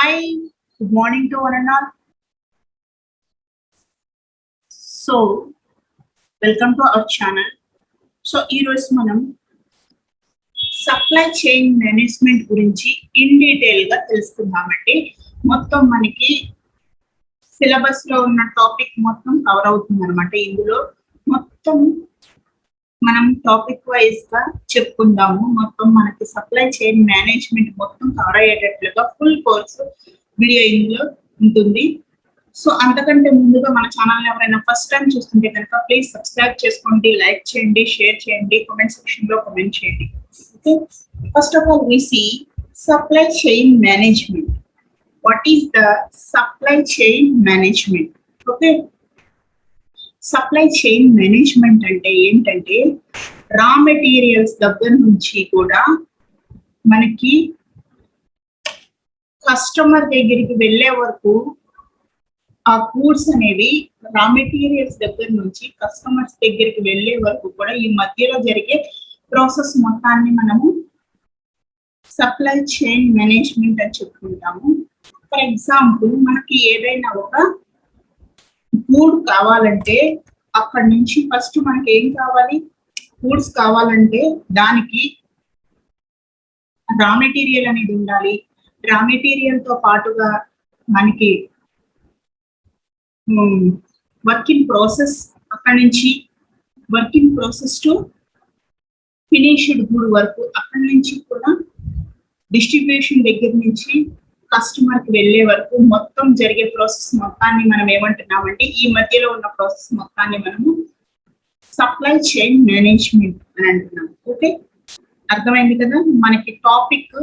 Hi, good morning to one and all. So, welcome to our channel. So ఈరోజు మనం supply chain management గురించి in detail గా తెలుసుకుందామండి. మొత్తం మనకి సిలబస్ లో ఉన్న టాపిక్ మొత్తం కవర్ అవుతుంది అనమాట. ఇందులో మొత్తం మనం టాపిక్ వైజ్ గా చెప్పుకుందాము. మొత్తం మనకి సప్లై చైన్ మేనేజ్మెంట్ మొత్తం కవర్ అయ్యేటట్లుగా ఫుల్ కోర్సు వీడియో ఇందులో ఉంటుంది. సో అంతకంటే ముందుగా మన ఛానల్ ఎవరైనా ఫస్ట్ టైం చూస్తుంటే కనుక ప్లీజ్ సబ్స్క్రైబ్ చేసుకోండి, లైక్ చేయండి, షేర్ చేయండి, కామెంట్ సెక్షన్ లో కామెంట్ చేయండి. Okay, first of all we see supply chain management. What is the supply chain management? Okay, supply chain management అంటే ఏంటంటే రా మెటీరియల్స్ దగ్గర నుంచి కూడా మనకి కస్టమర్ దగ్గరికి వెళ్ళే వరకు ఆ గూడ్స్ అనేవి రా మెటీరియల్స్ దగ్గర నుంచి కస్టమర్స్ దగ్గరికి వెళ్ళే వరకు కూడా ఈ మధ్యలో జరిగే ప్రాసెస్ మొత్తాన్ని మనము సప్లై చైన్ మేనేజ్మెంట్ అని చెప్పుకుంటాము. ఫర్ ఎగ్జాంపుల్, మనకి ఏదైనా ఒక గూడ్ కావాలంటే అక్కడి నుంచి ఫస్ట్ మనకి ఏం కావాలి? గూడ్స్ కావాలంటే దానికి రా మెటీరియల్ అనేది ఉండాలి. రా మెటీరియల్ తో పాటుగా మనకి వర్క్ ఇన్ ప్రాసెస్, అక్కడి నుంచి work in process to finished good వరకు, అక్కడి నుంచి కూడా డిస్ట్రిబ్యూషన్ దగ్గర నుంచి కస్టమర్ కి వెళ్ళే వరకు మొత్తం జరిగే ప్రాసెస్ మొత్తాన్ని మనం ఏమంటున్నామంటే ఈ మధ్యలో ఉన్న ప్రాసెస్ మొత్తాన్ని మనము సప్లై చైన్ మేనేజ్మెంట్ అని అంటున్నాం. ఓకే, అర్థమైంది కదా? మనకి టాపిక్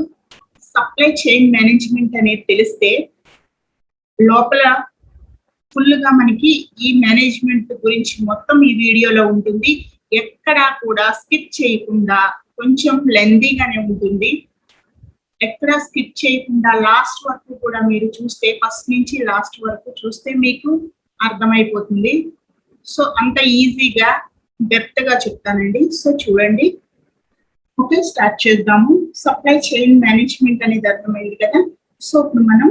సప్లై చైన్ మేనేజ్మెంట్ అనేది తెలిస్తే లోపల ఫుల్ గా మనకి ఈ మేనేజ్మెంట్ గురించి మొత్తం ఈ వీడియోలో ఉంటుంది. ఎక్కడా కూడా స్కిప్ చేయకుండా, కొంచెం లెందీగానే ఉంటుంది, ఎక్కడా స్కిప్ చేయకుండా లాస్ట్ వరకు కూడా మీరు చూస్తే, ఫస్ట్ నుంచి లాస్ట్ వరకు చూస్తే మీకు అర్థమైపోతుంది. సో అంత ఈజీగా డెప్త్ గా చెప్తానండి. సో చూడండి. ఓకే, స్టార్ట్ చేద్దాము. సప్లై చైన్ మేనేజ్మెంట్ అనేది అర్థమైంది కదా. సో ఇప్పుడు మనం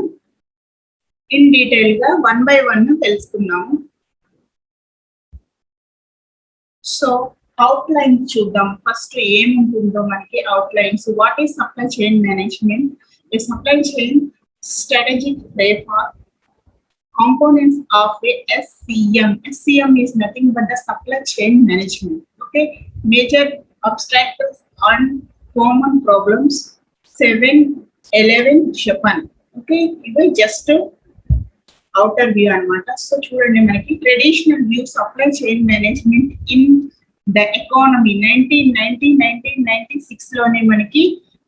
ఇన్ డీటెయిల్ గా వన్ బై వన్ తెలుసుకుందాము. సో అవుట్ లైన్స్ చూద్దాం. ఫస్ట్ ఏముంటుందో మనకి out lines. What is supply chain management? A supply chain strategic framework components of a SCM. SCM is nothing but the supply chain management. Okay, major obstacles and common problems 7, 11, 7. Okay, ఇది just outer view అన్నమాట. So చూడండి, మనకి traditional view supply chain management in the economy 1996 లోనే మనకి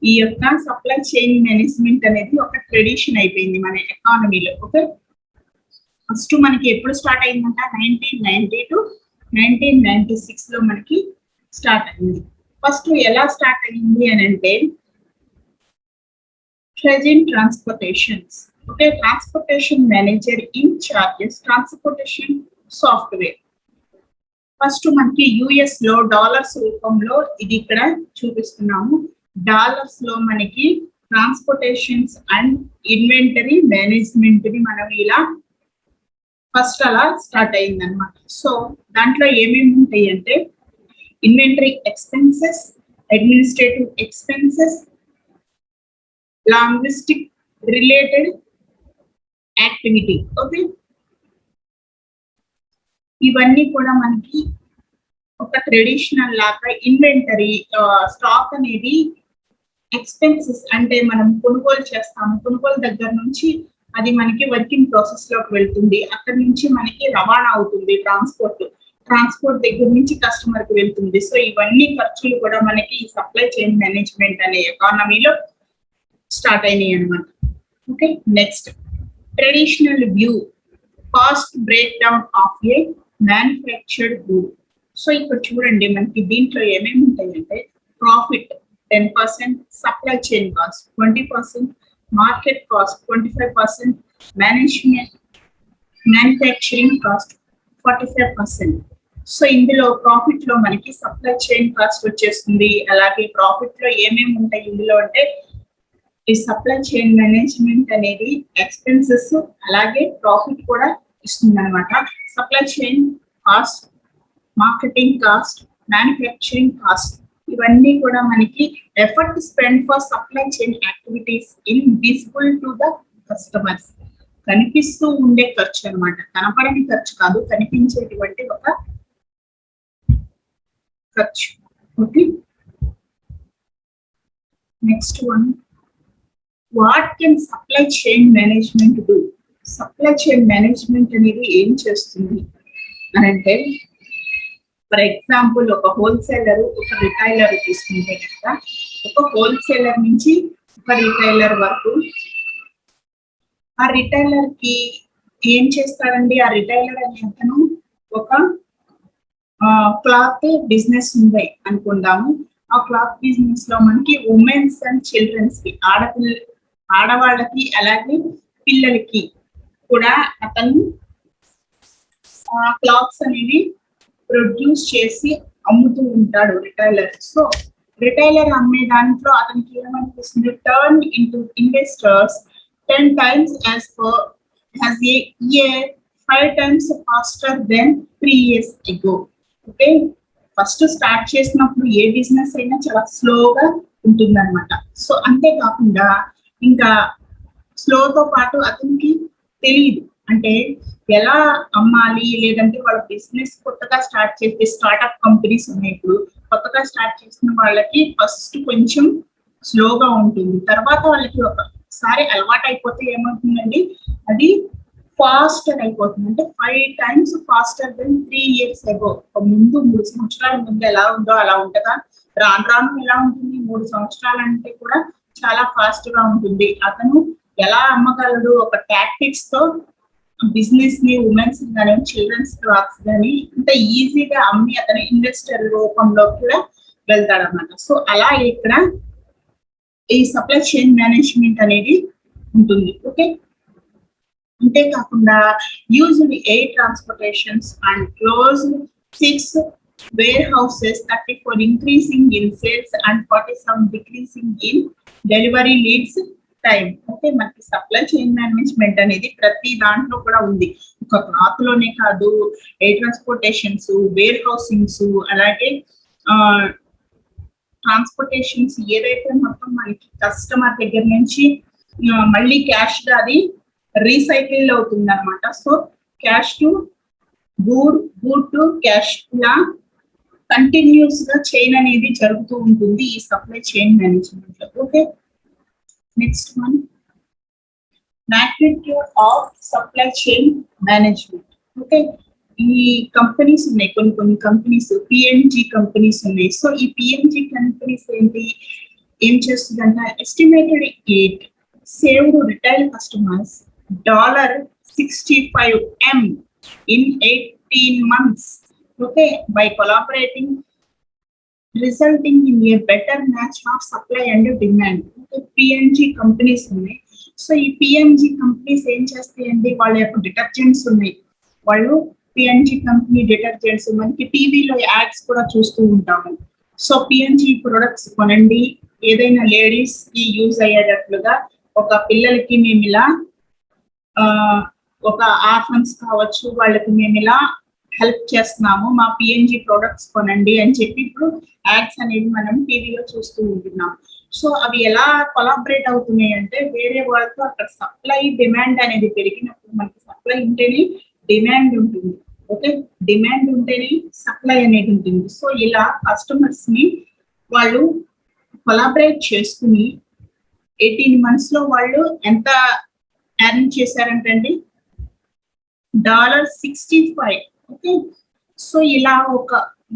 ఈ యొక్క supply chain management అనేది ఒక ట్రెడిషన్ అయిపోయింది మన ఎకానమీలో. ఓకే, ఫస్ట్ మనకి ఎప్పుడు స్టార్ట్ అయిందంట? 1990 to 1996 లో మనకి స్టార్ట్ అయింది. ఫస్ట్ ఎలా స్టార్ట్ అయింది అని అంటే present transportations. Okay, transportation manager in charges transportation software. First మనకి యుఎస్ లో డాలర్స్ రూపంలో ఇది ఇక్కడ చూపిస్తున్నాము. డాలర్స్ లో మనకి ట్రాన్స్పోర్టేషన్స్ అండ్ ఇన్వెంటరీ మేనేజ్మెంట్ ని మనం ఇలా ఫస్ట్ అలా స్టార్ట్ అయింది అనమాట. సో దాంట్లో ఏమేమి ఉంటాయి అంటే inventory expenses, administrative expenses, linguistic related activity. Okay, ఇవన్నీ కూడా మనకి ఒక ట్రెడిషనల్ లాగా ఇన్వెంటరీ స్టాక్ అనేది ఎక్స్పెన్సెస్ అంటే మనం కొనుగోలు చేస్తాము. కొనుగోలు దగ్గర నుంచి అది మనకి వర్కింగ్ ప్రాసెస్ లోకి వెళ్తుంది. అక్కడ నుంచి మనకి రవాణా అవుతుంది, ట్రాన్స్పోర్ట్ దగ్గర నుంచి కస్టమర్ కి వెళ్తుంది. సో ఇవన్నీ ఖర్చులు కూడా మనకి ఈ సప్లై చైన్ మేనేజ్మెంట్ అనే ఎకానమీలో స్టార్ట్ అయినాయి అనమాట. Okay, next traditional view cost break down of A manufactured good. So ఇక్కడ చూడండి, మనకి దీంట్లో ఏమేమి ఉంటాయంటే profit 10%, supply chain cost 20%, market cost 25%, manufacturing cost 45%. So ఇందులో ప్రాఫిట్ లో మనకి సప్లై చైన్ కాస్ట్ వచ్చేస్తుంది. అలాగే ప్రాఫిట్ లో ఏమేమి ఉంటాయి ఇందులో అంటే ఈ సప్లై చైన్ మేనేజ్మెంట్ అనేది ఎక్స్పెన్సెస్ అలాగే ప్రాఫిట్ కూడా ఇస్తుంది అనమాట. Supply chain cost, marketing cost, manufacturing cost ఇవన్నీ కూడా మనకి effort spend for supply chain activities invisible to the customers. కనిపిస్తూ ఉండే ఖర్చు అనమాట, కనపడని ఖర్చు కాదు, కనిపించేటువంటి ఒక ఖర్చు. Okay, next one, what can supply chain management do? Supply chain management అనేది ఏం చేస్తుంది అని అంటే, ఫర్ ఎగ్జాంపుల్ ఒక హోల్సేలర్ ఒక రిటైలర్ తీసుకుంటే కనుక, ఒక హోల్సేలర్ నుంచి ఒక రిటైలర్ వరకు ఆ రిటైలర్ కి ఏం చేస్తాడండి? ఆ రిటైలర్ అనే అతను ఒక క్లాత్ బిజినెస్ ఉంది అనుకుందాము. ఆ క్లాత్ బిజినెస్ లో మనకి ఉమెన్స్ అండ్ చిల్డ్రన్స్ కి, ఆడవాళ్ళకి అలాగే పిల్లలకి కూడా అతను క్లాత్స్ అనేవి ప్రొడ్యూస్ చేసి అమ్ముతూ ఉంటాడు రిటైలర్. సో రిటైలర్ అమ్మే దాంట్లో అతనికి ఏమనిపిస్తుంది? Turn into investors 10 times as a year, 5 times faster than 3 years ago. Okay, first start చేసినప్పుడు ఏ బిజినెస్ అయినా చాలా స్లోగా ఉంటుంది అనమాట. సో అంతేకాకుండా ఇంకా స్లోతో పాటు అతనికి తెలియదు అంటే ఎలా అమ్మాలి, లేదంటే వాళ్ళ బిజినెస్ కొత్తగా స్టార్ట్ చేస్తే, స్టార్ట్అప్ కంపెనీస్ ఉన్నాయి ఇప్పుడు, కొత్తగా స్టార్ట్ చేసిన వాళ్ళకి ఫస్ట్ కొంచెం స్లోగా ఉంటుంది. తర్వాత వాళ్ళకి ఒకసారి అలవాటు అయిపోతే ఏమవుతుందండి, అది ఫాస్టర్ అయిపోతుంది. అంటే 5 times faster than 3 years ago. ముందు 3 సంవత్సరాల ముందు ఎలా ఉందో అలా ఉంటుందా? రాను రాను ఎలా ఉంటుంది? 3 సంవత్సరాలు అంటే కూడా చాలా ఫాస్ట్ గా ఉంటుంది. అతను ఎలా అమ్మగలడు? ఒక టాక్టిక్స్ తో బిజినెస్ ని, ఉమెన్స్ కానీ చిల్డ్రన్స్ క్లాత్స్ కానీ అంత ఈజీగా అమ్మి అతను ఇన్వెస్టర్ రూపంలో కూడా వెళ్తాడు అన్నమాట. సో అలా ఇక్కడ ఈ సప్లై చైన్ మేనేజ్మెంట్ అనేది ఉంటుంది. ఓకే, అంతేకాకుండా used air transportations and close 6 warehouses, 34 increasing in sales and 47 decreasing in delivery leads time. Okay, మనకి సప్లై చైన్ మేనేజ్మెంట్ అనేది ప్రతి దాంట్లో కూడా ఉంది. ఒక క్లాత్ లోనే కాదు, ఎయిర్ ట్రాన్స్పోర్టేషన్స్, వేర్ హౌసింగ్స్, అలాగే ట్రాన్స్పోర్టేషన్స్ ఏదైతే మొత్తం మనకి కస్టమర్ దగ్గర నుంచి మళ్ళీ క్యాష్ గా అది రీసైకిల్ అవుతుంది అనమాట. So cash to good, good to cash, ఇలా కంటిన్యూస్ గా చైన్ అనేది జరుగుతూ ఉంటుంది ఈ సప్లై చైన్ మేనేజ్మెంట్ లో. Okay, next one, magnitude of supply chain management. Okay, ఈ కంపెనీస్ ఉన్నాయి, కొన్ని కంపెనీస్ పిఎన్జి కంపెనీస్ ఉన్నాయి. సో ఈ పిఎన్జి కంపెనీస్ ఏం చేస్తుందంటే, estimated it saved retail customers $65 M in 18 months. Okay, by collaborating, resulting in a better match of supply and demand. Okay, PNG companies ఉన్నాయి. So ఈ PNG companies ఏం చేస్తాయండి, వాళ్ళ యొక్క detergents ఉన్నాయి, వాళ్ళు పిఎన్జి కంపెనీ డిటర్జెంట్స్ మనకి టీవీలో యాడ్స్ కూడా చూస్తూ ఉంటాము. సో పిఎన్జి ప్రొడక్ట్స్ కొనండి, ఏదైనా లేడీస్ కి యూజ్ అయ్యేటట్లుగా, ఒక పిల్లలకి మేము ఇలా ఒక ఆర్ఫన్స్ కావచ్చు, వాళ్ళకి మేము ఇలా హెల్ప్ చేస్తున్నాము, మా పిఎన్జి ప్రొడక్ట్స్ కొనండి అని చెప్పి ఇప్పుడు యాడ్స్ అనేవి మనం టీవీలో చూస్తూ ఉంటున్నాం. సో అవి ఎలా కొలాబరేట్ అవుతున్నాయి అంటే, వేరే వాళ్ళతో అక్కడ సప్లై డిమాండ్ అనేది పెరిగినప్పుడు, మనకి సప్లై ఉంటేనే డిమాండ్ ఉంటుంది. ఓకే, డిమాండ్ ఉంటేనే సప్లై అనేది ఉంటుంది. సో ఇలా కస్టమర్స్ ని వాళ్ళు కొలాబరేట్ చేసుకుని 18 months లో వాళ్ళు ఎంత ఎర్న్ చేశారంటండి, $65. ఓకే, సో ఇలా ఒక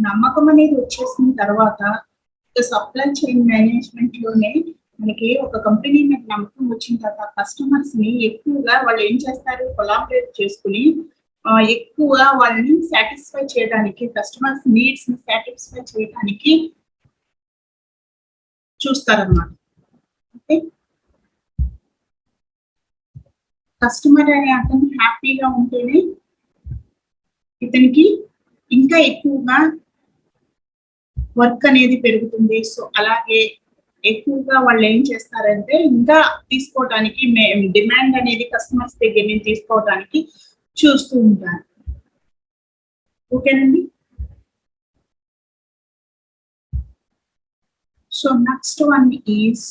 నమ్మకం అనేది వచ్చేసిన తర్వాత సప్లై చైన్ మేనేజ్మెంట్ లోనే మనకి ఒక కంపెనీ మీద నమ్మకం వచ్చిన తర్వాత కస్టమర్స్ ని ఎక్కువగా వాళ్ళు ఏం చేస్తారు, కొలాబరేట్ చేసుకుని ఎక్కువగా వాళ్ళని సాటిస్ఫై చేయడానికి, కస్టమర్స్ నీడ్స్ ని సాటిస్ఫై చేయడానికి చూస్తారన్నమాట. ఓకే, కస్టమర్ అనే అతను హ్యాపీగా ఉంటేనే ఇతనికి ఇంకా ఎక్కువగా వర్క్ అనేది పెరుగుతుంది. సో అలాగే ఎక్కువగా వాళ్ళు ఏం చేస్తారంటే ఇంకా తీసుకోవడానికి డిమాండ్ అనేది కస్టమర్స్ దగ్గర నుంచి తీసుకోవడానికి చూస్తూ ఉంటారు. ఓకేనండి. So next one is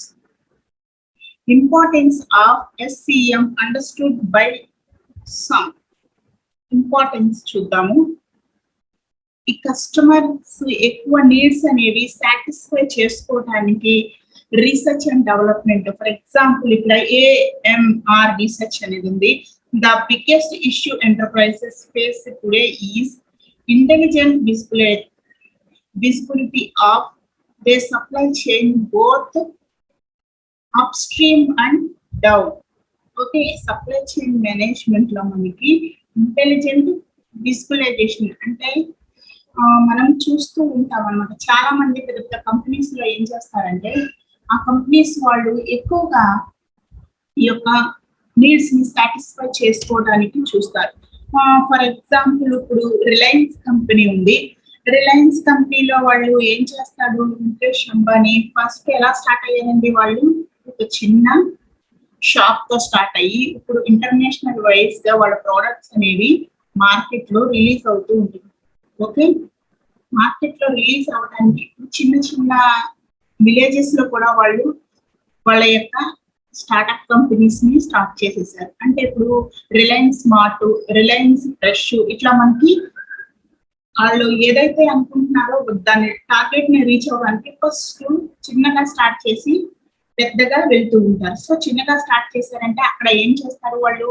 importance of SCM understood by some. Importance చూద్దాము. ఈ కస్టమర్స్ ఎక్కువ నీడ్స్ అనేవి సాటిస్ఫై చేసుకోవడానికి research and development, for example ఇక్కడ AMR రీసెర్చ్ అనేది ఉంది. The biggest issue enterprises face today is intelligent visibility of their supply chain both upstream and down. Okay, supply chain management లో మనకి intelligent visualisation అంటే మనం చూస్తూ ఉంటాం అన్నమాట. చాలా మంది పెద్ద పెద్ద కంపెనీస్ లో ఏం చేస్తారంటే ఆ కంపెనీస్ వాళ్ళు ఎక్కువగా ఈ యొక్క నీడ్స్ ని సాటిస్ఫై చేసుకోవడానికి చూస్తారు. ఫర్ ఎగ్జాంపుల్ ఇప్పుడు రిలయన్స్ కంపెనీ ఉంది. రిలయన్స్ కంపెనీలో వాళ్ళు ఏం చేస్తారు, ముఖేష్ అంబానీ ఫస్ట్ ఎలా స్టార్ట్ అయ్యారండి, వాళ్ళు ఒక చిన్న షాప్ తో స్టార్ట్ అయ్యి ఇప్పుడు ఇంటర్నేషనల్ వైజ్ గా వాళ్ళ ప్రోడక్ట్స్ అనేవి మార్కెట్ లో రిలీజ్ అవుతూ ఉంటుంది. ఓకే, మార్కెట్ లో రిలీజ్ అవడానికి చిన్న చిన్న విలేజెస్ లో కూడా వాళ్ళు వాళ్ళ యొక్క స్టార్ట్అప్ కంపెనీస్ ని స్టార్ట్ చేసేసారు. అంటే ఇప్పుడు రిలయన్స్ స్మార్ట్, రిలయన్స్ ఫ్రెష్, ఇట్లా మనకి వాళ్ళు ఏదైతే అనుకుంటున్నారో దాని టార్గెట్ ని రీచ్ అవ్వడానికి ఫస్ట్ చిన్నగా స్టార్ట్ చేసి పెద్దగా వెళ్తూ ఉంటారు. సో చిన్నగా స్టార్ట్ చేశారంటే అక్కడ ఏం చేస్తారు, వాళ్ళు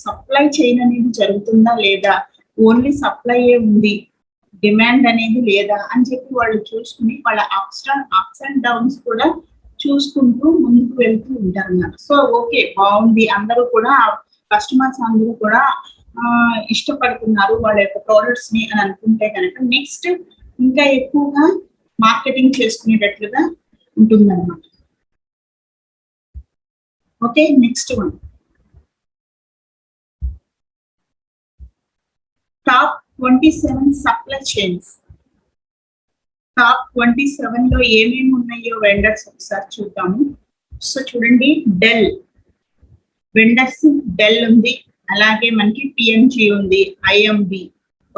సప్లై చైన్ అనేది జరుగుతుందా లేదా, ఓన్లీ సప్లై ఉంది, డిమాండ్ అనేది లేదా అని చెప్పి వాళ్ళు చూసుకుని వాళ్ళ అప్స్ అండ్ డౌన్స్ కూడా చూసుకుంటూ ముందుకు వెళ్తూ ఉంటారు అన్నమాట. సో ఓకే, బాగుంది, అందరూ కూడా కస్టమర్స్ అందరూ కూడా ఇష్టపడుతున్నారు వాళ్ళ యొక్క ప్రోడక్ట్స్ ని అని అనుకుంటే కనుక నెక్స్ట్ ఇంకా ఎక్కువగా మార్కెటింగ్ చేసుకునేటట్లుగా ఉంటుంది అన్నమాట. Okay, next one top 27 supply chains. Top 27 లో ఏమేమి ఉన్నాయో వెండర్స్ ఒకసారి చూద్దాము. సో చూడండి, డెల్ వెండర్స్, డెల్ ఉంది, అలాగే మనకి PNG ఉంది, IMB.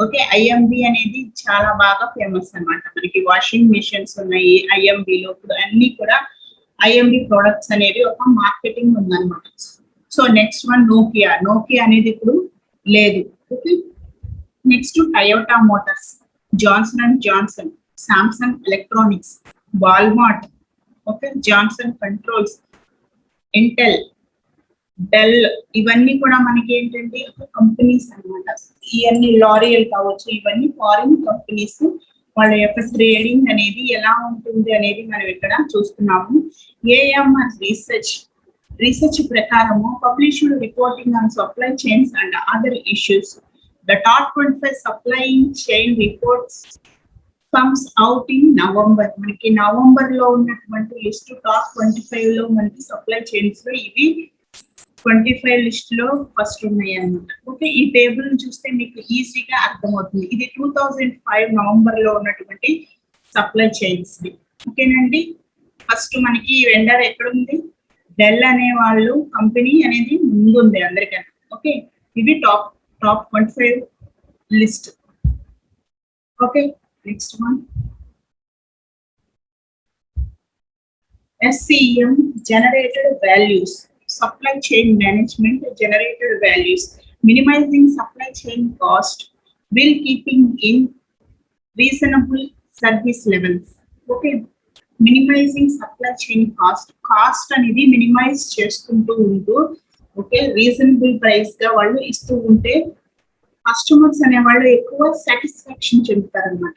ఓకే, IMB అనేది చాలా బాగా ఫేమస్ అన్నమాట. మనకి వాషింగ్ మిషన్స్ ఉన్నాయి IMB లో. ఇప్పుడు అన్ని కూడా IMB ప్రొడక్ట్స్ అనేది ఒక మార్కెటింగ్ ఉందన్నమాట. సో నెక్స్ట్ వన్ నోకియా అనేది ఇప్పుడు లేదు. Okay, next Toyota Motors, Johnson and Johnson, Samsung Electronics, Walmart, okay, Johnson Controls, Intel, Dell, ఇవన్నీ కూడా మనకి ఏంటంటే కంపెనీస్ అన్నమాట. ఇవన్నీ లారియల్ కావచ్చు, ఇవన్నీ ఫారిన్ కంపెనీస్. వాళ్ళ యొక్క ట్రేడింగ్ అనేది ఎలా ఉంటుంది అనేది మనం ఇక్కడ చూస్తున్నాము. AMR రీసెర్చ్ ప్రకారము published reporting on supply chains and other issues. The top 25 supply chain reports comes out in November. మనకి నవంబర్ లో ఉన్నటువంటి లిస్ట్ టాప్ 25 లో మనకి సప్లై చైన్స్ లో ఇవి 25 లిస్ట్ లో ఫస్ట్ ఉన్నాయి అన్నమాట. ఓకే, ఈ టేబుల్ చూస్తే మీకు ఈజీగా అర్థమవుతుంది. ఇది 2005 నవంబర్ లో ఉన్నటువంటి సప్లై చైన్స్. ఓకేనండి, ఫస్ట్ మనకి వెండర్ ఎక్కడ ఉంది, డెల్ అనే వాళ్ళు కంపెనీ అనేది ముందుంది అందరికన్నా. ఓకే, ఇది top 25 list. Okay, next one SCM generated values. Supply chain management generated values, minimizing supply chain cost while keeping in reasonable service levels. Okay, minimizing supply chain cost అనేది minimise చేసుకుంటూ ఉంటూ okay reasonable price గా వాళ్ళు ఇస్తూ ఉంటే customers అనే వాళ్ళు ఎక్కువ సాటిస్ఫాక్షన్ చెందుతారు అనమాట.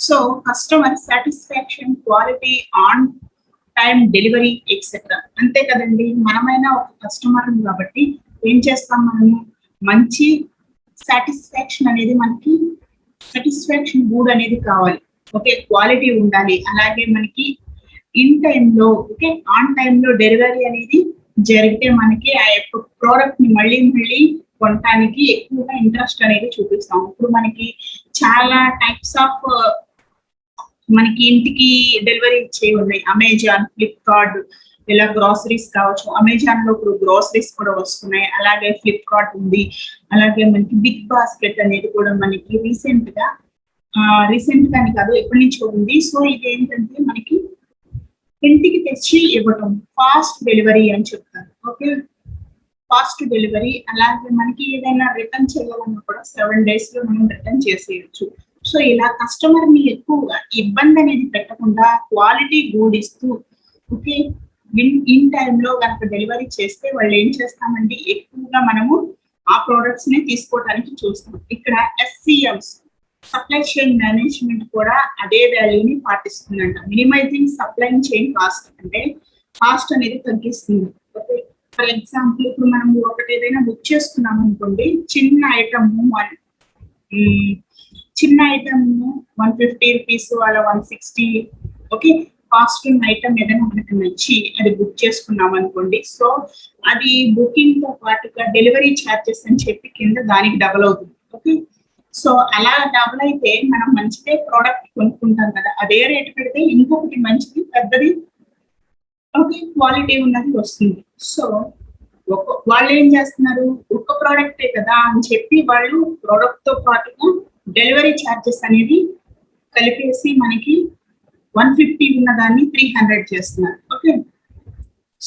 So customer satisfaction, quality, on time delivery etcetera. అంతే కదండి, మనమైనా ఒక కస్టమర్ కాబట్టి ఏం చేస్తాం, మనము మంచి సాటిస్ఫాక్షన్ అనేది, మనకి సాటిస్ఫాక్షన్ మూడ్ అనేది కావాలి. ఓకే, క్వాలిటీ ఉండాలి, అలాగే మనకి ఇన్ టైంలో ఓకే ఆన్ టైంలో డెలివరీ అనేది జరిగితే మనకి ఆ యొక్క ప్రోడక్ట్ ని మళ్ళీ కొనడానికి ఎక్కువగా ఇంట్రెస్ట్ అనేది చూపిస్తాం. ఇప్పుడు మనకి చాలా టైప్స్ ఆఫ్ మనకి ఇంటికి డెలివరీ ఇచ్చేవి ఉన్నాయి, అమెజాన్, ఫ్లిప్కార్ట్, ఇలా గ్రాసరీస్ కావచ్చు. అమెజాన్ లో ఇప్పుడు గ్రాసరీస్ కూడా వస్తున్నాయి, అలాగే ఫ్లిప్కార్ట్ ఉంది, అలాగే మనకి బిగ్ బాస్కెట్ అనేది కూడా మనకి రీసెంట్ గాని కాదు ఎప్పటి నుంచో ఉంది. సో ఇది ఏంటంటే మనకి ఇంటికి తెచ్చి ఇవ్వటం, ఫాస్ట్ డెలివరీ అని చెప్తారు. Okay, fast delivery. అలాగే మనకి ఏదైనా రిటర్న్ చేయాలన్నా కూడా 7 days లో మనం రిటర్న్ చేసేయచ్చు. సో ఇలా కస్టమర్ ని ఎక్కువగా ఇబ్బంది అనేది పెట్టకుండా క్వాలిటీ గుడ్ ఇస్తూ, ఓకే, ఇన్ టైంలో కనుక డెలివరీ చేస్తే వాళ్ళు ఏం చేస్తామండి, ఎక్కువగా మనము ఆ ప్రొడక్ట్స్ ని తీసుకోవడానికి చూస్తాం. ఇక్కడ SCMs, సప్లై చైన్ మేనేజ్మెంట్ కూడా అదే వాల్యూని పాటిస్తుందంట. మినిమైజింగ్ సప్లై చైన్ కాస్ట్, అంటే కాస్ట్ అనేది తగ్గిస్తుంది. ఓకే, ఫర్ ఎగ్జాంపుల్ ఇప్పుడు మనము ఒకటి ఏదైనా బుక్ చేసుకున్నాం అనుకోండి, చిన్న ఐటమ్ 150 రూపీస్ అలా 160, ఓకే, కాస్ట్ ఉన్న ఐటమ్ ఏదైనా మనకు నచ్చి అది బుక్ చేసుకున్నాం అనుకోండి. సో అది బుకింగ్ తో పాటుగా డెలివరీ ఛార్జెస్ అని చెప్పి కింద దానికి డబుల్ అవుతుంది. ఓకే, సో అలా డబుల్ అయితే మనం మంచిదే ప్రోడక్ట్ కొనుక్కుంటాం కదా, అదే రేట్ పెడితే ఇంకొకటి మంచిది పెద్దది, ఓకే, క్వాలిటీ ఉన్నది వస్తుంది. సో వాళ్ళు ఏం చేస్తున్నారు, ఒక్క ప్రోడక్టే కదా అని చెప్పి వాళ్ళు ప్రోడక్ట్ తో పాటుగా డెలివరీ ఛార్జెస్ అనేది కలిపేసి మనకి 150 ఉన్న దాన్ని 300 చేస్తున్నారు. ఓకే,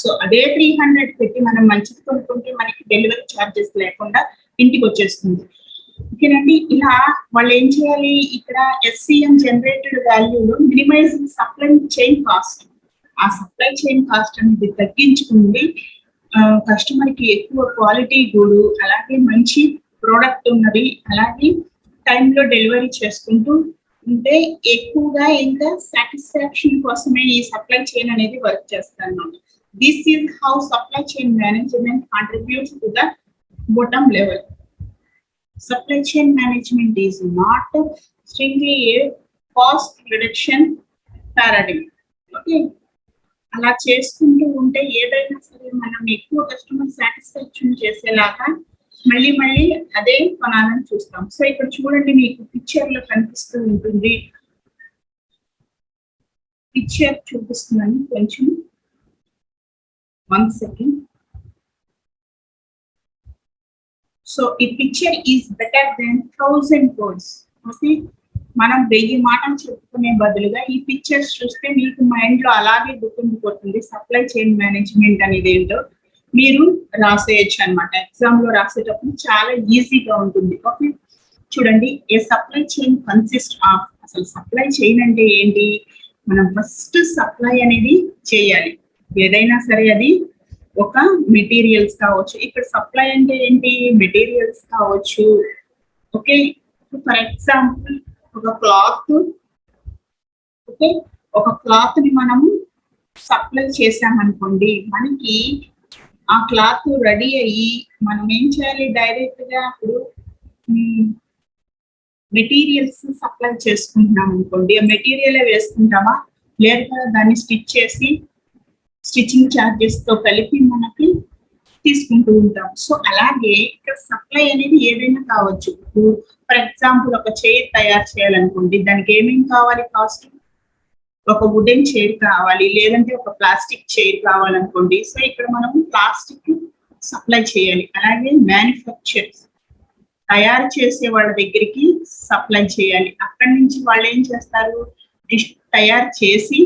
సో అదే 300 పెట్టి మనం మంచిది కొనుక్కుంటే మనకి డెలివరీ ఛార్జెస్ లేకుండా ఇంటికి వచ్చేస్తుంది. ఓకేనండి, ఇలా వాళ్ళు ఏం చేయాలి, ఇక్కడ SCM జనరేటెడ్ వాల్యూలో మినిమైజింగ్ సప్లై చైన్ కాస్ట్, ఆ సప్లై చైన్ కాస్ట్ అనేది తగ్గించుకుంది కస్టమర్ కి ఎక్కువ క్వాలిటీ గుడ్, అలాగే మంచి ప్రోడక్ట్ ఉన్నది, అలాగే టైంలో డెలివరీ చేసుకుంటూ ఉంటే ఎక్కువగా ఇంకా సాటిస్ఫాక్షన్ కోసమే ఈ సప్లై చైన్ అనేది వర్క్ చేస్తాను. This is how supply chain management contributes to the bottom level. Supply chain management is not strictly a cost reduction paradigm. Okay, అలా చేసుకుంటూ ఉంటే ఏదైనా సరే మనం ఎక్కువ కస్టమర్ సాటిస్ఫాక్షన్ చేసేలాగా మళ్ళీ అదే కొనాలని చూస్తాం. సో ఇక్కడ చూడండి, మీకు పిక్చర్ లో కనిపిస్తూ ఉంటుంది, పిక్చర్ చూపిస్తున్నాను కొంచెం, 1 second. సో ఈ picture is better than 1000 words. ఓకే, మనం 1000 మాటలు చెప్పుకునే బదులుగా ఈ పిక్చర్స్ చూస్తే మీకు మైండ్ లో అలాగే గుర్తుండిపోతుంది. సప్లై చైన్ మేనేజ్మెంట్ అనేది ఏంటో మీరు రాసేయచ్చు అనమాట. ఎగ్జామ్ లో రాసేటప్పుడు చాలా ఈజీగా ఉంటుంది. ఓకే, చూడండి, ఏ సప్లై చైన్ కన్సిస్ట్ ఆఫ్, అసలు సప్లై చైన్ అంటే ఏంటి, మనం ఫస్ట్ సప్లై అనేది చేయాలి ఏదైనా సరే, అది ఒక మెటీరియల్స్ కావచ్చు. ఇక్కడ సప్లై అంటే ఏంటి, మెటీరియల్స్ కావచ్చు. ఓకే, ఫర్ ఎగ్జాంపుల్ ఒక క్లాత్, ఓకే, ఒక క్లాత్ ని మనము సప్లై చేసామనుకోండి, మనకి ఆ క్లాత్ రెడీ అయ్యి మనం ఏం చేయాలి, డైరెక్ట్ గా అప్పుడు మెటీరియల్స్ సప్లై చేసుకుంటున్నాం అనుకోండి, ఆ మెటీరియల్ వేసుకుంటామా, లేదు కదా దాన్ని స్టిచ్ చేసి స్టిచ్చింగ్ ఛార్జెస్ తో కలిపి మనకి తీసుకుంటూ ఉంటాం. సో అలాగే ఇక్కడ సప్లై అనేది ఏదైనా కావచ్చు. ఫర్ ఎగ్జాంపుల్ ఒక చైర్ తయారు చేయాలనుకోండి, దానికి ఏమేమి కావాలి, కాస్ట్ ఒక వుడెన్ చైర్ కావాలి, లేదంటే ఒక ప్లాస్టిక్ చైర్ కావాలనుకోండి. సో ఇక్కడ మనం ప్లాస్టిక్ సప్లై చేయాలి. అలాగే మ్యానుఫ్యాక్చర్స్ తయారు చేసే వాళ్ళ దగ్గరికి సప్లై చేయాలి. అక్కడి నుంచి వాళ్ళు ఏం చేస్తారు, తయారు చేసి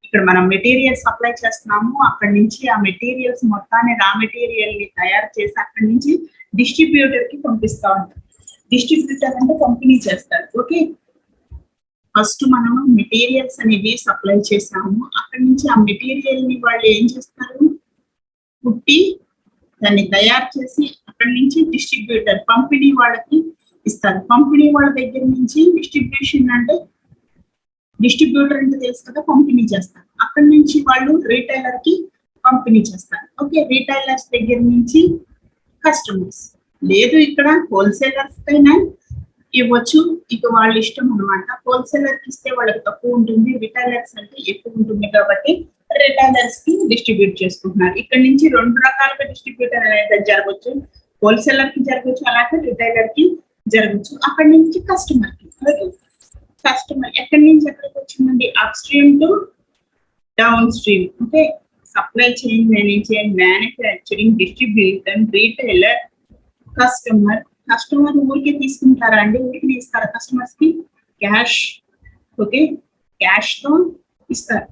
ఇక్కడ మనం మెటీరియల్ సప్లై చేస్తున్నాము, అక్కడి నుంచి ఆ మెటీరియల్స్ మొత్తాన్ని రా మెటీరియల్ ని తయారు చేసి అక్కడి నుంచి డిస్ట్రిబ్యూటర్ కి పంపిస్తా ఉంటారు. డిస్ట్రిబ్యూటర్ అంటే కంపెనీ చేస్తారు. ఓకే, ఫస్ట్ మనము మెటీరియల్స్ అనేవి సప్లై చేసాము, అక్కడి నుంచి ఆ మెటీరియల్ ని వాళ్ళు ఏం చేస్తారు, కుట్టి దాన్ని తయారు చేసి అక్కడి నుంచి డిస్ట్రిబ్యూటర్ పంపిణీ వాళ్ళకి ఇస్తారు. పంపిణీ వాళ్ళ దగ్గర నుంచి డిస్ట్రిబ్యూషన్ అంటే, డిస్ట్రిబ్యూటర్ అంటే తెలుసు కదా, పంపిణీ చేస్తారు. అక్కడి నుంచి వాళ్ళు రీటైలర్ కి పంపిణీ చేస్తారు. ఓకే, రీటైలర్స్ దగ్గర నుంచి కస్టమర్స్, లేదు ఇక్కడ హోల్సేలర్స్ కైనా ఇవ్వచ్చు, ఇక వాళ్ళ ఇష్టం అనమాట. హోల్సేలర్ కి ఇస్తే వాళ్ళకి తక్కువ ఉంటుంది, రిటైలర్స్ అంటే ఎక్కువ ఉంటుంది, కాబట్టి రిటైలర్స్ కి డిస్ట్రిబ్యూట్ చేసుకుంటున్నారు. ఇక్కడ నుంచి 2 రకాలుగా డిస్ట్రిబ్యూటర్ అనేది జరగవచ్చు, హోల్సేలర్ కి జరగవచ్చు, అలాగే రిటైలర్ కి జరగవచ్చు, అక్కడి నుంచి కస్టమర్ కి. కస్టమర్ ఎక్కడి నుంచి ఎక్కడికి వచ్చిందండి, up stream to down stream. Okay, supply chain manager, manufacturing, distribution, retailer, customer. Customer ఊరికే తీసుకుంటారా అండి, ఊరికి ఇస్తారా కస్టమర్స్ కి? క్యాష్. ఓకే, క్యాష్ తో ఇస్తారు.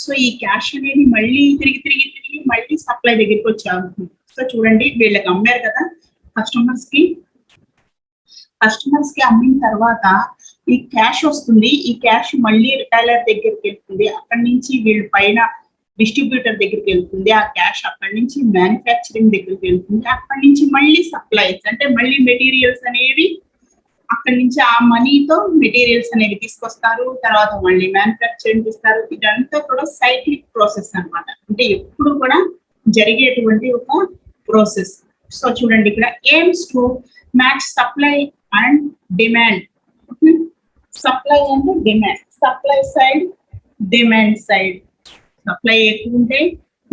సో ఈ క్యాష్ అనేది మళ్ళీ తిరిగి మళ్ళీ సప్లై దగ్గరికి వచ్చి ఆగుతుంది. సో చూడండి, వీళ్ళకి అమ్మారు కదా కస్టమర్స్ కి అమ్మిన తర్వాత ఈ క్యాష్ వస్తుంది. ఈ క్యాష్ మళ్ళీ రిటైలర్ దగ్గరికి వెళ్తుంది. అక్కడి నుంచి వీళ్ళ పైన డిస్ట్రిబ్యూటర్ దగ్గరికి వెళ్తుంది. ఆ క్యాష్ అక్కడి నుంచి మ్యానుఫ్యాక్చరింగ్ దగ్గరికి వెళ్తుంది. అక్కడి నుంచి మళ్ళీ సప్లైస్, అంటే మళ్ళీ మెటీరియల్స్ అనేవి అక్కడి నుంచి ఆ మనీతో మెటీరియల్స్ అనేవి తీసుకొస్తారు. తర్వాత మళ్ళీ మ్యానుఫ్యాక్చరింగ్ ఇస్తారు. ఇదంతా కూడా సైక్లిక్ ప్రాసెస్ అన్నమాట. అంటే ఎప్పుడు కూడా జరిగేటువంటి ఒక ప్రాసెస్. సో చూడండి, ఇక్కడ aims to match supply and demand. Supply అంటే demand, supply side, demand side. Supply ఎక్కువ ఉంటే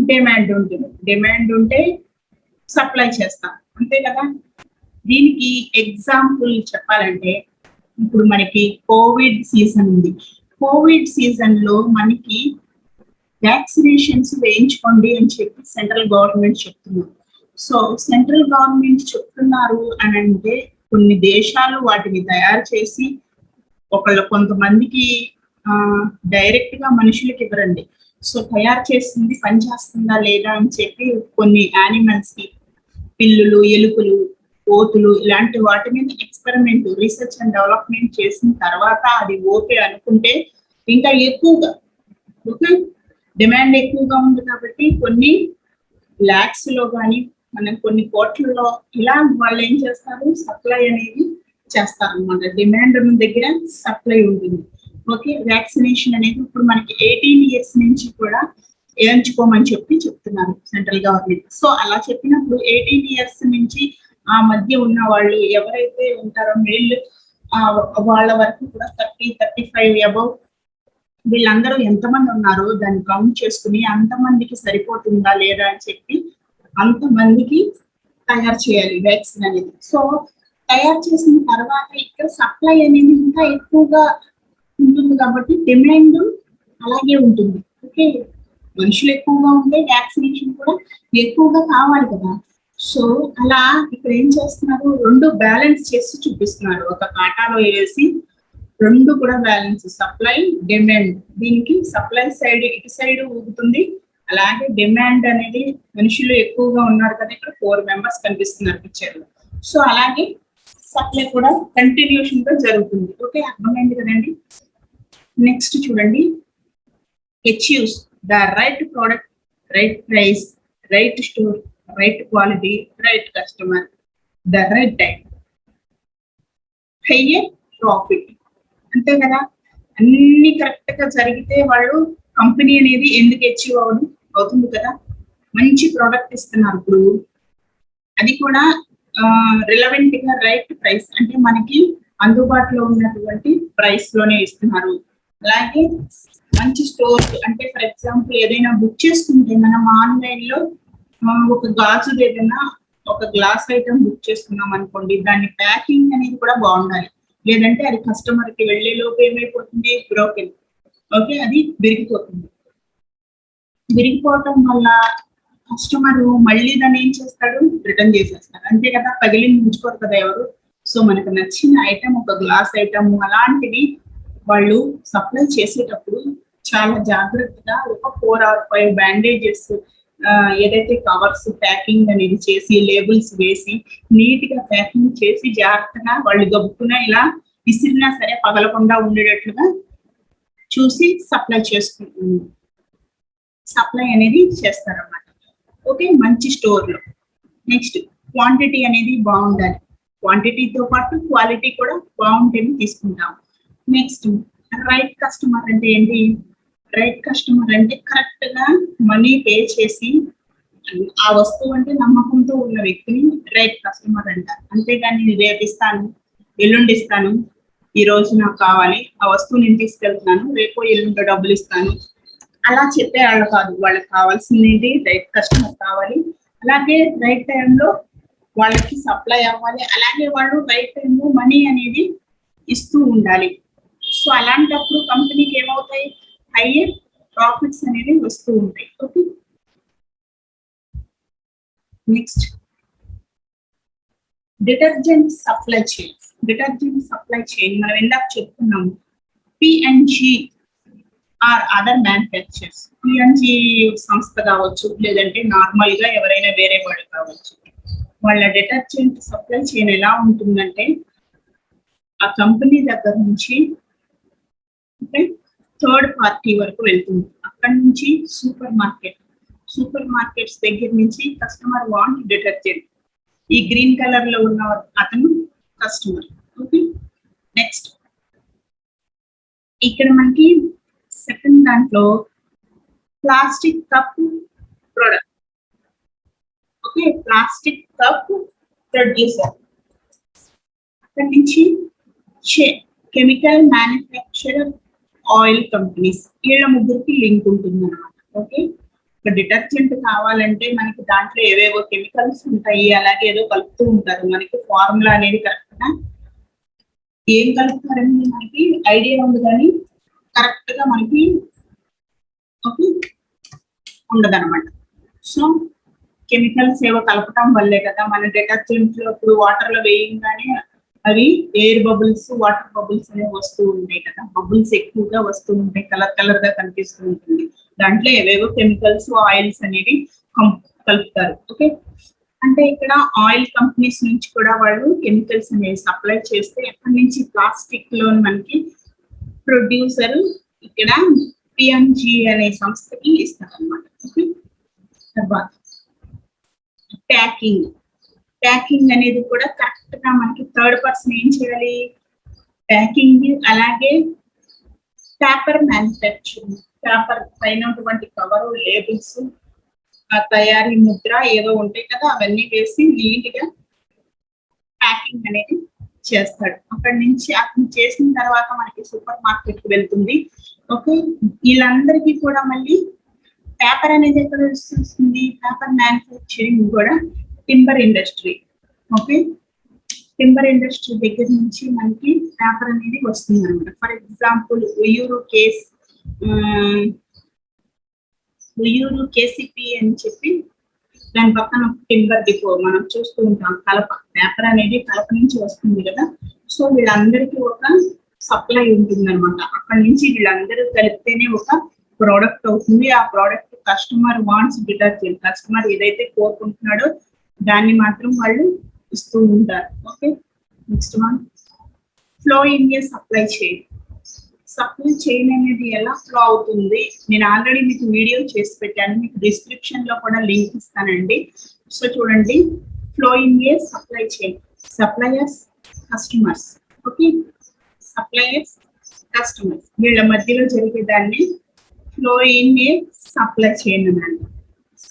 డిమాండ్ ఉంటుంది, డిమాండ్ ఉంటే సప్లై చేస్తాం, అంతే కదా. దీనికి ఎగ్జాంపుల్ చెప్పాలంటే, ఇప్పుడు మనకి కోవిడ్ సీజన్ ఉంది. కోవిడ్ సీజన్ లో మనకి వ్యాక్సినేషన్స్ వేయించుకోండి అని చెప్పి సెంట్రల్ గవర్నమెంట్ చెప్తున్నారు. సో సెంట్రల్ గవర్నమెంట్ చెప్తున్నారు అని అంటే కొన్ని దేశాలు వాటిని తయారు చేసి కొంతమందికి డైరెక్ట్ గా మనుషులకి ఇవ్వరండి. సో తయారు చేసింది పనిచేస్తుందా లేదా అని చెప్పి కొన్ని యానిమల్స్ కి, పిల్లులు, ఎలుకలు, కోతులు ఇలాంటి వాటి మీద ఎక్స్పెరిమెంట్, రీసెర్చ్ అండ్ డెవలప్మెంట్ చేసిన తర్వాత అది ఓకే అనుకుంటే ఇంకా ఎక్కువగా, ఓకే డిమాండ్ ఎక్కువగా ఉంది కాబట్టి కొన్ని లాక్స్ లో కానీ మనం కొన్ని కోట్లలో ఇలా వాళ్ళు ఏం చేస్తారు, సప్లై అనేది చేస్తారు అనమాట. డిమాండ్ ఉన్న దగ్గర సప్లై ఉంటుంది. ఓకే, వ్యాక్సినేషన్ అనేది ఇప్పుడు మనకి 18 years నుంచి కూడా వేయించుకోమని చెప్తున్నారు సెంట్రల్ గవర్నమెంట్. సో అలా చెప్పినప్పుడు 18 years నుంచి ఆ మధ్య ఉన్న వాళ్ళు ఎవరైతే ఉంటారో మిడిల్ వాళ్ళ వరకు కూడా 30-35 అబౌవ్ వీళ్ళందరూ ఎంతమంది ఉన్నారో దాన్ని కౌంట్ చేసుకుని అంతమందికి సరిపోతుందా లేదా అని చెప్పి అంతమందికి తయారు చేయాలి వ్యాక్సిన్ అనేది. సో తయారు చేసిన తర్వాత ఇక్కడ సప్లై అనేది ఇంకా ఎక్కువగా ఉంటుంది కాబట్టి డిమాండ్ అలాగే ఉంటుంది. ఓకే, మనుషులు ఎక్కువగా ఉంటే వ్యాక్సినేషన్ కూడా ఎక్కువగా కావాలి కదా. సో అలా ఇక్కడ ఏం చేస్తున్నారు, రెండు బ్యాలెన్స్ చేసి చూపిస్తున్నారు. ఒక కాటాలో వేసి రెండు కూడా బ్యాలెన్స్, సప్లై డిమాండ్. దీనికి సప్లై సైడ్ ఇటు సైడ్ ఊగుతుంది, అలాగే డిమాండ్ అనేది మనుషులు ఎక్కువగా ఉన్నారు కదా, ఇక్కడ 4 members కనిపిస్తున్నారు పిక్చర్ లో. సో అలాగే సప్లై కూడా కంటిన్యూషన్ గా జరుగుతుంది. ఓకే, అర్థమైంది కదండి. నెక్స్ట్ చూడండి, achieves the right product, right price, right store, right quality, right customer, the right time, higher profit. అంతే కదా, అన్ని కరెక్ట్ గా జరిగితే వాళ్ళు కంపెనీ అనేది ఎందుకు అచీవ్ అవుతుంది కదా. మంచి ప్రోడక్ట్ ఇస్తున్నారు ఇప్పుడు, అది కూడా రిలవెంట్ గా రైట్ ప్రైస్, అంటే మనకి అందుబాటులో ఉన్నటువంటి ప్రైస్ లోనే ఇస్తున్నారు. అలాగే మంచి స్టోర్స్, అంటే ఫర్ ఎగ్జాంపుల్ ఏదైనా బుక్ చేసుకుంటే మనం ఆన్లైన్ లో ఒక గాజు ఏదైనా ఒక గ్లాస్ ఐటమ్ బుక్ చేసుకున్నాం అనుకోండి, దాని ప్యాకింగ్ అనేది కూడా బాగుండాలి. లేదంటే అది కస్టమర్ కి వెళ్లే లోపు ఏమైపోతుంది, బ్రోకెన్. ఓకే, అది విరిగిపోతుంది. విరిగిపోవటం వల్ల కస్టమర్ మళ్ళీ దాన్ని ఏం చేస్తాడు, రిటర్న్ చేసేస్తాడు, అంతే కదా. పగిలింది ఉంచుకోరు కదా ఎవరు. సో మనకు నచ్చిన ఐటమ్, ఒక గ్లాస్ ఐటమ్ అలాంటివి వాళ్ళు సప్లై చేసేటప్పుడు చాలా జాగ్రత్తగా ఒక 4 or 5 బ్యాండేజెస్, ఏదైతే కవర్స్ ప్యాకింగ్ అనేది చేసి లేబుల్స్ వేసి నీట్ గా ప్యాకింగ్ చేసి జాగ్రత్తగా వాళ్ళు గబుక్కున ఇలా విసిరినా సరే పగలకుండా ఉండేటట్లుగా చూసి సప్లై అనేది చేస్తారన్నమాట. ఓకే, మంచి స్టోర్ లో. నెక్స్ట్ క్వాంటిటీ అనేది బాగుండాలి, క్వాంటిటీతో పాటు క్వాలిటీ కూడా బాగుంటేనే తీసుకుంటాం. నెక్స్ట్ రైట్ కస్టమర్ అంటే ఏంటి, రైట్ కస్టమర్ అంటే కరెక్ట్ గా మనీ పే చేసి ఆ వస్తువు అంటే నమ్మకంతో ఉన్న వ్యక్తిని రైట్ కస్టమర్ అంటారు. అంతేగాని రేపు ఇస్తాను, ఎల్లుండి ఇస్తాను, ఈ రోజు నాకు కావాలి, ఆ వస్తువు నేను తీసుకెళ్తున్నాను, రేపు ఎల్లుండి డబ్బులు ఇస్తాను అలా చెప్పే వాళ్ళు కాదు. వాళ్ళకి కావాల్సింది రైట్ కస్టమర్ కావాలి, అలాగే రైట్ టైంలో వాళ్ళకి సప్లై అవ్వాలి, అలాగే వాళ్ళు రైట్ టైంలో మనీ అనేది ఇస్తూ ఉండాలి. సో అలాంటప్పుడు కంపెనీకి ఏమవుతాయి, హైయర్ ప్రాఫిట్స్ అనేవి వస్తూ ఉంటాయి. Okay, next detergent supply chain. Detergent supply chain మనం ఇందాక చెప్పుకున్నాము, P&G are other manufacturers. P&G సంస్థ కావచ్చు, లేదంటే నార్మల్ గా ఎవరైనా వేరే వాళ్ళు కావచ్చు. వాళ్ళ డిటర్జెంట్ సప్లై చైన్ ఎలా ఉంటుందంటే, ఆ కంపెనీ దగ్గర నుంచి థర్డ్ పార్టీ వరకు వెళ్తుంది. అక్కడ నుంచి సూపర్ మార్కెట్స్ దగ్గర నుంచి కస్టమర్ వాంట్ డిటర్జెంట్. ఈ గ్రీన్ కలర్ లో ఉన్న అతను కస్టమర్. ఓకే, నెక్స్ట్ ఇక్కడ మనకి సెకండ్ దాంట్లో plastic cup product. Okay, plastic cup producer. అక్కడి నుంచి కెమికల్ మ్యానుఫ్యాక్చరర్, ఆయిల్ కంపెనీస్, వీళ్ళ ముగ్గురికి లింక్ ఉంటుంది అనమాట. ఓకే, ఒక డిటర్జెంట్ కావాలంటే మనకి దాంట్లో ఏవేవో కెమికల్స్ ఉంటాయి, అలాగే ఏదో కలుపుతూ ఉంటారు. మనకి ఫార్ములా అనేది కరెక్ట్ గా ఏం కలుపుతారని మనకి ఐడియా ఉంది, కానీ కరెక్ట్ గా మనకి ఉండదు అనమాట. సో కెమికల్స్ ఏవో కలపటం వల్లే కదా మన డిటర్జెంట్ లో ఇప్పుడు వాటర్ లో వేయంగానే అవి ఎయిర్ బబుల్స్, వాటర్ బబుల్స్ అనేవి వస్తూ ఉంటాయి కదా. బబుల్స్ ఎక్కువగా వస్తూ ఉంటాయి, కలర్ గా కనిపిస్తూ ఉంటుంది. దాంట్లో ఏవేవో కెమికల్స్, ఆయిల్స్ అనేవి కలుపుతారు. ఓకే, అంటే ఇక్కడ ఆయిల్ కంపెనీస్ నుంచి కూడా వాళ్ళు కెమికల్స్ అనేవి సప్లై చేస్తే ఎక్కడి నుంచి ప్లాస్టిక్ లో మనకి ప్రొడ్యూసర్ ఇక్కడ P&G అనే సంస్థకి ఇస్తారు అనమాట. ఓకే, తర్వాత ప్యాకింగ్ అనేది కూడా కరెక్ట్ గా మనకి థర్డ్ పర్సన్ ఏం చేయాలి, ప్యాకింగ్. అలాగే పేపర్ మ్యానుఫ్యాక్చరింగ్, పేపర్ పైన కవరు, లేబుల్స్, తయారీ ముద్ర ఏదో ఉంటాయి కదా, అవన్నీ వేసి నీట్ గా ప్యాకింగ్ అనేది చేస్తాడు. అక్కడి నుంచి అతను చేసిన తర్వాత మనకి సూపర్ మార్కెట్ కి వెళ్తుంది. ఓకే, వీళ్ళందరికీ కూడా మళ్ళీ పేపర్ అనేది ఎక్కడ వస్తుంది, పేపర్ మ్యానుఫ్యాక్చరింగ్ కూడా timber industry. Okay, timber industry దగ్గర నుంచి మనకి పేపర్ అనేది వస్తుంది అనమాట. ఫర్ ఎగ్జాంపుల్ ఉయ్యూరు కేసిపి అని చెప్పి దాని పక్కన టింబర్ డిపో మనం చూస్తూ ఉంటాం. పేపర్ అనేది కలప నుంచి వస్తుంది కదా. సో వీళ్ళందరికీ ఒక సప్లై ఉంటుంది అనమాట. అక్కడి నుంచి వీళ్ళందరూ కలిపితేనే ఒక ప్రోడక్ట్ అవుతుంది. ఆ product customer wants detergent, customer ఏదైతే కోరుకుంటున్నాడో దాన్ని మాత్రం వాళ్ళు ఇస్తూ ఉంటారు. Okay, next one flow in a supply chain. Supply chain అనేది ఎలా ఫ్లో అవుతుంది, నేను ఆల్రెడీ మీకు వీడియో చేసి పెట్టాను, మీకు డిస్క్రిప్షన్ లో కూడా లింక్ ఇస్తానండి. సో చూడండి, flow in a supply chain, suppliers, customers. Okay, suppliers, customers వీళ్ళ మధ్యలో జరిగేదాన్ని flow in a supply chain అనండి.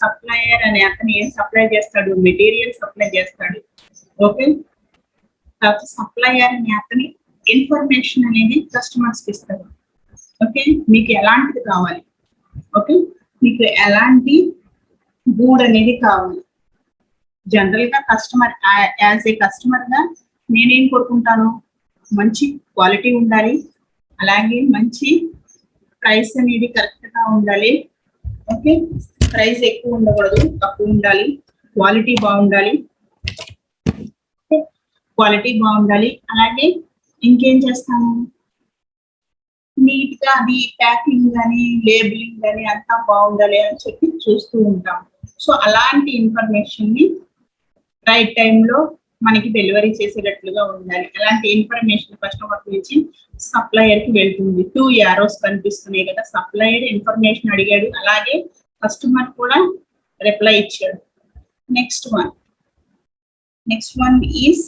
సప్లయర్ అనే అతను ఏం సప్లై చేస్తాడు, మెటీరియల్ సప్లై చేస్తాడు. ఓకే, తర్వాత సప్లయర్ అనే అతని ఇన్ఫర్మేషన్ అనేది కస్టమర్స్ కి ఇస్తారు. ఓకే, మీకు ఎలాంటిది కావాలి, ఓకే, మీకు ఎలాంటి గూడ్ అనేది కావాలి. జనరల్ గా కస్టమర్, యాజ్ ఏ కస్టమర్ గా నేనేం కోరుకుంటాను, మంచి క్వాలిటీ ఉండాలి, అలాగే మంచి ప్రైస్ అనేది కరెక్ట్ గా ఉండాలి. ఓకే, ప్రైస్ ఎక్కువ ఉండకూడదు, తక్కువ ఉండాలి, క్వాలిటీ బాగుండాలి. అలాగే ఇంకేం చేస్తాను, నీట్ గా అది ప్యాకింగ్ కానీ లేబులింగ్ కానీ అంతా బాగుండాలి అని చెప్పి చూస్తూ ఉంటాం. సో అలాంటి ఇన్ఫర్మేషన్ ని రైట్ టైంలో మనకి డెలివరీ చేసేటట్లుగా ఉండాలి. అలాంటి ఇన్ఫర్మేషన్ కస్టమర్ నుంచి సప్లయర్ కి వెళ్తుంది. 2 యారోస్ కనిపిస్తున్నాయి కదా, సప్లయర్ ఇన్ఫర్మేషన్ అడిగాడు, అలాగే కస్టమర్ కూడా రిప్లై ఇచ్చాడు. నెక్స్ట్ వన్ ఈస్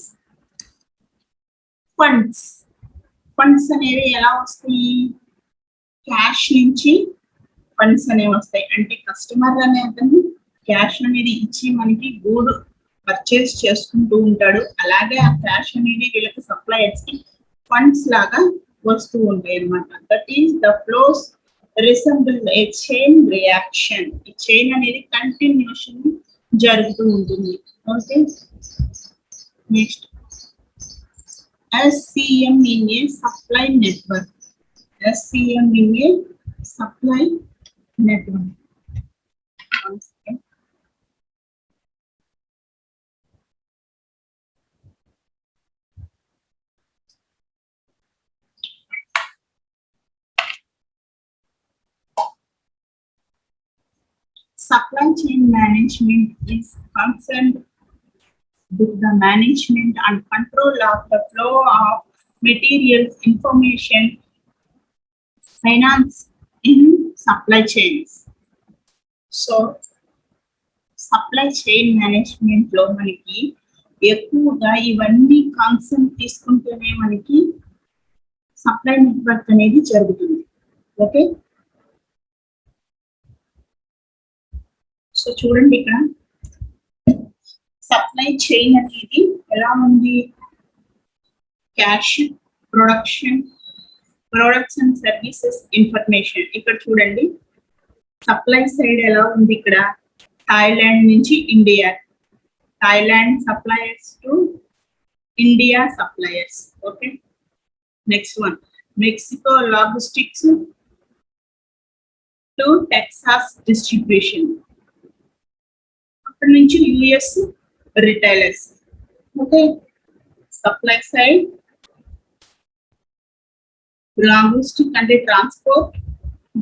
ఫండ్స్ అనేవి ఎలా వస్తాయి, క్యాష్ నుంచి ఫండ్స్ అనేవి వస్తాయి. అంటే కస్టమర్ అనే అతను క్యాష్ అనేది ఇచ్చి మనకి గూడ్ పర్చేస్ చేసుకుంటూ ఉంటాడు. అలాగే ఆ క్యాష్ అనేది వీళ్ళకి సప్లయర్స్ కి ఫండ్స్ లాగా వస్తూ ఉంటాయి అన్నమాట. That is the flows resemble A chain reaction. ఈ చైన్ అనేది కంటిన్యూషన్ జరుగుతూ ఉంటుంది. Okay, next SCM in a supply network. SCM in a supply network. One second. Supply chain management is concerned with the management and control of the flow of materials, information, finance in supply chains. So, supply chain management లో మనకి ఎక్కువగా ఇవన్నీ concept తీసుకుంటేనే మనకి supply network అనేది జరుగుతుంది. Okay, so చూడండి ఇక్కడ సప్లై చైన్ అనేది ఎలా ఉంది, cash, production, products and services, information. ఇక్కడ చూడండి సప్లై సైడ్ ఎలా ఉంది, ఇక్కడ థాయిలాండ్ నుంచి India, Thailand suppliers to India suppliers. Okay, next one Mexico logistics to Texas distribution, అక్కడ నుంచి US retailers. Okay, supply side logistic అంటే ట్రాన్స్పోర్ట్,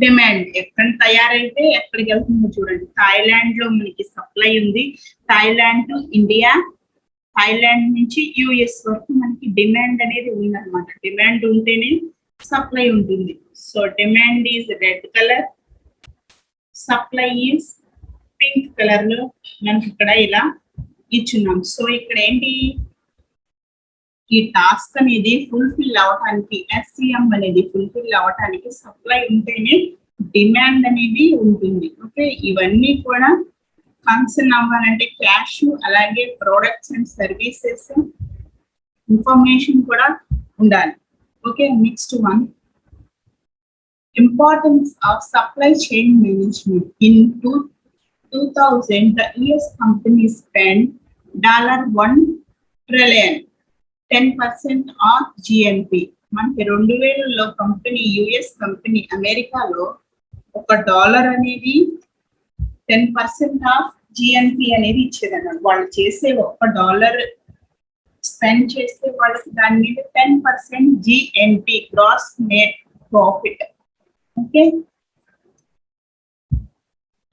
డిమాండ్ ఎక్కడ తయారైతే ఎక్కడికి వెళ్తుందో చూడండి. థాయిలాండ్ లో మనకి సప్లై ఉంది, థాయిలాండ్ టు ఇండియా, థాయిలాండ్ నుంచి యుఎస్ వరకు మనకి డిమాండ్ అనేది ఉందన్నమాట. డిమాండ్ ఉంటేనే సప్లై ఉంటుంది. So demand is red colour, supply is pink colour లో మనకి ఇక్కడ ఇలా ఇచ్చున్నాం. సో ఇక్కడ ఏంటి, ఈ టాస్క్ అనేది ఫుల్ఫిల్ అవటానికి, SCM అనేది ఫుల్ఫిల్ అవటానికి సప్లై ఉంటేనే డిమాండ్ అనేది ఉంటుంది. ఓకే, ఇవన్నీ కూడా కన్సర్న్ అవ్వాలంటే క్యాష్, అలాగే ప్రొడక్ట్స్ అండ్ సర్వీసెస్, ఇన్ఫర్మేషన్ కూడా ఉండాలి. Okay, next one importance of supply chain management. In 2000 the US company spent $1 trillion, 10% of GNP. మనకి 2000లో కంపెనీ, యుఎస్ కంపెనీ అమెరికాలో $1 అనేది 10% ఆఫ్ GNP అనేది ఇచ్చేదన్నమాట. వాళ్ళు చేసే $1 స్పెండ్ చేస్తే వాళ్ళకి దాని మీద 10% GNP, gross net profit. Okay,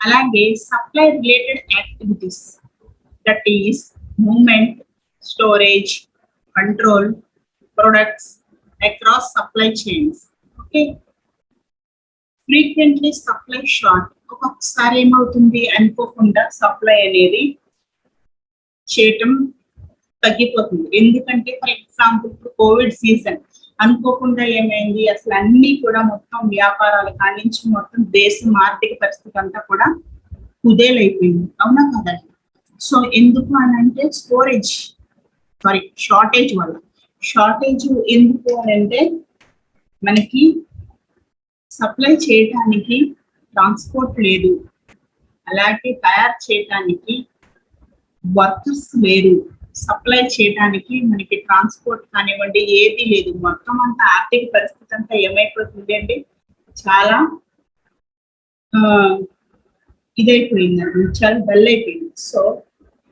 అలాగే supply related activities, that is movement, storage, control products across supply chains. Okay, frequently supply short. ఒక్కొక్కసారి ఏమవుతుంది, అనుకోకుండా సప్లై అనేది చేయటం తగ్గిపోతుంది. ఎందుకంటే ఫర్ ఎగ్జాంపుల్ కోవిడ్ సీజన్ అనుకోకుండా ఏమైంది, అసలు అన్ని కూడా మొత్తం వ్యాపారాలు కానించి మొత్తం దేశం ఆర్థిక పరిస్థితి అంతా కూడా కుదేలైపోయింది. అవునా కదండి? సో ఎందుకు అని అంటే స్టోరేజ్ షార్టేజ్ వల్ల. షార్టేజ్ ఎందుకు అని అంటే మనకి సప్లై చేయటానికి ట్రాన్స్పోర్ట్ లేదు, అలాగే తయారు చేయటానికి వర్కర్స్ లేరు, సప్లై చేయడానికి మనకి ట్రాన్స్పోర్ట్ కానివ్వండి ఏది లేదు. మొత్తం అంతా ఆర్థిక పరిస్థితి అంతా ఏమైపోతుంది అండి, చాలా ఇదైపోయింది, చాలా డల్ అయిపోయింది. సో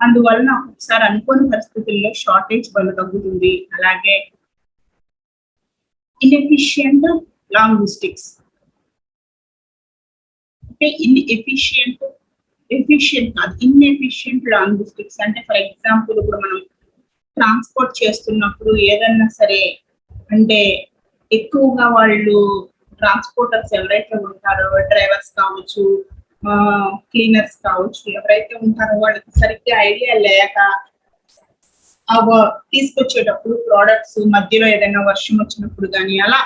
అందువలన ఒకసారి అనుకోని పరిస్థితుల్లో షార్టేజ్ వల్ల తగ్గుతుంది. అలాగే ఇన్ఎఫిషియంట్ లాజిస్టిక్స్, అంటే ఎఫిషియంట్ కాదు, ఇన్ఎఫిషియంట్ లాజిస్టిక్స్ అంటే ఫర్ ఎగ్జాంపుల్ ఇప్పుడు మనం ట్రాన్స్పోర్ట్ చేస్తున్నప్పుడు ఏదన్నా సరే అంటే ఎక్కువగా వాళ్ళు ట్రాన్స్పోర్టర్స్ ఎవరైతే ఉంటారో, డ్రైవర్స్ కావచ్చు, క్లీనర్స్ కావచ్చు, ఎవరైతే ఉంటారో వాళ్ళకి సరిగ్గా ఐడియా లేక తీసుకొచ్చేటప్పుడు ప్రోడక్ట్స్ మధ్యలో ఏదైనా వర్షం వచ్చినప్పుడు కానీ అలా,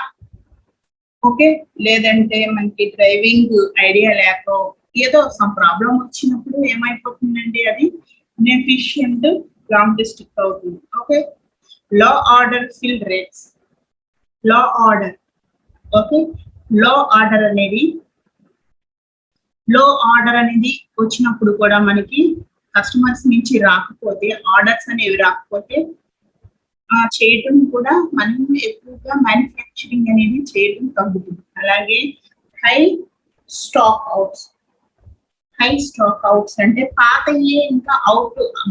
ఓకే, లేదంటే మనకి డ్రైవింగ్ ఐడియా లేక ఏదో సమ్ ప్రాబ్లం వచ్చినప్పుడు ఏమైపోతుందండి, అది ఇన్ఎఫిషియంట్ లాజిస్టిక్ అవుతుంది. ఓకే, లో ఆర్డర్ ఫిల్ రేట్స్, లో ఆర్డర్. ఓకే, లో ఆర్డర్ అనేది వచ్చినప్పుడు కూడా మనకి కస్టమర్స్ నుంచి రాకపోతే, ఆర్డర్స్ అనేవి రాకపోతే చేయటం కూడా మనం ఎక్కువగా మ్యానుఫ్యాక్చరింగ్ అనేది చేయడం తగ్గుతుంది. అలాగే high stock outs. High stock outs అంటే పాతవి ఇంకా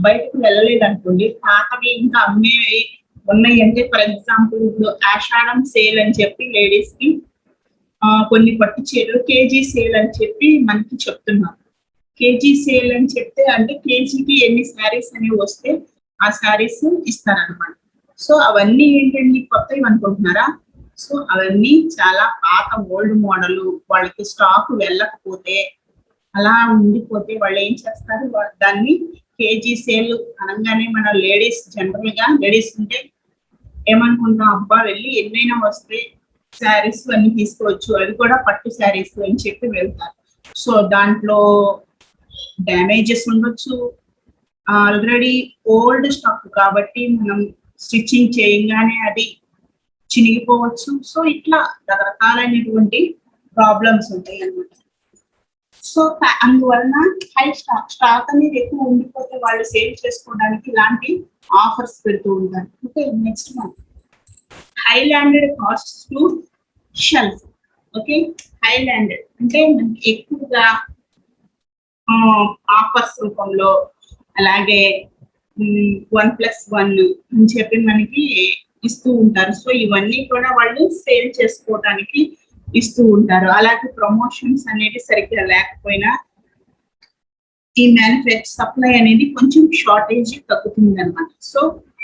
బయటకు వెళ్ళలేదు అనుకోండి, పాతవి ఇంకా అమ్మేవి ఉన్నాయి అంటే, ఫర్ ఎగ్జాంపుల్ ఇప్పుడు ఆషాఢం సేల్ అని చెప్పి లేడీస్ కి కొన్ని పట్టు చీరలు కేజీ సేల్ అని చెప్పి మనకి చెప్తున్నారు. కేజీ సేల్ అని చెప్తే అంటే కేజీకి ఎన్ని శారీస్ అనేవి వస్తే ఆ శారీస్ ఇస్తారనమాట. సో అవన్నీ ఏంటండి, కొత్తవి అనుకుంటున్నారా? సో అవన్నీ చాలా పాత ఓల్డ్ మోడల్. వాళ్ళకి స్టాక్ వెళ్ళకపోతే అలా ఉండిపోతే వాళ్ళు ఏం చేస్తారు, దాన్ని కేజీ సేల్ అనగానే మన లేడీస్ జనరల్ గా లేడీస్ ఉంటే ఏమనుకుంటాం, అబ్బా వెళ్ళి ఎన్నైనా వస్తే శారీస్ అన్ని తీసుకోవచ్చు, అవి కూడా పట్టు శారీస్ అని చెప్పి వెళ్తారు. సో దాంట్లో డ్యామేజెస్ ఉండొచ్చు, ఆల్రెడీ ఓల్డ్ స్టాక్ కాబట్టి మనం స్టిచ్చింగ్ చేయగానే అది చినిగిపోవచ్చు. సో ఇట్లా రకరకాలైనటువంటి ప్రాబ్లమ్స్ ఉంటాయి అన్నమాట. సో అందువలన హై స్టాక్ అనేది ఎక్కువ ఉండిపోతే వాళ్ళు సేల్ చేసుకోవడానికి ఇలాంటి ఆఫర్స్ పెడుతూ ఉంటారు. Okay, next one high landed costs to shelf. Okay, high landed అంటే మనకి ఎక్కువగా ఆఫర్స్ రూపంలో, అలాగే 1+1 అని చెప్పి మనకి ఇస్తూ ఉంటారు. సో ఇవన్నీ కూడా వాళ్ళు సేల్ చేసుకోవడానికి ఇస్తూ ఉంటారు. అలాగే ప్రమోషన్స్ అనేది సరిగ్గా లేకపోయినా ఈ సప్లై అనేది కొంచెం షార్టేజ్ తగ్గుతుంది అనమాట. సో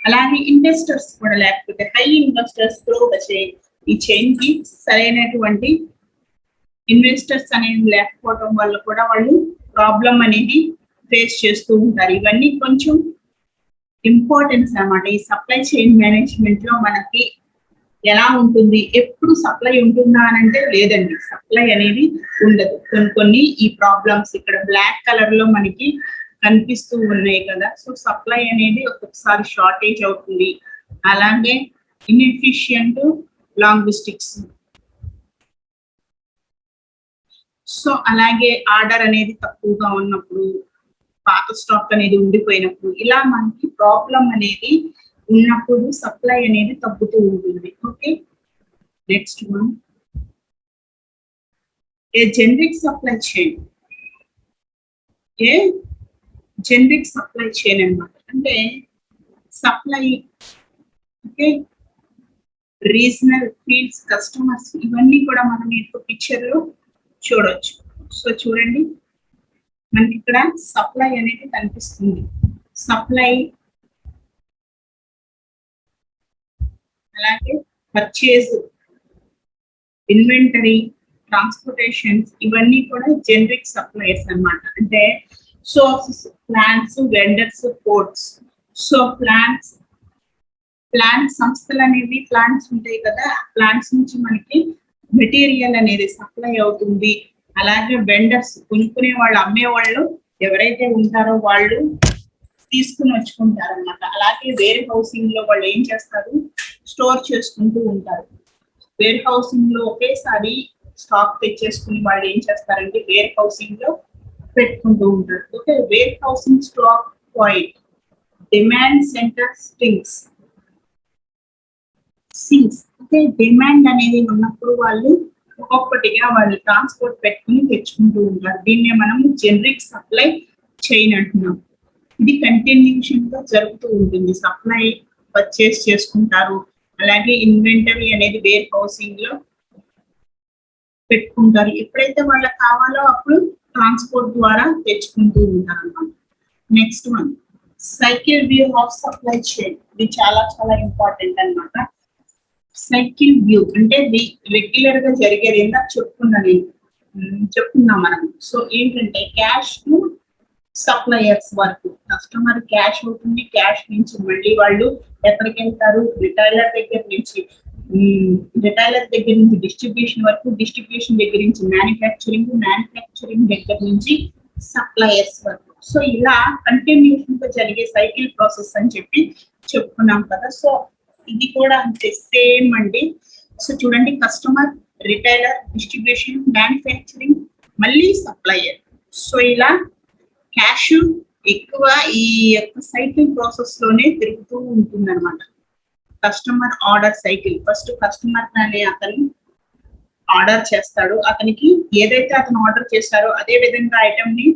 అలాగే ఇన్వెస్టర్స్ కూడా లేకపోతే, హై ఇన్వెస్టర్స్ తో వచ్చే ఈ చైన్ కి సరైనటువంటి ఇన్వెస్టర్స్ అనేది లేకపోవడం వల్ల కూడా వాళ్ళు ప్రాబ్లం అనేది ఫేస్ చేస్తూ ఉంటారు. ఇవన్నీ కొంచెం ఇంపార్టెన్స్ అన్నమాట. ఈ సప్లై చైన్ మేనేజ్మెంట్ లో మనకి ఎలా ఉంటుంది, ఎప్పుడు సప్లై ఉంటుందా అని అంటే లేదండి, సప్లై అనేది ఉండదు. కొన్ని ఈ ప్రాబ్లమ్స్ ఇక్కడ బ్లాక్ కలర్ లో మనకి కనిపిస్తూ ఉన్నాయి కదా. సో సప్లై అనేది ఒక్కొక్కసారి షార్టేజ్ అవుతుంది. అలాగే ఇన్ఎఫిషియంట్ లాజిస్టిక్స్. సో అలాగే ఆర్డర్ అనేది తక్కువగా ఉన్నప్పుడు, పాత స్టాక్ అనేది ఉండిపోయినప్పుడు, ఇలా మనకి ప్రాబ్లం అనేది ఉన్నప్పుడు సప్లై అనేది తగ్గుతూ ఉంటుంది. ఓకే, నెక్స్ట్ వన్ ఏ జెనరిక్ సప్లై చైన్. ఏ జెనరిక్ సప్లై చైన్ అన్నమాట. అంటే supply, okay, regional fields, customers, ఇవన్నీ కూడా మనం ఇప్పుడు పిక్చర్ లో చూడొచ్చు. సో చూడండి, మనకి ఇక్కడ సప్లై అనేది కనిపిస్తుంది. సప్లై, అలాగే పర్చేజ్, ఇన్వెంటరీ, ట్రాన్స్పోర్టేషన్స్, ఇవన్నీ కూడా జెనరిక్ సప్లైయర్స్ అన్నమాట. అంటే sources, plants, vendors, ports. So plants సంస్థలు అనేవి ప్లాంట్స్ ఉంటాయి కదా, ప్లాంట్స్ నుంచి మనకి మెటీరియల్ అనేది సప్లై అవుతుంది. అలాగే వెండర్స్, కొనుక్కునే వాళ్ళు, అమ్మే వాళ్ళు ఎవరైతే ఉంటారో వాళ్ళు తీసుకుని వచ్చుకుంటారు అనమాట. అలాగే వేర్ హౌసింగ్ లో వాళ్ళు ఏం చేస్తారు, స్టోర్ చేసుకుంటూ ఉంటారు. వేర్ హౌసింగ్ లో ఒకేసారి స్టాక్ తెచ్చేసుకుని వాళ్ళు ఏం చేస్తారంటే వేర్ హౌసింగ్ లో పెట్టుకుంటూ ఉంటారు. Okay, warehousing stock point, demand centre strings, sings. Okay, demand అనేది ఉన్నప్పుడు వాళ్ళు ఒక్కొక్కటిగా వాళ్ళు ట్రాన్స్పోర్ట్ పెట్టుకుని తెచ్చుకుంటూ ఉంటారు. దీన్నే మనం జెనరిక్ సప్లై చైన్ అంటున్నాం. ఇది కంటిన్యూషన్ గా జరుగుతూ ఉంటుంది. సప్లై పర్చేస్ చేసుకుంటారు, అలాగే ఇన్వెంటరీ అనేది వేర్ హౌసింగ్ లో పెట్టుకుంటారు. ఎప్పుడైతే వాళ్ళకి కావాలో అప్పుడు ట్రాన్స్పోర్ట్ ద్వారా తెచ్చుకుంటూ ఉంటారు అన్నమాట. Next one cycle view of supply chain. ఇది చాలా చాలా ఇంపార్టెంట్ అన్నమాట. సైకిల్ వ్యూ అంటే రెగ్యులర్ గా జరిగేది ఏంటో చెప్పుకున్నాం మనం. సో ఏంటంటే క్యాష్ టు సప్లయర్స్ వరకు, కస్టమర్ క్యాష్ అవుతుంది, క్యాష్ నుంచి మళ్ళీ వాళ్ళు ఎక్కడికి వెళ్తారు, రిటైలర్ దగ్గర నుంచి డిస్ట్రిబ్యూషన్ వరకు, డిస్ట్రిబ్యూషన్ దగ్గర నుంచి మ్యానుఫ్యాక్చరింగ్ దగ్గర నుంచి సప్లయర్స్ వరకు. సో ఇలా కంటిన్యూషన్ గా జరిగే సైకిల్ ప్రాసెస్ అని చెప్పి చెప్పుకున్నాం కదా. సో ఇది కూడా అంతే, సేమ్ అండి. సో చూడండి, కస్టమర్, రిటైలర్, డిస్ట్రిబ్యూషన్, మ్యానుఫ్యాక్చరింగ్, మళ్ళీ సప్లయర్. సో ఇలా క్యాష్ ఎక్కువ ఈ యొక్క సైకిల్ ప్రాసెస్ లోనే తిరుగుతూ ఉంటుంది అనమాట. Customer order cycle. First customer అనే అతను ఆర్డర్ చేస్తాడు, అతనికి ఏదైతే అతను ఆర్డర్ చేశారో అదే విధంగా ఐటమ్ ని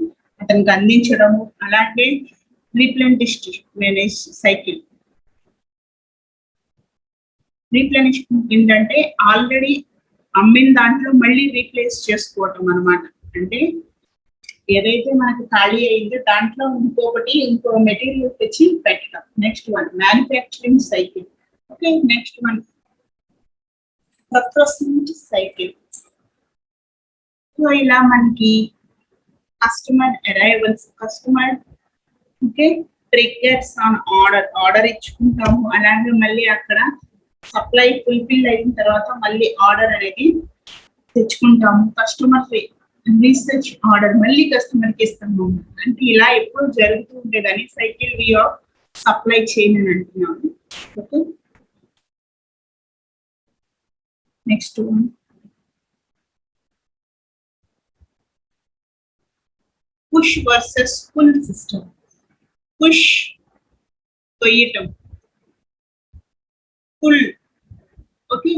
అతనికి అందించడము. అలాగే రీప్లెనిష్ సైకిల్. రీప్లెనిష్మెంట్ ఏంటంటే ఆల్రెడీ అమ్మిన దాంట్లో మళ్ళీ రీప్లేస్ చేసుకోవటం అన్నమాట. అంటే ఏదైతే మనకు ఖాళీ అయిందో దాంట్లో ఇంకో మెటీరియల్ తెచ్చి పెట్టడం. Next one manufacturing cycle. Okay, next one procurement cycle. So ఇలా మనకి customer arrivals, customer okay triggers on order ఇచ్చుకుంటాము. అలాగే మళ్ళీ అక్కడ సప్లై ఫుల్ఫిల్ అయిన తర్వాత మళ్ళీ ఆర్డర్ అనేది తెచ్చుకుంటాము. కస్టమర్ రీసెర్చ్ ఆర్డర్ మళ్ళీ కస్టమర్ కి ఇస్తాము. అంటే ఇలా ఎప్పుడు జరుగుతూ ఉండేదని cycle way of supply chain అని అంటున్నాము. Okay, next one push versus pull system. Push తొయ్యటం, పుల్ ఓకే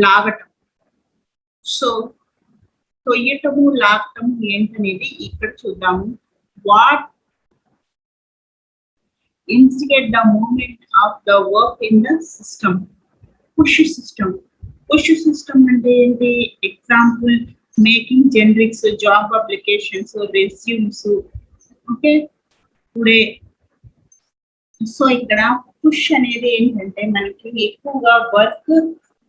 లాగటం. సో తొయ్యటము లాగటము ఏంటనేది ఇక్కడ చూద్దాము. What instigate the movement of the work in the system. Push system. Push system అంటే ఏంటి? Example making generics, job applications, resumes. Okay today. So ఇక్కడ పుష్ అనేది ఏంటంటే మనకి ఎక్కువగా work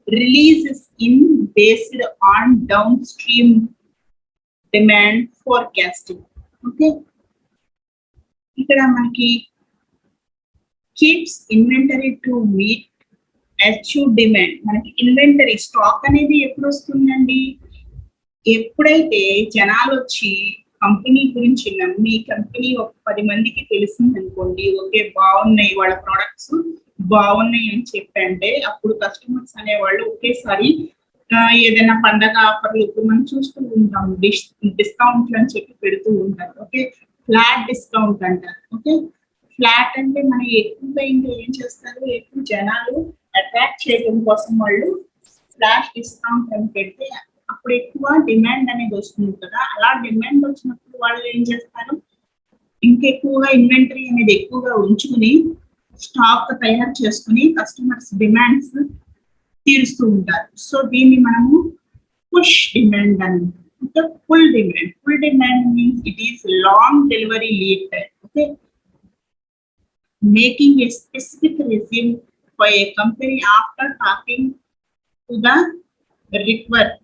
releases in based on down stream demand forecasting. Okay, ఇక్కడ మనకి keeps inventory to meet achieve demand. మనకి ఇన్వెంటరీ స్టాక్ అనేది ఎప్పుడు వస్తుందండి? ఎప్పుడైతే జనాలు వచ్చి కంపెనీ గురించి నమ్మి, కంపెనీ ఒక 10 మందికి తెలిసింది అనుకోండి, ఓకే బాగున్నాయి వాళ్ళ ప్రొడక్ట్స్ బాగున్నాయి అని చెప్పంటే అప్పుడు కస్టమర్స్ అనేవాళ్ళు ఒకేసారి ఏదైనా పండగ ఆఫర్లు ఇప్పుడు మనం చూస్తూ ఉంటాము, డిస్కౌంట్లు అని చెప్పి పెడుతూ ఉంటారు. ఓకే, ఫ్లాట్ డిస్కౌంట్ అంటారు. ఓకే, ఫ్లాట్ అంటే మనం ఎక్కువగా ఇంకా ఏం చేస్తారు, ఎక్కువ జనాలు అట్రాక్ట్ చేయడం కోసం వాళ్ళు ఫ్లాష్ డిస్కౌంట్ అని పెడితే అప్పుడు ఎక్కువ డిమాండ్ అనేది వస్తుంది కదా. అలా డిమాండ్ వచ్చినప్పుడు వాళ్ళు ఏం చేస్తారు, ఇంకెక్కువగా ఇన్వెంటరీ అనేది ఎక్కువగా ఉంచుకుని స్టాక్ తయారు చేసుకుని కస్టమర్స్ డిమాండ్స్ తీరుస్తూ ఉంటారు. సో దీన్ని మనము పుష్ డిమాండ్ అని. Okay, full demand. Full demand means it is long delivery lead time. Okay, making a specific resume for a company after talking to the require.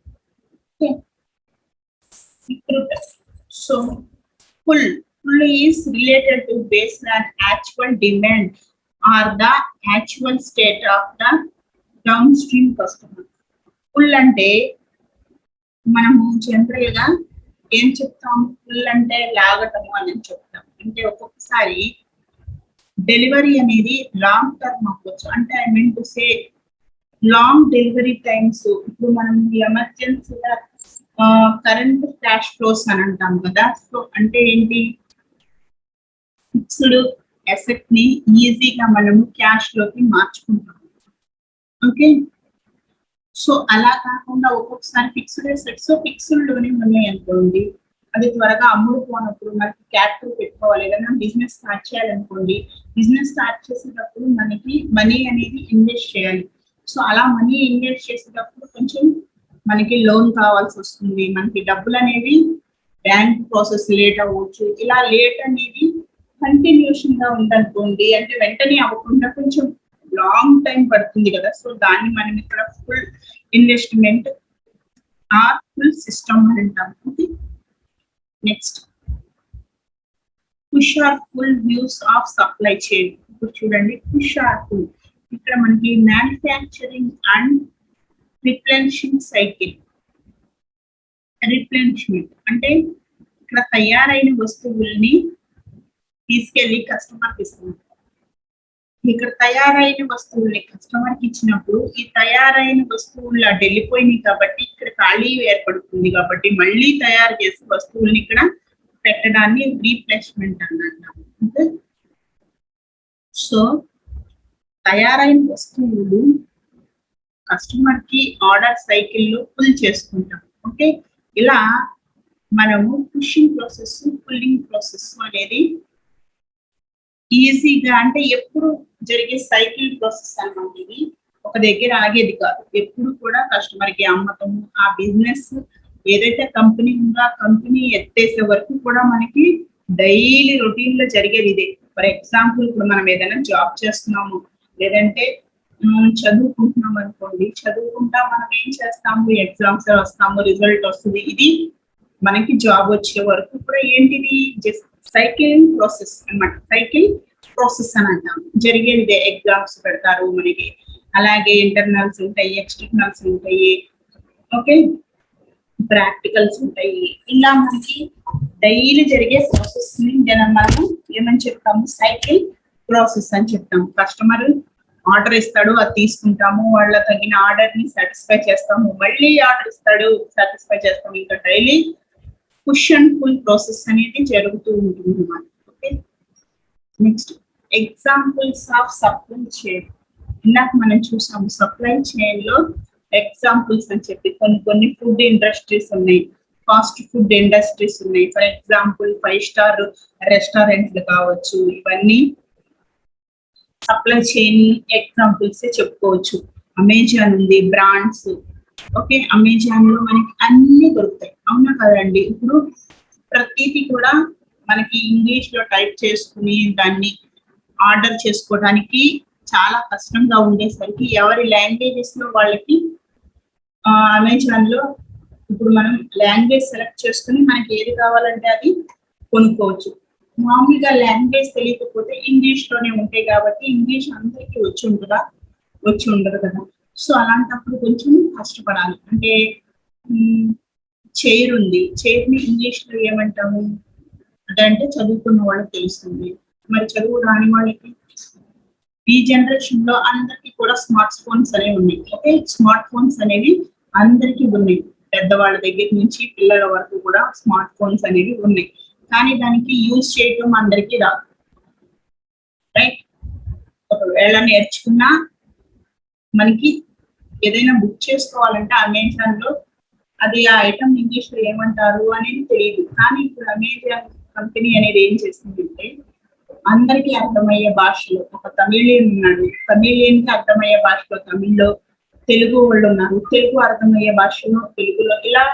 So pull is related to based on actual demand or the actual state of the downstream customer. Pull అంటే మనము general గా ఏం చెప్తాము, pull అంటే లాగటము అని చెప్తాం. అంటే ఒక్కొక్కసారి డెలివరీ అనేది లాంగ్ టర్మ్ అవ్వచ్చు. అంటే I mean to say long delivery times. ఇప్పుడు మనం ఎమర్జెన్సీగా కరెంట్ క్యాష్ ఫ్లోస్ అని అంటాం కదా. సో అంటే ఏంటి, ఫిక్స్డ్ అసెట్ ని ఈజీగా మనము క్యాష్ లోకి మార్చుకుంటాం. ఓకే, సో అలా కాకుండా ఒక్కొక్కసారి ఫిక్స్డ్ అసెట్స్ ఫిక్స్డ్ లోనే ఉన్నాయి అనుకోండి, అది త్వరగా అమ్ముడుపోనప్పుడు మనకి క్యాపిటల్ పెట్టుకోవాలి. ఏదైనా బిజినెస్ స్టార్ట్ చేయాలనుకోండి, బిజినెస్ స్టార్ట్ చేసేటప్పుడు మనకి మనీ అనేది ఇన్వెస్ట్ చేయాలి. సో అలా మనీ ఇన్వెస్ట్ చేసేటప్పుడు కొంచెం మనకి లోన్ కావాల్సి వస్తుంది, మనకి డబ్బులు అనేవి బ్యాంక్ ప్రాసెస్ లేట్ అవ్వచ్చు. ఇలా లేట్ అనేది కంటిన్యూషన్ గా ఉందనుకోండి, అంటే వెంటనే అవ్వకుండా కొంచెం లాంగ్ టైం పడుతుంది కదా. సో దాన్ని మనం ఇక్కడ full investment or pull system అని అంటాం. Okay, next push or pull views of supply chain. ఇప్పుడు చూడండి, పుష్ ఆర్ ఫుల్. ఇక్కడ మనకి manufacturing and replenishing cycle. Replenishment అంటే ఇక్కడ తయారైన వస్తువుల్ని తీసుకెళ్లి కస్టమర్ కి ఇస్తుంది. ఇక్కడ తయారైన వస్తువుల్ని కస్టమర్ కి ఇచ్చినప్పుడు ఈ తయారైన వస్తువులు వెళ్ళిపోయినాయి కాబట్టి ఇక్కడ ఖాళీ ఏర్పడుతుంది. కాబట్టి మళ్ళీ తయారు చేసి వస్తువుల్ని ఇక్కడ పెట్టడాన్ని రీప్లేస్మెంట్ అని అంటాం. సో తయారైన వస్తువులు కస్టమర్ కి ఆర్డర్ సైకిల్లో పుల్ చేసుకుంటాం. ఓకే, ఇలా మనము పుషింగ్ ప్రాసెస్, పుల్లింగ్ ప్రాసెస్ అనేది ఈజీగా, అంటే ఎప్పుడు జరిగే సైకిల్ ప్రాసెస్ అన్నమాట. ఇది ఒక దగ్గర ఆగేది కాదు, ఎప్పుడు కూడా కస్టమర్ కి అమ్మటము, ఆ బిజినెస్ ఏదైతే కంపెనీ ఉందో ఆ కంపెనీ ఎత్తేసే వరకు కూడా మనకి డైలీ రొటీన్ లో జరిగేది ఇదే. ఫర్ ఎగ్జాంపుల్, ఇప్పుడు మనం ఏదైనా జాబ్ చేస్తున్నాము, లేదంటే చదువుకుంటున్నాం అనుకోండి, చదువుకుంటా మనం ఏం చేస్తాము, ఎగ్జామ్స్ వస్తాము, రిజల్ట్ వస్తుంది, ఇది మనకి జాబ్ వచ్చే వరకు కూడా ఏంటిది, జస్ట్ సైకిల్ ప్రాసెస్ అన్నమాట. సైకిల్ ప్రాసెస్ అని అంటాం. జరిగేది ఎగ్జామ్స్ పెడతారు మనకి, అలాగే ఇంటర్నల్స్ ఉంటాయి, ఎక్స్టర్నల్స్ ఉంటాయి, ఓకే, ప్రాక్టికల్స్ ఉంటాయి. ఇలా మనకి డైలీ జరిగే ప్రాసెస్ ని మనము ఏమని చెప్తాము, సైకిల్ ప్రాసెస్ అని చెప్తాము. కస్టమర్ ఆర్డర్ ఇస్తాడు, అది తీసుకుంటాము, వాళ్ళ తగిన ఆర్డర్ ని సాటిస్ఫై చేస్తాము, మళ్ళీ ఆర్డర్ ఇస్తాడు, సాటిస్ఫై చేస్తాము. ఇంకా daily push and pull process అనేది జరుగుతూ ఉంటుంది అన్నమాట. Okay, next examples of supply chain. ఇందాక మనం చూసాము సప్లై చైన్ లో ఎగ్జాంపుల్స్ అని చెప్పి కొన్ని ఫుడ్ ఇండస్ట్రీస్ ఉన్నాయి, ఫాస్ట్ ఫుడ్ ఇండస్ట్రీస్ ఉన్నాయి. ఫర్ ఎగ్జాంపుల్ 5 స్టార్ రెస్టారెంట్లు కావచ్చు, ఇవన్నీ సప్లై చైన్ ఎగ్జాంపుల్స్ చెప్పుకోవచ్చు. అమెజాన్ ఉంది, బ్రాండ్స్. ఓకే, అమెజాన్ లో మనకి అన్ని దొరుకుతాయి, అవునా కదండి. ఇప్పుడు ప్రతిదీ కూడా మనకి ఇంగ్లీష్ లో టైప్ చేసుకుని దాన్ని ఆర్డర్ చేసుకోవడానికి చాలా కష్టంగా ఉండేసరికి ఎవరి లాంగ్వేజెస్ లో వాళ్ళకి అమెజాన్ లో ఇప్పుడు మనం లాంగ్వేజ్ సెలెక్ట్ చేసుకుని మనకి ఏది కావాలంటే అది కొనుక్కోవచ్చు. మామూలుగా లాంగ్వేజ్ తెలియకపోతే ఇంగ్లీష్ లోనే ఉంటాయి కాబట్టి ఇంగ్లీష్ అందరికీ వచ్చి ఉండదు కదా. సో అలాంటప్పుడు కొంచెం కష్టపడాలి. అంటే చైర్ ఉంది, చైర్ ని ఇంగ్లీష్ లో ఏమంటాము, అదంటే చదువుకున్న వాళ్ళకి తెలుస్తుంది. మరి చదువు రాని వాళ్ళకి, ఈ జనరేషన్ లో అందరికి కూడా స్మార్ట్ ఫోన్స్ అనేవి ఉన్నాయి. ఓకే, స్మార్ట్ ఫోన్స్ అనేవి అందరికీ ఉన్నాయి, పెద్దవాళ్ళ దగ్గర నుంచి పిల్లల వరకు కూడా స్మార్ట్ ఫోన్స్ అనేవి ఉన్నాయి. కానీ దానికి యూజ్ చేయటం అందరికీ రాదు, రైట్. ఒకవేళ నేర్చుకున్నా మనకి ఏదైనా బుక్ చేసుకోవాలంటే అమెజాన్ లో అది ఆ ఐటమ్ ఇంగ్లీష్ లో ఏమంటారు అనేది తెలియదు. కానీ ఇప్పుడు అమెజాన్ కంపెనీ అనేది ఏం చేస్తుందంటే అందరికీ అర్థమయ్యే భాషలో, ఒక తమిళియన్ ఉన్నాడు, తమిళియన్ కి అర్థమయ్యే భాషలో తమిళ్లో, తెలుగు వాళ్ళు ఉన్నారు, తెలుగు అర్థమయ్యే భాషలో తెలుగులో, ఇలా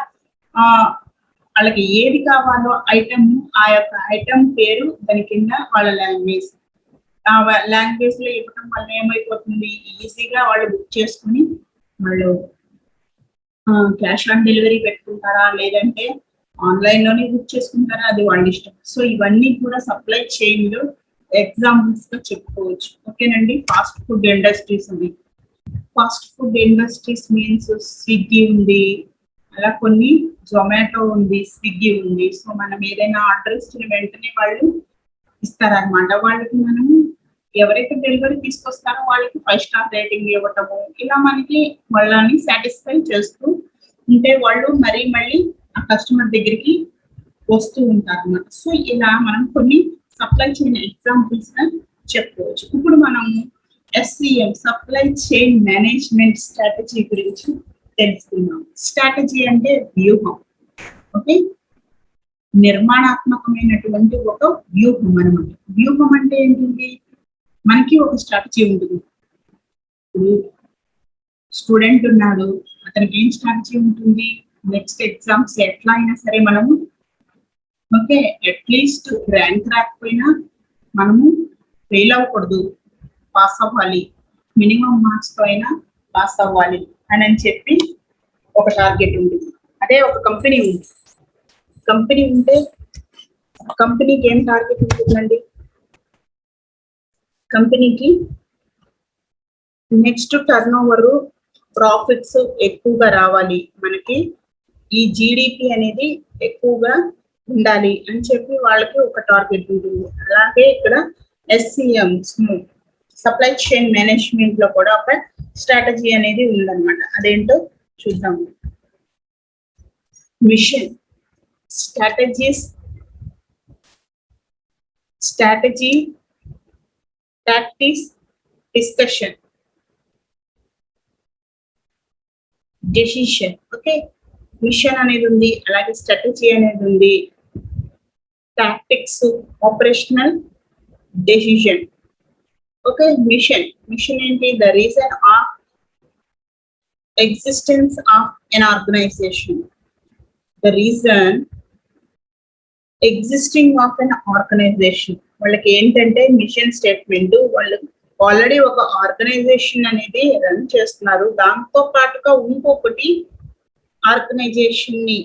వాళ్ళకి ఏది కావాలో ఐటమ్, ఆ యొక్క ఐటమ్ పేరు దాని కింద వాళ్ళ లాంగ్వేజ్, ఆ లాంగ్వేజ్ లో ఇవ్వడం వల్ల ఏమైపోతుంది, ఈజీగా వాళ్ళు బుక్ చేసుకుని వాళ్ళు క్యాష్ ఆన్ డెలివరీ పెట్టుకుంటారా, లేదంటే ఆన్లైన్ లోనే బుక్ చేసుకుంటారా, అది వాళ్ళ ఇష్టం. సో ఇవన్నీ కూడా సప్లై చైన్ లో ఎగ్జాంపుల్స్ గా చెప్పుకోవచ్చు. ఓకేనండి. ఫాస్ట్ ఫుడ్ ఇండస్ట్రీస్ ఉంది, fast food industries means Swiggy ఉంది, అలా కొన్ని జొమాటో ఉంది, స్విగ్గీ ఉంది. సో మనం ఏదైనా ఆర్డర్ ఇచ్చిన వెంటనే వాళ్ళు ఇస్తారనమాట. వాళ్ళకి మనము ఎవరైతే డెలివరీ తీసుకొస్తారో వాళ్ళకి 5 స్టార్ రేటింగ్ ఇవ్వటము, ఇలా మనకి వాళ్ళని సాటిస్ఫై చేస్తూ ఉంటే వాళ్ళు మళ్ళీ ఆ కస్టమర్ దగ్గరికి వస్తూ ఉంటారు అన్నమాట. సో ఇలా మనం కొన్ని సప్లై చైన్ ఎగ్జాంపుల్స్ గా చెప్పుకోవచ్చు. ఇప్పుడు మనము SCM, supply chain management strategy గురించి తెలుసుకుందాం. స్ట్రాటజీ అంటే వ్యూహం. ఓకే, నిర్మాణాత్మకమైనటువంటి ఒక వ్యూహం అనమాట. వ్యూహం అంటే ఏంటి, మనకి ఒక స్ట్రాటజీ ఉంటుంది. ఇప్పుడు స్టూడెంట్ ఉన్నాడు, అతనికి ఏం స్ట్రాటజీ ఉంటుంది, నెక్స్ట్ ఎగ్జామ్స్ ఎట్లా అయినా సరే మనము ఓకే అట్లీస్ట్ ర్యాంక్ రాకపోయినా మనము ఫెయిల్ అవ్వకూడదు, పాస్ అవ్వాలి, మినిమం మార్క్స్ తో అయినా పాస్ అవ్వాలి అని చెప్పి ఒక టార్గెట్ ఉంటుంది. అదే ఒక కంపెనీ ఉంది, కంపెనీ ఉంటే కంపెనీకి ఏం టార్గెట్ ఉంటుందండి, కంపెనీకి నెక్స్ట్ టర్న్ ఓవర్, ప్రాఫిట్స్ ఎక్కువగా రావాలి, మనకి ఈ జీడిపి అనేది ఎక్కువగా ఉండాలి అని చెప్పి వాళ్ళకి ఒక టార్గెట్ ఉంటుంది. అలాగే ఇక్కడ SCM, సప్లై చైన్ మేనేజ్మెంట్ లో కూడా ఒక స్ట్రాటజీ అనేది ఉందన్నమాట. అదేంటో చూద్దాము. Mission, strategy, tactics, discussion, decision. Okay, mission అనేది ఉంది, అలాగే స్ట్రాటజీ అనేది ఉంది, tactics, operational, decision. Okay, mission ఏంటి? The reason of existence of an organization, the reason existing of an organization. వాళ్ళకి ఏంటంటే మిషన్ స్టేట్మెంట్, వాళ్ళు ఆల్రెడీ ఒక ఆర్గనైజేషన్ అనేది రన్ చేస్తున్నారు, దాంతో పాటుగా ఇంకొకటి ఆర్గనైజేషన్ ని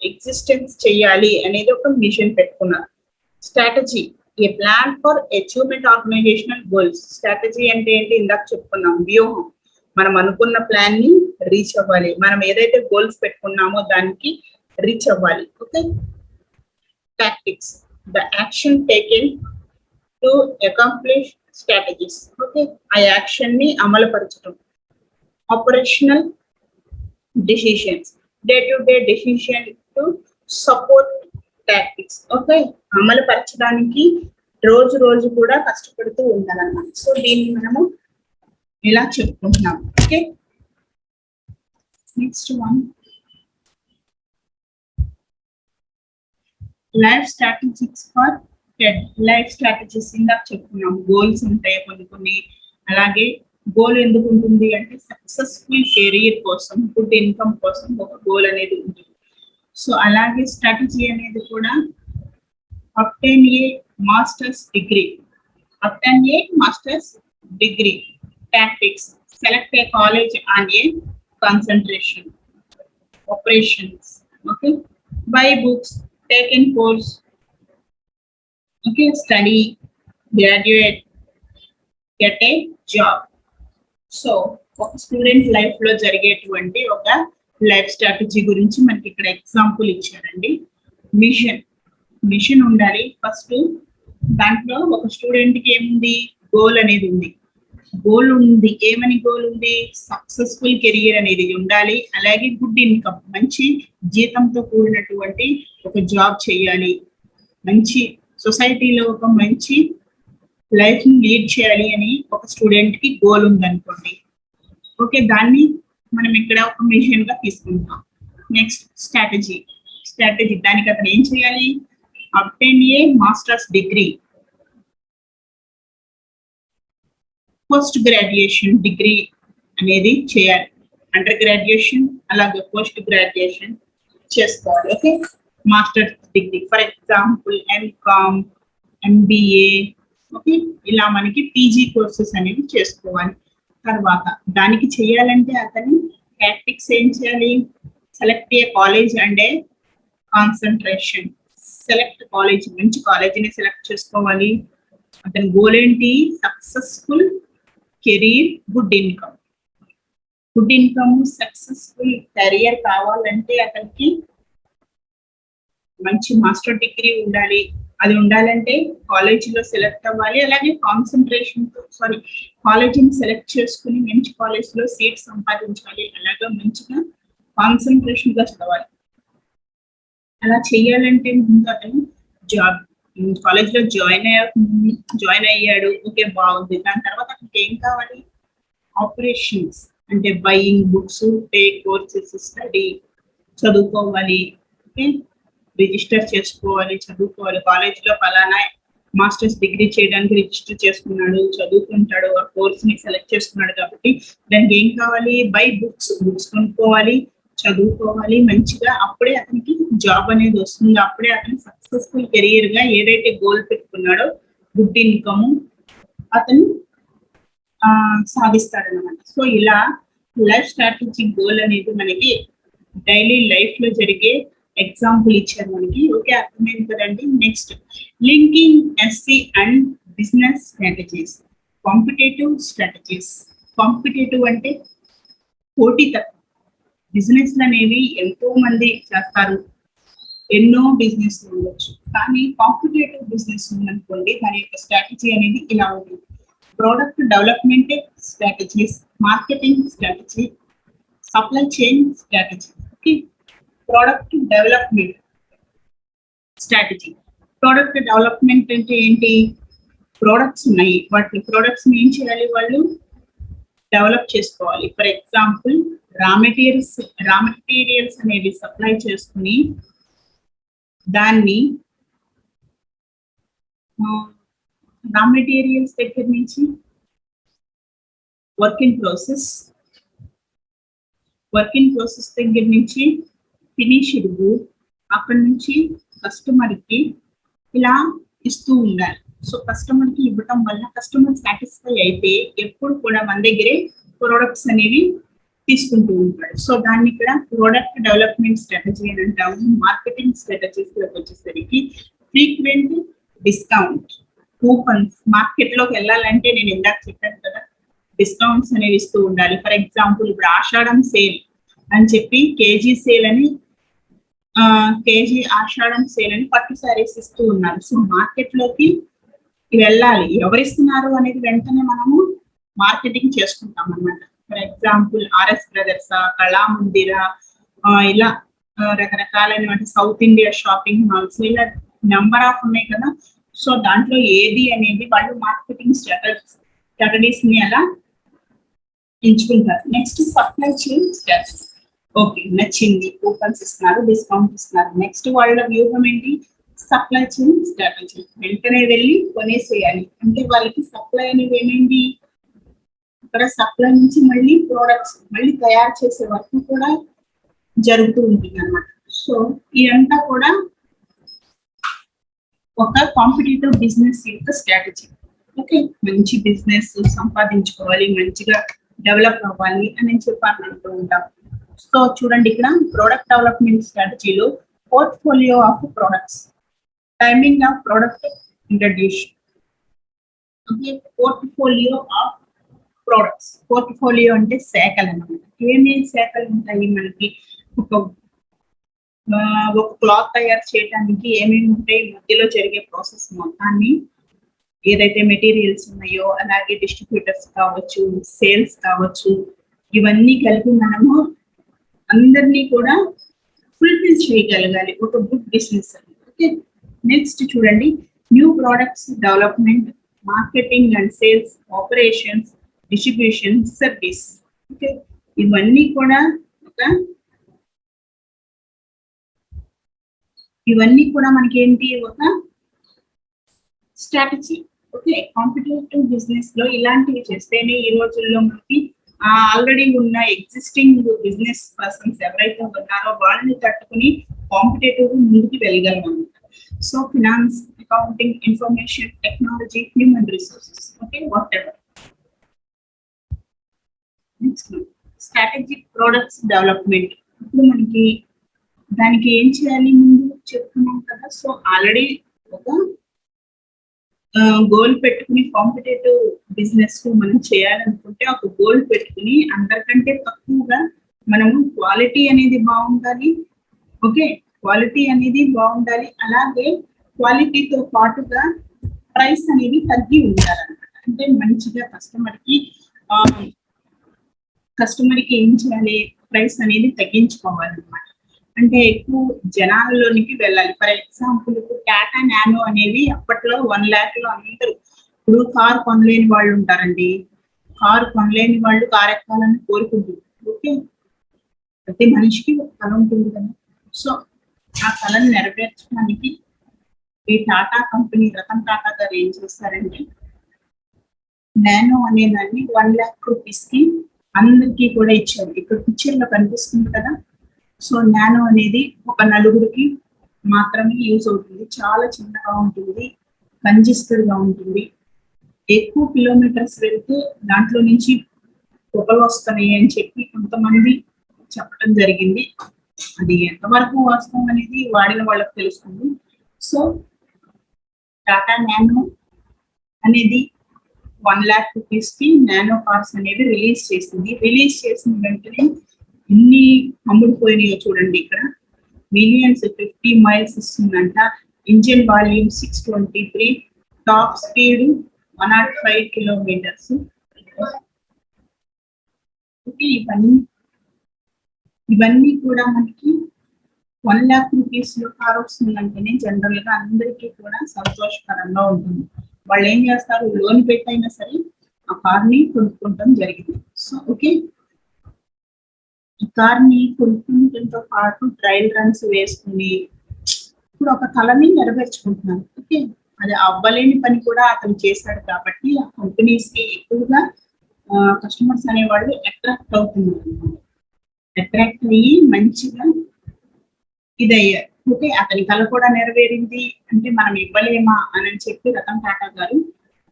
ఎగ్జిస్టెన్స్ చేయాలి అనేది ఒక మిషన్ పెట్టుకున్నారు. Strategy, a plan for achievement organizational goals. Strategy అంటే ఏంటి? ఇందాక చెప్పుకున్నాం, వ్యూహం. మనం అనుకున్న ప్లాన్ ని రీచ్ అవ్వాలి, మనం ఏదైతే గోల్స్ పెట్టుకున్నామో దానికి రీచ్ అవ్వాలి. Okay, tactics, the action taken to accomplish strategies. Okay, ఆ యాక్షన్ ని అమలుపరచడం. Operational, decisions, day to day decision to support tactics. Okay, అమలుపరచడానికి రోజు కూడా కష్టపడుతూ ఉండాలన్నమాట. సో దీన్ని మనము ఇలా చెప్పుకుంటున్నాం. Okay, next one, life strategics for ted. Life strategies ఇందాక చెప్పుకున్నాం, గోల్స్ ఉంటాయి కొన్ని. అలాగే గోల్ ఎందుకు ఉంటుంది అంటే సక్సెస్ఫుల్ కెరీర్ కోసం, గుడ్ ఇన్కమ్ కోసం ఒక గోల్ అనేది ఉంటుంది. సో అలాగే స్ట్రాటజీ అనేది కూడా obtain a master's degree, tactics, select a college on a concentration, operations. Okay, buy books, take in course. Okay, study, graduate, get a job. So ఒక student life లో జరిగేటువంటి ఒక లైఫ్ స్ట్రాటజీ గురించి మనకి ఇక్కడ ఎగ్జాంపుల్ ఇచ్చారండి. మిషన్ ఉండాలి first. దాంట్లో ఒక స్టూడెంట్ కి ఏముంది? గోల్ అనేది ఉంది. ఏమని గోల్ ఉంది? సక్సెస్ఫుల్ కెరియర్ అనేది ఉండాలి, అలాగే గుడ్ ఇన్కమ్, మంచి జీతంతో కూడినటువంటి ఒక జాబ్ చేయాలి, మంచి సొసైటీలో ఒక మంచి లైఫ్ ని లీడ్ చేయాలి అని ఒక స్టూడెంట్ కి గోల్ ఉంది అనుకోండి. ఓకే, దాన్ని మనం ఇక్కడ ఒక మిషన్ గా తీసుకుంటాం. నెక్స్ట్ స్ట్రాటజీ, దానికి అతను ఏం చేయాలి? Obtain a masters degree, post graduation degree అనేది చేయాలి. అండర్ గ్రాడ్యుయేషన్ అలాగే పోస్ట్ గ్రాడ్యుయేషన్ చేసుకోవాలి. Okay, masters degree, for example MCom, MBA. Okay, ఇలా మనకి పీజీ కోర్సెస్ అనేవి చేసుకోవాలి. తర్వాత దానికి చేయాలంటే అతని టాక్టిక్స్ ఏం చేయాలి? Select A college and A concentration. Select college, మంచి కాలేజీని సెలెక్ట్ చేసుకోవాలి. అతని గోల్ ఏంటి? Successful career, good income, successful career కావాలంటే అతనికి మంచి మాస్టర్ డిగ్రీ ఉండాలి. అది ఉండాలంటే కాలేజీలో సెలెక్ట్ అవ్వాలి, అలాగే కాలేజీని సెలెక్ట్ చేసుకుని మంచి కాలేజీలో సీట్ సంపాదించాలి, అలాగే మంచిగా కాన్సన్ట్రేషన్ గా చదవాలి. అలా చేయాలంటే ముందు అతను కాలేజ్ లో జాయిన్ అయ్యాడు. ఓకే, బాగుంది. దాని తర్వాత అతనికి ఏం కావాలి? ఆపరేషన్స్ అంటే buying books, take courses, study, చదువుకోవాలి. ఓకే, రిజిస్టర్ చేసుకోవాలి, చదువుకోవాలి. కాలేజ్ లో ఫలానా మాస్టర్స్ డిగ్రీ చేయడానికి రిజిస్టర్ చేసుకున్నాడు, చదువుకుంటాడు, ఆ కోర్స్ ని సెలెక్ట్ చేసుకున్నాడు కాబట్టి దానికి ఏం కావాలి? బై బుక్స్ కొనుక్కోవాలి, చదువుకోవాలి మంచిగా. అప్పుడే అతనికి జాబ్ అనేది వస్తుంది, అప్పుడే అతను సక్సెస్ఫుల్ కెరియర్ గా ఏదైతే గోల్ పెట్టుకున్నాడో గుడ్ ఇన్కమ్ అతను సాధిస్తాడనమాట. సో ఇలా లైఫ్ స్ట్రాటజీ గోల్ అనేది మనకి డైలీ లైఫ్ లో జరిగే ఎగ్జాంపుల్ ఇచ్చారు మనకి. ఓకే, అర్థమైంది కదండి. Next, linking SC and business strategies, competitive strategies. Competitive అంటే పోటీతత్వం. బిజినెస్ అనేవి ఎంతో మంది చేస్తారు, ఎన్నో బిజినెస్ ఉండొచ్చు, కానీ కాంపిటేటివ్ బిజినెస్ ఉందనుకోండి, దాని యొక్క స్ట్రాటజీ అనేది ఇలా ఉంటుంది. Product development strategies, marketing strategy, supply chain strategy. Okay, product development strategy. Product development అంటే ఏంటి? ప్రోడక్ట్స్ ఉన్నాయి, వాటి ప్రోడక్ట్స్ ఏం చేయాలి, వాళ్ళు డెవలప్ చేసుకోవాలి. ఫర్ ఎగ్జాంపుల్ రా మెటీరియల్స్ అనేవి సప్లై చేసుకుని దాన్ని రా మెటీరియల్స్ దగ్గర నుంచి వర్క్ ఇన్ ప్రాసెస్ దగ్గర నుంచి ఫినిష్డ్ గుడ్, అక్కడి నుంచి కస్టమర్ కి ఇలా ఇస్తూ ఉండాలి. సో కస్టమర్ కి ఇవ్వటం వల్ల కస్టమర్ సాటిస్ఫై అయితే ఎప్పుడు కూడా మన దగ్గరే ప్రొడక్ట్స్ అనేవి తీసుకుంటూ ఉంటాడు. సో దాన్ని ఇక్కడ ప్రోడక్ట్ డెవలప్మెంట్ స్ట్రాటజీ అని అంటాము. మార్కెటింగ్ స్ట్రాటజీస్ లోకి వచ్చేసరికి ఫ్రీక్వెంట్ డిస్కౌంట్ కూపన్స్, మార్కెట్ లోకి వెళ్ళాలంటే నేను ఇందాక చెప్పాను కదా, డిస్కౌంట్స్ అనేవి ఇస్తూ ఉండాలి. ఫర్ ఎగ్జాంపుల్ ఇప్పుడు ఆషాఢం సేల్ అని చెప్పి కేజీ ఆషాఢం సేల్ అని పట్టు శారీస్ ఇస్తూ ఉన్నారు. సో మార్కెట్ లోకి వెళ్ళాలి, ఎవరిస్తున్నారు అనేది వెంటనే మనము మార్కెటింగ్ చేసుకుంటాం అన్నమాట. ఫర్ ఎగ్జాంపుల్ ఆర్ఎస్ బ్రదర్స్, కళామందిర, ఇలా రకరకాలైనటువంటి సౌత్ ఇండియా షాపింగ్ మాల్స్, ఇలా నెంబర్ ఆఫ్ ఉన్నాయి కదా. సో దాంట్లో ఏది అనేది వాళ్ళు మార్కెటింగ్ స్ట్రాటజీస్ ని అలా ఎంచుకుంటారు. Next supply chain strategy. Okay, నచ్చింది, కూపన్స్ ఇస్తున్నారు, డిస్కౌంట్ ఇస్తున్నారు. నెక్స్ట్ వాళ్ళ వ్యూహం ఏంటి, సప్లై చైన్ స్ట్రాటజీ. వెంటనే వెళ్ళి కొనేసేయాలి. అంటే వాళ్ళకి సప్లై అనేది ఏమైంది, ఇక్కడ సప్లై నుంచి మళ్ళీ ప్రోడక్ట్స్ మళ్ళీ తయారు చేసే వరకు కూడా జరుగుతూ ఉంటుంది అన్నమాట. సో ఇదంతా కూడా ఒక కాంపిటేటివ్ బిజినెస్ యొక్క స్ట్రాటజీ. ఓకే, మంచి బిజినెస్ సంపాదించుకోవాలి, మంచిగా డెవలప్ అవ్వాలి అని చెప్పాలని అంటూ ఉంటాం. సో చూడండి, ఇక్కడ ప్రోడక్ట్ డెవలప్మెంట్ స్ట్రాటజీలో portfolio of products, timing of product introduction. Okay, portfolio of products. Portfolio అంటే శాఖలు అన్నమాట. ఏమేమి శాఖలు ఉంటాయి మనకి, ఒక క్లాత్ తయారు చేయడానికి ఏమేమి ఉంటాయి, మధ్యలో జరిగే ప్రాసెస్ మొత్తాన్ని, ఏదైతే మెటీరియల్స్ ఉన్నాయో, అలాగే డిస్ట్రిబ్యూటర్స్ కావచ్చు, సేల్స్ కావచ్చు, ఇవన్నీ కలిపి మనము అందరినీ కూడా ఫుల్ఫిల్ చేయగలగాలి ఒక గుడ్ బిజినెస్ అని. ఓకే, నెక్స్ట్ చూడండి, new products development, marketing and sales, operations, distribution, service. Okay, ఇవన్నీ కూడా మనకి ఏంటి, ఒక స్ట్రాటజీ. ఓకే, కాంపిటేటివ్ బిజినెస్ లో ఇలాంటివి చేస్తేనే ఈ రోజుల్లో మనకి ఆల్రెడీ ఉన్న ఎగ్జిస్టింగ్ బిజినెస్ పర్సన్స్ ఎవరైతే ఉన్నారో వాళ్ళని తట్టుకుని కాంపిటేటివ్ ముందుకు వెళ్ళగలం. So finance, accounting, information technology, human resources. Okay, whatever. Next strategic products development. ఇప్పుడు మనకి దానికి ఏం చేయాలి ముందు చెప్తున్నాం కదా. సో ఆల్రెడీ ఒక గోల్ పెట్టుకుని కాంపిటేటివ్ బిజినెస్ మనం చేయాలనుకుంటే ఒక గోల్ పెట్టుకుని అందరికంటే తక్కువగా మనము క్వాలిటీ అనేది బాగుండాలి. ఓకే, క్వాలిటీ అనేది బాగుండాలి, అలాగే క్వాలిటీతో పాటుగా ప్రైస్ అనేది తగ్గి ఉండాలన్నమాట. అంటే మంచిగా కస్టమర్కి ఏం చేయాలి, ప్రైస్ అనేది తగ్గించుకోవాలన్నమాట. అంటే ఎక్కువ జనాల్లోనికి వెళ్ళాలి. ఫర్ ఎగ్జాంపుల్ ఇప్పుడు టాటా నానో అనేవి అప్పట్లో 1 lakh లో అందరూ, ఇప్పుడు కార్ కొనలేని వాళ్ళు ఉంటారండి, కారు కొనలేని వాళ్ళు కారు ఎక్కాలని కోరుకుంటుంది. ఓకే, ప్రతి మనిషికి ఒక కళ ఉంటుంది కదా. సో ఆ కళను నెరవేర్చడానికి ఈ టాటా కంపెనీ, రతన్ టాటా గారు ఏం చేస్తారంటే నానో అనే దాన్ని 1 lakh rupees కి అందరికీ కూడా ఇచ్చారు. ఇక్కడ పిక్చర్ లో కనిపిస్తుంది కదా. సో నానో అనేది ఒక నలుగురికి మాత్రమే యూజ్ అవుతుంది. చాలా చిన్నగా ఉంటుంది, కంజెస్టెడ్ గా ఉంటుంది. ఎక్కువ కిలోమీటర్స్ వెళ్తే దాంట్లో నుంచి పొగలు వస్తున్నాయి అని చెప్పి కొంతమంది చెప్పడం జరిగింది. అది ఎంతవరకు వాస్తవం అనేది వాడిన వాళ్ళకి తెలుస్తుంది. సో టాటా నానో అనేది 1 lakh rupees కి నానో కార్స్ అనేది రిలీజ్ చేసింది. రిలీజ్ చేసిన వెంటనే ఎన్ని అమ్ముడుపోయినాయో చూడండి. ఇక్కడ మిలియన్స్, 50 miles ఇస్తుందంట. Engine volume 623, top speed 105 kilometers. ఇవన్నీ కూడా మనకి 1 lakh rupees లో కార్ వస్తుందంటేనే జనరల్ గా అందరికీ కూడా సంతోషకరంగా ఉంటుంది. వాళ్ళు ఏం చేస్తారు, లోన్ పెట్టైనా సరే ఆ కార్ని కొనుక్కుంటాం జరిగింది. సో ఓకే, ఈ కార్ని కొనుక్కుంటంతో పాటు ట్రయల్ రన్స్ వేసుకుని ఇప్పుడు ఒక కళని నెరవేర్చుకుంటున్నాను. ఓకే, అది అవ్వలేని పని కూడా అతను చేశాడు కాబట్టి ఆ కంపెనీస్ కి ఎక్కువగా కస్టమర్స్ అనేవాళ్ళు అట్రాక్ట్ అవుతున్నారు, అట్రాక్ట్ అయ్యి మంచిగా ఇదయ్యారు. ఓకే, అతని కళ కూడా నెరవేరింది అంటే మనం ఇవ్వలేమా అని చెప్పి రతన్ టాటా గారు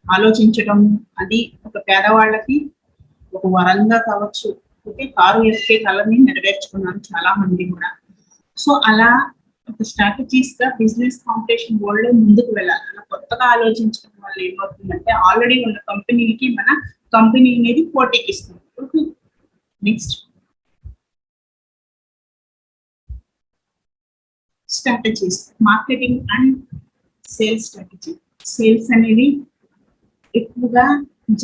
ఆలోచించడం, అది ఒక పేదవాళ్ళకి ఒక వరంగా కావచ్చు. ఓకే, కారు ఎక్కే కళని నెరవేర్చుకున్నారు చాలా మంది కూడా. సో అలా ఒక స్ట్రాటజీస్ గా బిజినెస్ కాంపిటీషన్ వరల్డ్ లో ముందుకు వెళ్ళాలి. అలా కొత్తగా ఆలోచించడం వల్ల ఏమవుతుందంటే ఆల్రెడీ ఉన్న కంపెనీకి మన కంపెనీ అనేది పోటీకి ఇస్తుంది. Okay, next strategies, marketing and sales strategy. Sales అనేది ఎక్కువగా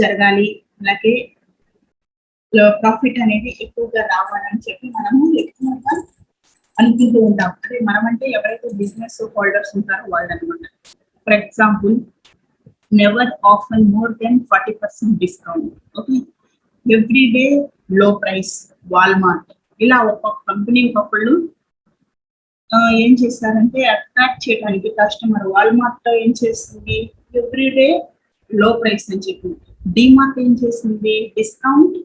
జరగాలి, అలాగే ప్రాఫిట్ అనేది ఎక్కువగా రావాలని చెప్పి మనము ఎక్కువగా అనుకుంటూ ఉంటాం. అదే మనం అంటే ఎవరైతే బిజినెస్ హోల్డర్స్ ఉంటారో వాళ్ళు అనమాట. For example, never offer more than 40% discount. Okay, every day లో ప్రైస్, వాల్మార్ట్, ఇలా ఒక్కొక్క కంపెనీ ఒకళ్ళు ఏం చేస్తారంటే అట్రాక్ట్ చేయడానికి కస్టమర్. వాల్మార్ట్ ఏం చేస్తుంది, ఎవ్రీ డే లో ప్రైస్ అని చెప్పి. డిమార్ట్ ఏం చేసింది, డిస్కౌంట్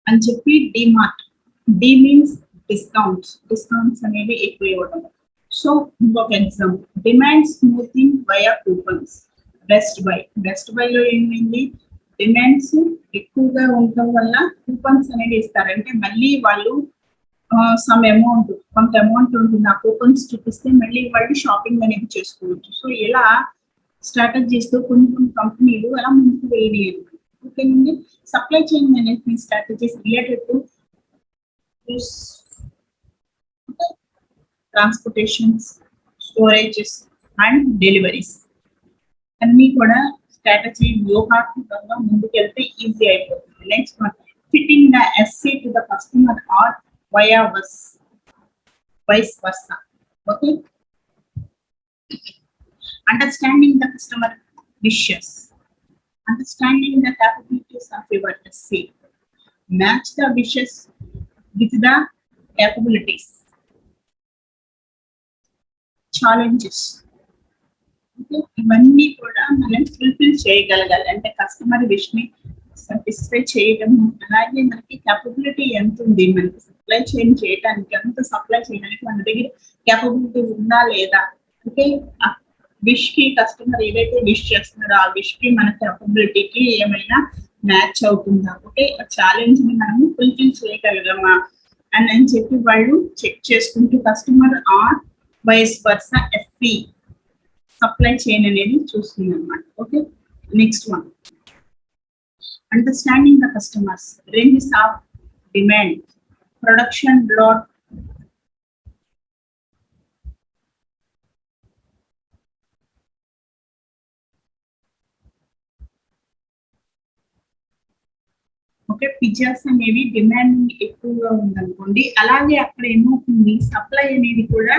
అని చెప్పి. డిమార్ట్, డి మీన్స్ డిస్కౌంట్స్ అనేవి ఎక్కువ ఇవ్వడం. సో ఇంకొక example, demand smoothing via coupons. Best బైలో ఏమైంది, డిమాండ్స్ ఎక్కువగా ఉండటం వల్ల కూపన్స్ అనేది ఇస్తారు. అంటే మళ్ళీ వాళ్ళు కొంత అమౌంట్ ఉంటుంది, ఆ కూపన్స్ చూపిస్తే మళ్ళీ వాళ్ళు షాపింగ్ అనేది చేసుకోవచ్చు. సో ఇలా స్ట్రాటజీస్ తో కొన్ని కంపెనీలు అలా ముందుకు వెళ్ళినాయి. ఓకేనండి, supply chain management strategies related to transportations, storages and deliveries అన్ని కూడా స్ట్రాటజీ వ్యూహాత్మకంగా ముందుకెళ్తే ఈజీ అయిపోతుంది. Next one, fitting the SC to the customer or vice versa. Okay, understanding the customer wishes, understanding the capabilities of your SC, match the wishes with the capabilities. Challenges, ఇవన్నీ కూడా మనం fulfil చేయగలగాలి. అంటే customer wish ని satisfy చేయడం, అలాగే మనకి capability ఎంత ఉంది, మనకి సప్లై చేయడానికి మన దగ్గర క్యాపబిలిటీ ఉందా లేదా. ఓకే, విష్ కి కస్టమర్ ఏదైతే విష్ చేస్తున్నారో ఆ విష్ కి మన క్యాపబిలిటీకి ఏమైనా మ్యాచ్ అవుతుందా. ఓకే, ఆ ఛాలెంజ్ ని మనము ఫుల్ఫిల్ చేయగలగమా అని చెప్పి వాళ్ళు చెక్ చేసుకుంటూ కస్టమర్ ఆర్ వైస్ వర్సా ఎఫ్పి సప్లై చైన్ అనేది చూస్తుంది అనమాట. Okay, next one, understanding the customers ranges of demand, production lot, okay, pizzas అనేవి డిమాండ్ ఎక్కువగా ఉందనుకోండి, అలాగే అక్కడ ఏమవుతుంది, సప్లై అనేది కూడా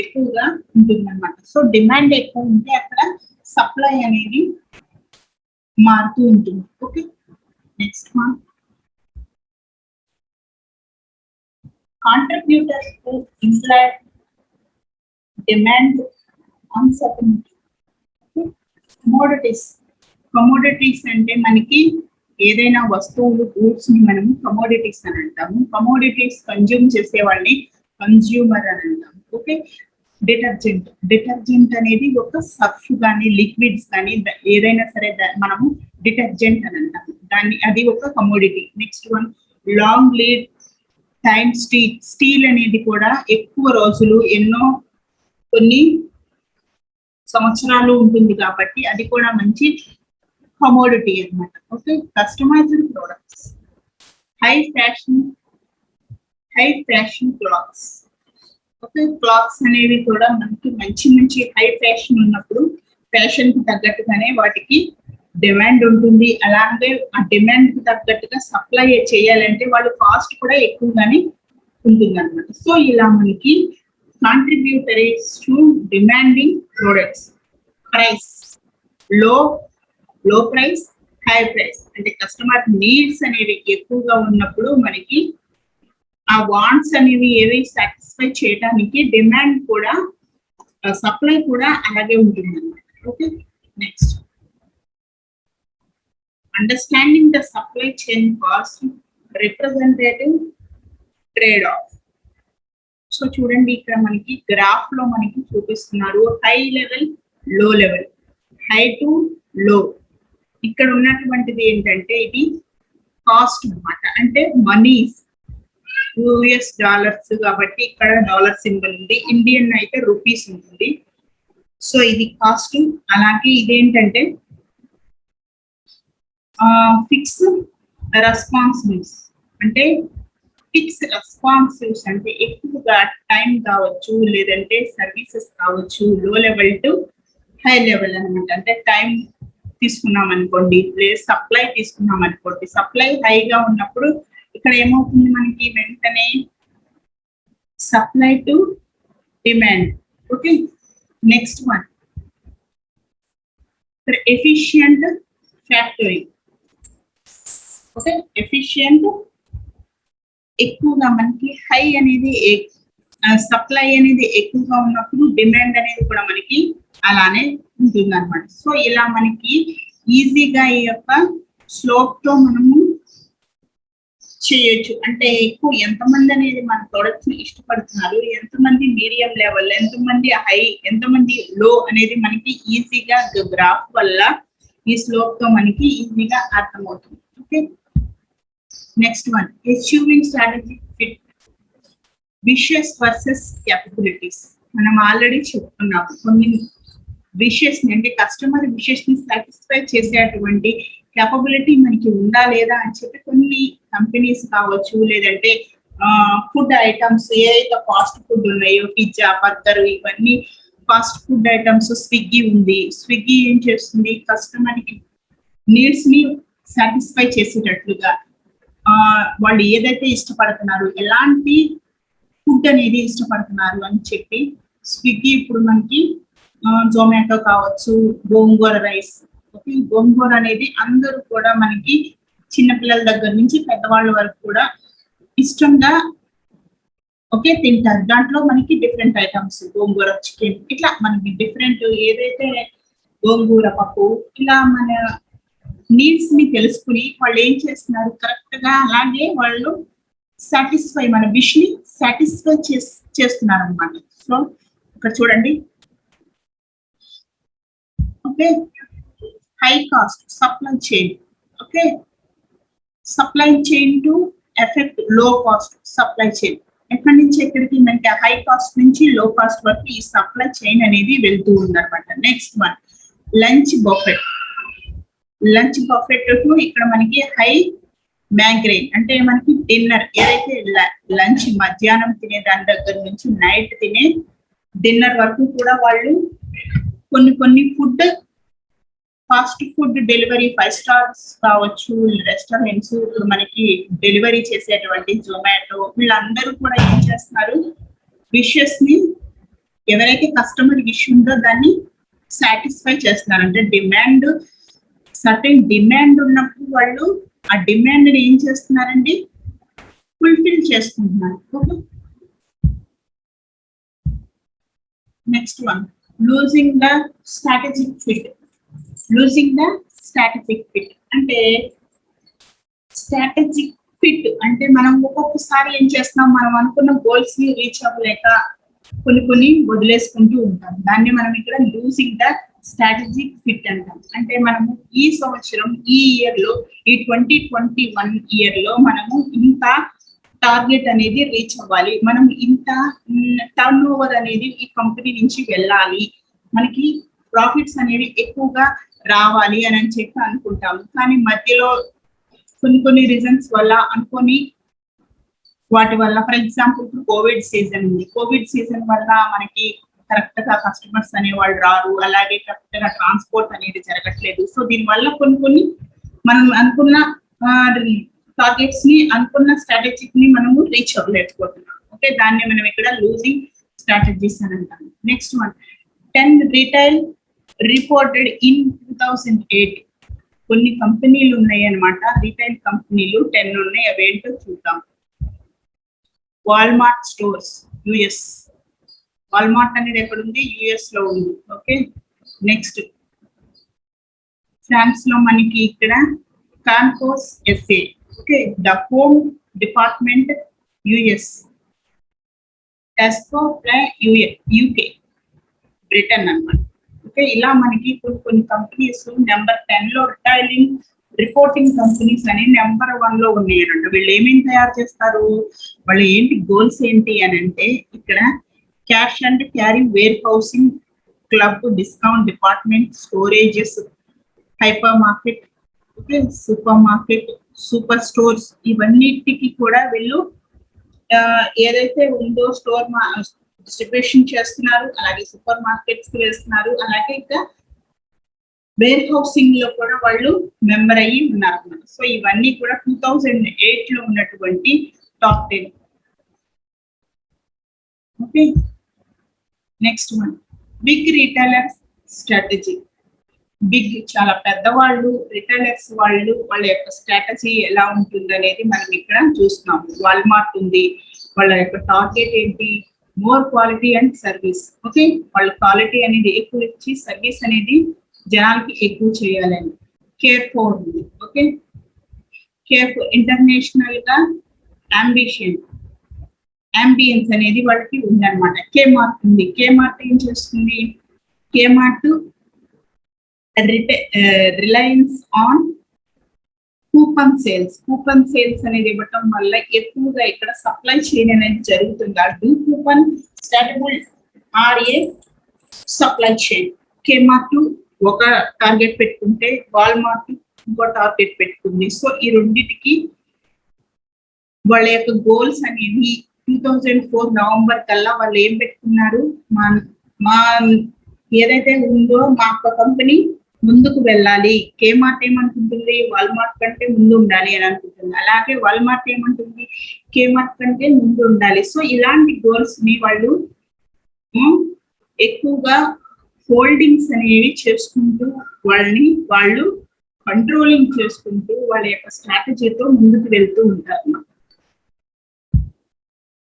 ఎక్కువగా ఉంటుంది అనమాట. సో డిమాండ్ ఎక్కువ ఉంటే అక్కడ సప్లై అనేది మారుతూ ఉంటుంది. Okay, next one, contributors to imply demand uncertainty. Commodities అంటే మనకి ఏదైనా వస్తువులు, గూడ్స్ ని మనం కమోడిటీస్ అని అంటాము. కమోడిటీస్ కన్జ్యూమ్ చేసే వాళ్ళని కన్జ్యూమర్ అని అంటాము. ఓకే, డిటర్జెంట్ అనేది ఒక సర్ఫ్ కానీ లిక్విడ్స్ కానీ ఏదైనా సరే మనము డిటర్జెంట్ అని అంటాము దాన్ని, అది ఒక commodity. Next one, long lead time steel అనేది కూడా ఎక్కువ రోజులు, కొన్ని సంవత్సరాలు ఉంటుంది కాబట్టి అది కూడా మంచి కమోడిటీ అన్నమాట. Okay, customized products, high fashion clothes. Okay, clothes అనేవి కూడా మనకి మంచి హై ఫ్యాషన్ ఉన్నప్పుడు ఫ్యాషన్ కి తగ్గట్టుగానే వాటికి డిమాండ్ ఉంటుంది. అలాగే ఆ డిమాండ్ కి తగ్గట్టుగా సప్లై చేయాలంటే వాళ్ళు కాస్ట్ కూడా ఎక్కువగానే ఉంటుంది అనమాట. సో ఇలా మనకి కాంట్రిబ్యూటరీస్ టు డిమాండింగ్ ప్రొడక్ట్స్, ప్రైస్, లో ప్రైస్, హై ప్రైస్. అంటే కస్టమర్ నీడ్స్ అనేవి ఎక్కువగా ఉన్నప్పుడు మనకి ఆ వాంట్స్ అనేవి ఏవి సాటిస్ఫై చేయడానికి డిమాండ్ కూడా, సప్లై కూడా అలాగే ఉంటుంది అన్నమాట. Okay, next understanding the supply chain cost representative trade of. So చూడండి, ఇక్కడ మనకి గ్రాఫ్ లో మనకి చూపిస్తున్నారు హై లెవెల్, లో లెవెల్, హై టు లో. ఇక్కడ ఉన్నటువంటిది ఏంటంటే ఇది కాస్ట్ అన్నమాట. అంటే మనీ యూఎస్ డాలర్స్ కాబట్టి ఇక్కడ డాలర్ సింబల్ ఉంది, ఇండియన్ అయితే రూపీస్ ఉంటుంది. సో ఇది కాస్ట్. అలాగే ఇదేంటంటే ఫిక్స్ రెస్పాన్సిబిలిటీస్. అంటే ఫిక్స్ రెస్పాన్సివ్స్ అంటే ఎక్కువగా టైం కావచ్చు, లేదంటే సర్వీసెస్ కావచ్చు. లో లెవెల్ టు హై లెవెల్ అనమాట. అంటే టైం తీసుకున్నాం అనుకోండి, లేదు సప్లై తీసుకున్నాం అనుకోండి. సప్లై హైగా ఉన్నప్పుడు ఇక్కడ ఏమవుతుంది మనకి వెంటనే supply to demand. Okay, next one efficient factory. Okay, efficient ఎక్కువగా మనకి హై అనేది సప్లై అనేది ఎక్కువగా ఉన్నప్పుడు డిమాండ్ అనేది కూడా మనకి అలానే ఉంటుంది అనమాట. సో ఇలా మనకి ఈజీగా ఈ యొక్క స్లోప్ తో మనము చేయొచ్చు. అంటే ఎక్కువ ఎంతమంది అనేది మన ప్రొడక్ట్స్ ని ఇష్టపడుతున్నారు, ఎంతమంది మీడియం లెవెల్, ఎంతమంది హై, ఎంతమంది లో అనేది మనకి ఈజీగా గ్రాఫ్ వల్ల ఈ స్లోప్ తో మనకి ఈజీగా అర్థమవుతుంది. Okay, next one achieving strategic fit wishes versus capabilities. మనం ఆల్రెడీ చెప్పుకున్నాం కొన్ని విషెస్ అంటే కస్టమర్ విషెస్ ని సాటిస్ఫై చేసేటువంటి క్యాపబిలిటీ మనకి ఉందా లేదా అని చెప్పి కొన్ని కంపెనీస్ కావచ్చు, లేదంటే ఫుడ్ ఐటమ్స్ ఏదైతే ఫాస్ట్ ఫుడ్ ఉన్నాయో పిజ్జా, బర్గర్, ఇవన్నీ ఫాస్ట్ ఫుడ్ ఐటమ్స్. స్విగ్గీ ఉంది. స్విగ్గీ ఏం చేస్తుంది, కస్టమర్ కి నీడ్స్ ని సాటిస్ఫై చేసేటట్లుగా వాళ్ళు ఏదైతే ఇష్టపడుతున్నారు, ఎలాంటి ఫుడ్ అనేది ఇష్టపడుతున్నారు అని చెప్పి స్విగ్గీ ఇప్పుడు మనకి జొమాటో కావచ్చు, గోంగూర రైస్. ఓకే, గోంగూర అనేది అందరూ కూడా మనకి చిన్నపిల్లల దగ్గర నుంచి పెద్దవాళ్ళ వరకు కూడా ఇష్టంగా తింటారు. దాంట్లో మనకి డిఫరెంట్ ఐటమ్స్ గోంగూర చికెన్, ఇట్లా మనకి డిఫరెంట్ ఏదైతే గోంగూర పప్పు, ఇలా మన నీడ్స్ ని తెలుసుకుని వాళ్ళు ఏం చేస్తున్నారు కరెక్ట్ గా అలాగే వాళ్ళు సాటిస్ఫై మన విష్ ని సాటిస్ఫై చేస్తున్నారు అనమాట. సో ఇక్కడ చూడండి. Okay, high cost supply chain. Okay, supply chain to effect లో కాస్ట్ సప్లై చైన్. ఎక్కడి నుంచి ఎక్కడికి మనకి హై కాస్ట్ నుంచి లో కాస్ట్ వరకు ఈ సప్లై చైన్ అనేది వెళ్తూ ఉందన్నమాట. Next one lunch buffet. Lunch buffet ఇక్కడ మనకి హై మ్యాగ్రైన్ అంటే మనకి డిన్నర్ ఏదైతే లంచ్ మధ్యాహ్నం తినే దాని దగ్గర నుంచి నైట్ తినే డిన్నర్ వరకు కూడా వాళ్ళు కొన్ని food fast food delivery 5 stars కావచ్చు, రెస్టారెంట్స్ ఇప్పుడు మనకి డెలివరీ చేసేటువంటి జొమాటో, వీళ్ళందరూ కూడా ఏం చేస్తున్నారు విషెస్ ని ఎవరైతే కస్టమర్ విష్ ఉందో దాన్ని సాటిస్ఫై చేస్తున్నారు. అంటే డిమాండ్ సర్టెన్ డిమాండ్ ఉన్నప్పుడు వాళ్ళు ఆ డిమాండ్ ని ఏం చేస్తున్నారండి ఫుల్ఫిల్ చేసుకుంటున్నారు. Okay, next one losing the strategic fit. Losing the strategic fit అంటే స్ట్రాటజిక్ ఫిట్ అంటే మనం ఒక్కొక్కసారి ఏం చేస్తున్నాం, మనం అనుకున్న గోల్స్ ని రీచ్ అవ్వలేక కొన్ని వదిలేసుకుంటూ ఉంటాం. దాన్ని మనం ఇక్కడ లూజింగ్ ద స్ట్రాటజిక్ ఫిట్ అంటాం. అంటే మనము ఈ సంవత్సరం ఈ ఇయర్ లో ఈ 2021 ఇయర్ లో మనము ఇంత టార్గెట్ అనేది రీచ్ అవ్వాలి, మనం ఇంత టర్న్ ఓవర్ అనేది ఈ కంపెనీ నుంచి వెళ్ళాలి, మనకి ప్రాఫిట్స్ అనేవి ఎక్కువగా రావాలి అని చెప్పి అనుకుంటాము. కానీ మధ్యలో కొన్ని రీజన్స్ వల్ల అనుకోని వాటి వల్ల, ఫర్ ఎగ్జాంపుల్ ఇప్పుడు కోవిడ్ సీజన్ ఉంది. కోవిడ్ సీజన్ వల్ల మనకి కరెక్ట్ గా కస్టమర్స్ అనేవాళ్ళు రారు, అలాగే కరెక్ట్ గా ట్రాన్స్పోర్ట్ అనేది జరగట్లేదు. సో దీనివల్ల కొన్ని మనం అనుకున్న టార్గెట్స్ ని, అనుకున్న స్ట్రాటజిక్ ని మనము రీచ్ అవ్వలేకపోతున్నాం. ఓకే, దాన్ని మనం ఇక్కడ లూజింగ్ స్ట్రాటజీస్ అని అంటాం. Next one 10 retail reported in 2008. కొన్ని కంపెనీలు ఉన్నాయి అన్నమాట, రిటైల్ కంపెనీలు 10 ఉన్నాయి. అవేంటో చూద్దాం. Walmart stores, US. వాల్మార్ట్ అనేది ఎక్కడ ఉంది? యుఎస్ లో ఉంది. ఓకే, నెక్స్ట్ ఫ్రాన్స్ లో మనకి ఇక్కడ కాన్కోస్ SA. Okay, the home department US. Tesco UK, Britain అన్నమాట. ఓకే, ఇలా మనకి కొన్ని కంపెనీస్ నెంబర్ 10 లో రిపోర్టింగ్ కంపెనీస్ అని నెంబర్ 1 లో ఉన్నాయి అన్నట్టు. వీళ్ళు ఏమేమి తయారు చేస్తారు, వాళ్ళు ఏంటి గోల్స్ ఏంటి అని అంటే, ఇక్కడ cash and carry warehousing, club, discount department, storages, hypermarket, okay, supermarket, superstores, ఇవన్నిటికి కూడా వీళ్ళు ఏదైతే ఉందో స్టోర్ డిస్ట్రిబ్యూషన్ చేస్తున్నారు, అలాగే సూపర్ మార్కెట్స్ కి వేస్తున్నారు, అలాగే ఇంకా వేర్ హౌసింగ్ లో కూడా వాళ్ళు మెంబర్ అయ్యి ఉన్నారు. సో ఇవన్నీ కూడా 2008 లో ఉన్నటువంటి top 10. Okay, next one, big retailer strategy. Big, చాలా పెద్దవాళ్ళు రిటైలర్స్ వాళ్ళు, వాళ్ళ యొక్క స్ట్రాటజీ ఎలా ఉంటుంది అనేది మనం ఇక్కడ చూస్తున్నాము. వాల్మార్ట్ ఉంది, వాళ్ళ యొక్క టార్గెట్ ఏంటి? More quality and service. Okay, వాళ్ళ క్వాలిటీ అనేది ఎక్కువ ఇచ్చి సర్వీస్ అనేది జనాలకి ఎక్కువ చేయాలని. కేర్ ఫోర్ ఉంది. ఓకే, కేర్ ఫోర్ ఇంటర్నేషనల్ గా అంబియన్స్ అనేది వాళ్ళకి ఉందన్నమాట. కేమార్ట్ ఉంది. కేమార్ట్ ఏం చేస్తుంది? Kmart reliance on coupon sales అనేది ఇవ్వటం వల్ల ఎక్కువగా ఇక్కడ సప్లై చైన్ అనేది జరుగుతుంది. Do coupon stable or a supply chain. Kmart ఒక టార్గెట్ పెట్టుకుంటే వాల్మార్ట్ ఇంకో టార్గెట్ పెట్టుకుంది. సో ఈ రెండింటికి వాళ్ళ యొక్క గోల్స్ అనేవి 2004 నవంబర్ కల్లా వాళ్ళు ఏం పెట్టుకున్నారు? మా ఏదైతే ఉందో మా కంపెనీ ముందుకు వెళ్ళాలి. కేమార్ట్ ఏమనుకుంటుంది? వాల్మార్ట్ కంటే ముందు ఉండాలి అని అనుకుంటుంది. అలాగే వాల్మార్ట్ ఏమంటుంది? కేమార్ట్ కంటే ముందు ఉండాలి. సో ఇలాంటి గోల్స్ ని వాళ్ళు ఎక్కువగా హోల్డింగ్స్ అనేవి చేసుకుంటూ వాళ్ళు కంట్రోలింగ్ చేసుకుంటూ వాళ్ళ యొక్క స్ట్రాటజీతో ముందుకు వెళ్తూ ఉంటారు.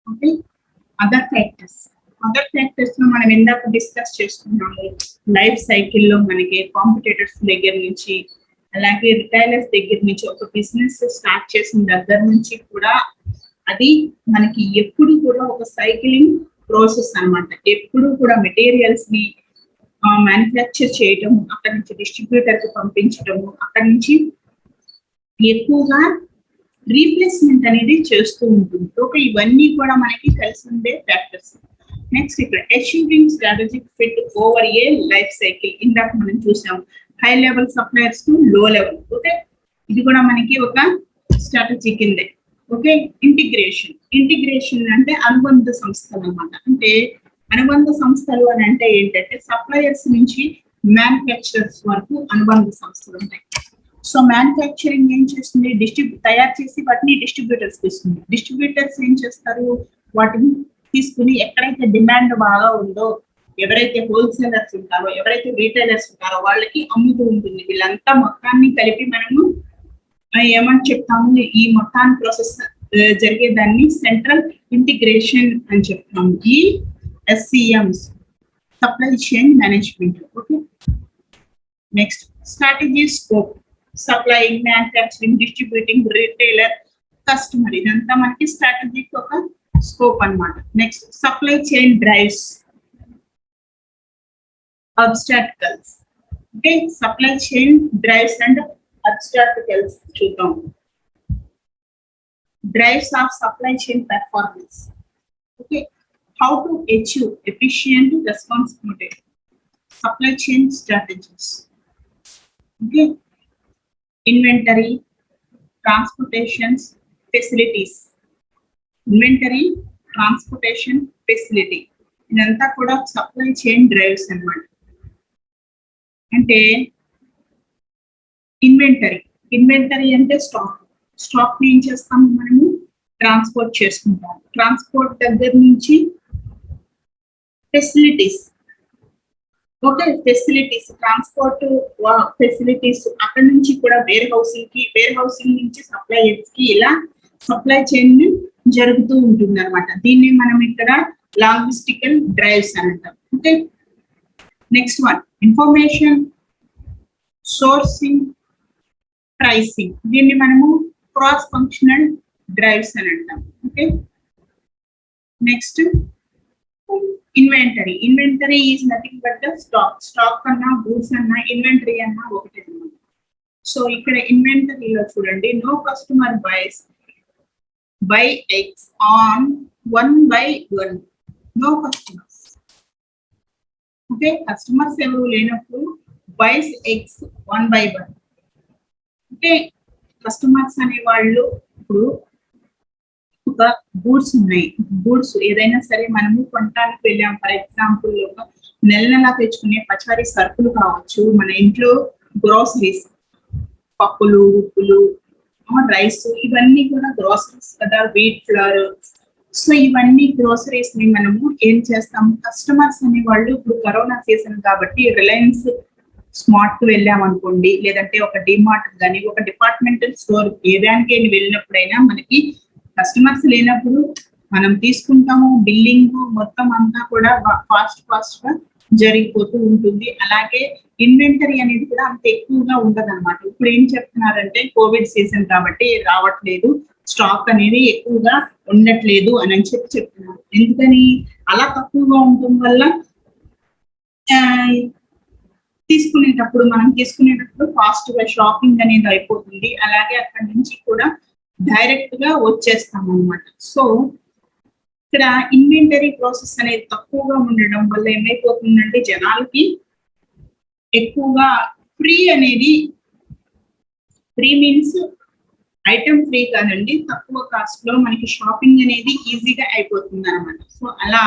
ఓకే, అదర్ ఫ్యాక్టర్స్ లో మనం ఇందాక డిస్కస్ చేసుకున్నాము. లైఫ్ సైకిల్లో మనకి కాంపిటేటర్స్ దగ్గర నుంచి, అలాగే రిటైలర్స్ దగ్గర నుంచి, ఒక బిజినెస్ స్టార్ట్ చేసిన దగ్గర నుంచి కూడా అది మనకి ఎప్పుడు కూడా ఒక సైక్లింగ్ ప్రాసెస్ అన్నమాట. ఎప్పుడు కూడా మెటీరియల్స్ ని మ్యానుఫ్యాక్చర్ చేయటము, అక్కడి నుంచి డిస్ట్రిబ్యూటర్ కి పంపించటము, అక్కడి నుంచి ఎక్కువగా రీప్లేస్మెంట్ అనేది చేస్తూ ఉంటుంది. ఓకే, ఇవన్నీ కూడా మనకి కలిసి ఉండే ఫ్యాక్టర్స్. నెక్స్ట్ ఇక్కడ achieving strategic fit over a life cycle. ఇందాక మనం చూసాం హై లెవెల్ సప్లయర్స్ టు లో లెవెల్. ఓకే, ఇది కూడా మనకి ఒక స్ట్రాటజీ కిందే. ఓకే, ఇంటిగ్రేషన్ అంటే అనుబంధ సంస్థలు అన్నమాట. అంటే అనుబంధ సంస్థలు అని అంటే ఏంటంటే సప్లయర్స్ నుంచి మ్యానుఫ్యాక్చరర్స్ వరకు అనుబంధ సంస్థలు ఉంటాయి. సో మ్యానుఫ్యాక్చరింగ్ ఏం చేస్తుంది? తయారు చేసి వాటిని డిస్ట్రిబ్యూటర్స్ ఇస్తుంది. డిస్ట్రిబ్యూటర్స్ ఏం చేస్తారు? వాటిని తీసుకుని ఎక్కడైతే డిమాండ్ బాగా ఉందో, ఎవరైతే హోల్సేలర్స్ ఉంటారో, ఎవరైతే రీటైలర్స్ ఉంటారో వాళ్ళకి అమ్ముతూ ఉంటుంది. వీళ్ళంతా మొత్తాన్ని కలిపి మనము ఏమని చెప్తాము? ఈ మొత్తాన్ని ప్రాసెస్ జరిగేదాన్ని సెంట్రల్ ఇంటిగ్రేషన్ అని చెప్తాము. ఈ SCMs, supply chain management. Okay, next strategy scope. Supplying, manufacturing, distributing, retailer, customer, ఇదంతా మనకి స్ట్రాటజీకి ఒక స్కోప్ అన్నమాట. Next supply chain drives, obstacles. Okay, supply chain drives and obstacles చూద్దాం. Drives of supply chain performance. Okay, how to achieve efficient responsibility, supply chain strategies. Okay, inventory, transportation facilities, ఇదంతా కూడా supply chain drives అన్నమాట. అంటే inventory అంటే stock ని ఏం చేస్తాము? మనము ట్రాన్స్పోర్ట్ చేసుకుంటాం. ట్రాన్స్పోర్ట్ దగ్గర నుంచి facilities, okay, facilities, transport facilities, అక్కడ నుంచి కూడా వేర్ హౌసింగ్ నుంచి సప్లయర్స్ కి ఇలా సప్లై చైన్ జరుగుతూ ఉంటుంది అనమాట. దీన్ని మనం ఇక్కడ లాజిస్టికల్ డ్రైవ్స్ అని అంటాం. Okay, next one information sourcing pricing, దీన్ని మనము క్రాస్ ఫంక్షనల్ డ్రైవ్స్ అని అంటాం. Okay, next inventory is nothing but the stock అన్నా గూడ్స్ అన్నా ఇన్వెంటరీ అన్నా ఒకటే అన్నమాట. సో ఇక్కడ ఇన్వెంటరీలో చూడండి, no customer buy eggs on 1/1, no customers. Okay, customers ఎవరు లేనప్పుడు బైస్ ఎగ్స్ 1/1. ఓకే, కస్టమర్స్ అనే వాళ్ళు ఇప్పుడు ఒక గూడ్స్ ఉన్నాయి, గూడ్స్ ఏదైనా సరే మనము కొనడానికి వెళ్ళాం. ఫర్ ఎగ్జాంపుల్ ఒక నెల తెచ్చుకునే పచారీ సరుకులు కావచ్చు, మన ఇంట్లో గ్రోసరీస్, పప్పులు, ఉప్పులు, రైస్, ఇవన్నీ కూడా గ్రోసరీస్ కదా, వీట్ ఫ్లవర్. సో ఇవన్నీ గ్రోసరీస్ ని మనము ఏం చేస్తాము, కస్టమర్స్ అనే వాళ్ళు ఇప్పుడు కరోనా సీజన్ కాబట్టి రిలయన్స్ స్మార్ట్ కు వెళ్ళాం అనుకోండి, లేదంటే ఒక డిమార్ట్ కానీ ఒక డిపార్ట్మెంటల్ స్టోర్ ఏదానికి వెళ్ళినప్పుడైనా మనకి కస్టమర్స్ లేనప్పుడు మనం తీసుకుంటాము, బిల్లింగ్ మొత్తం అంతా కూడా ఫాస్ట్ గా జరిగిపోతూ ఉంటుంది. అలాగే ఇన్వెంటరీ అనేది కూడా అంత ఎక్కువగా ఉండదు అనమాట. ఇప్పుడు ఏం చెప్తున్నారంటే కోవిడ్ సీజన్ కాబట్టి రావట్లేదు, స్టాక్ అనేది ఎక్కువగా ఉండట్లేదు అని చెప్తున్నారు. ఎందుకని అలా తక్కువగా ఉండటం వల్ల మనం తీసుకునేటప్పుడు ఫాస్ట్ గా షాపింగ్ అనేది అయిపోతుంది. అలాగే అక్కడి నుంచి కూడా డైరెక్ట్ గా వచ్చేస్తాం అనమాట. సో ఇక్కడ ఇన్వెంటరీ ప్రాసెస్ అనేది తక్కువగా ఉండడం వల్ల ఏమైపోతుందంటే జనాలకి ఎక్కువగా ఫ్రీ మీన్స్ ఐటమ్ ఫ్రీ కాదండి, తక్కువ కాస్ట్ లో మనకి షాపింగ్ అనేది ఈజీగా అయిపోతుంది అనమాట. సో అలా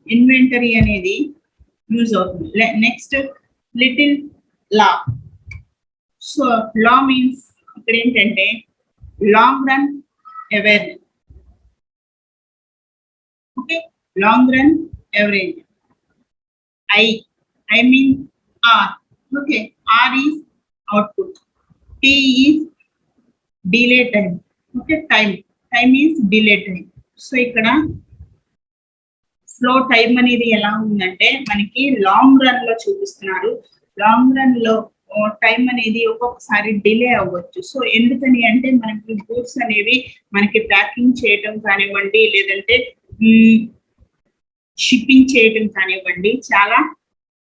ఇన్వెంటరీ అనేది యూజ్ అవుతుంది. నెక్స్ట్ లిటిల్ లా. సో లా మీన్స్ ఇక్కడ ఏంటంటే long run awareness. Okay, long run average. I mean R. Okay, R is output, T is delay time. Okay, time is delay time. So ఇక్కడ flow time అనేది ఎలా ఉందంటే మనకి long run లో చూపిస్తున్నారు. Long run లో టైం అనేది ఒక్కొక్కసారి డిలే అవ్వచ్చు. సో ఎందుకని అంటే మనకి గూడ్స్ అనేవి మనకి ప్యాకింగ్ చేయడం కానివ్వండి, లేదంటే షిప్పింగ్ చేయడం కానివ్వండి, చాలా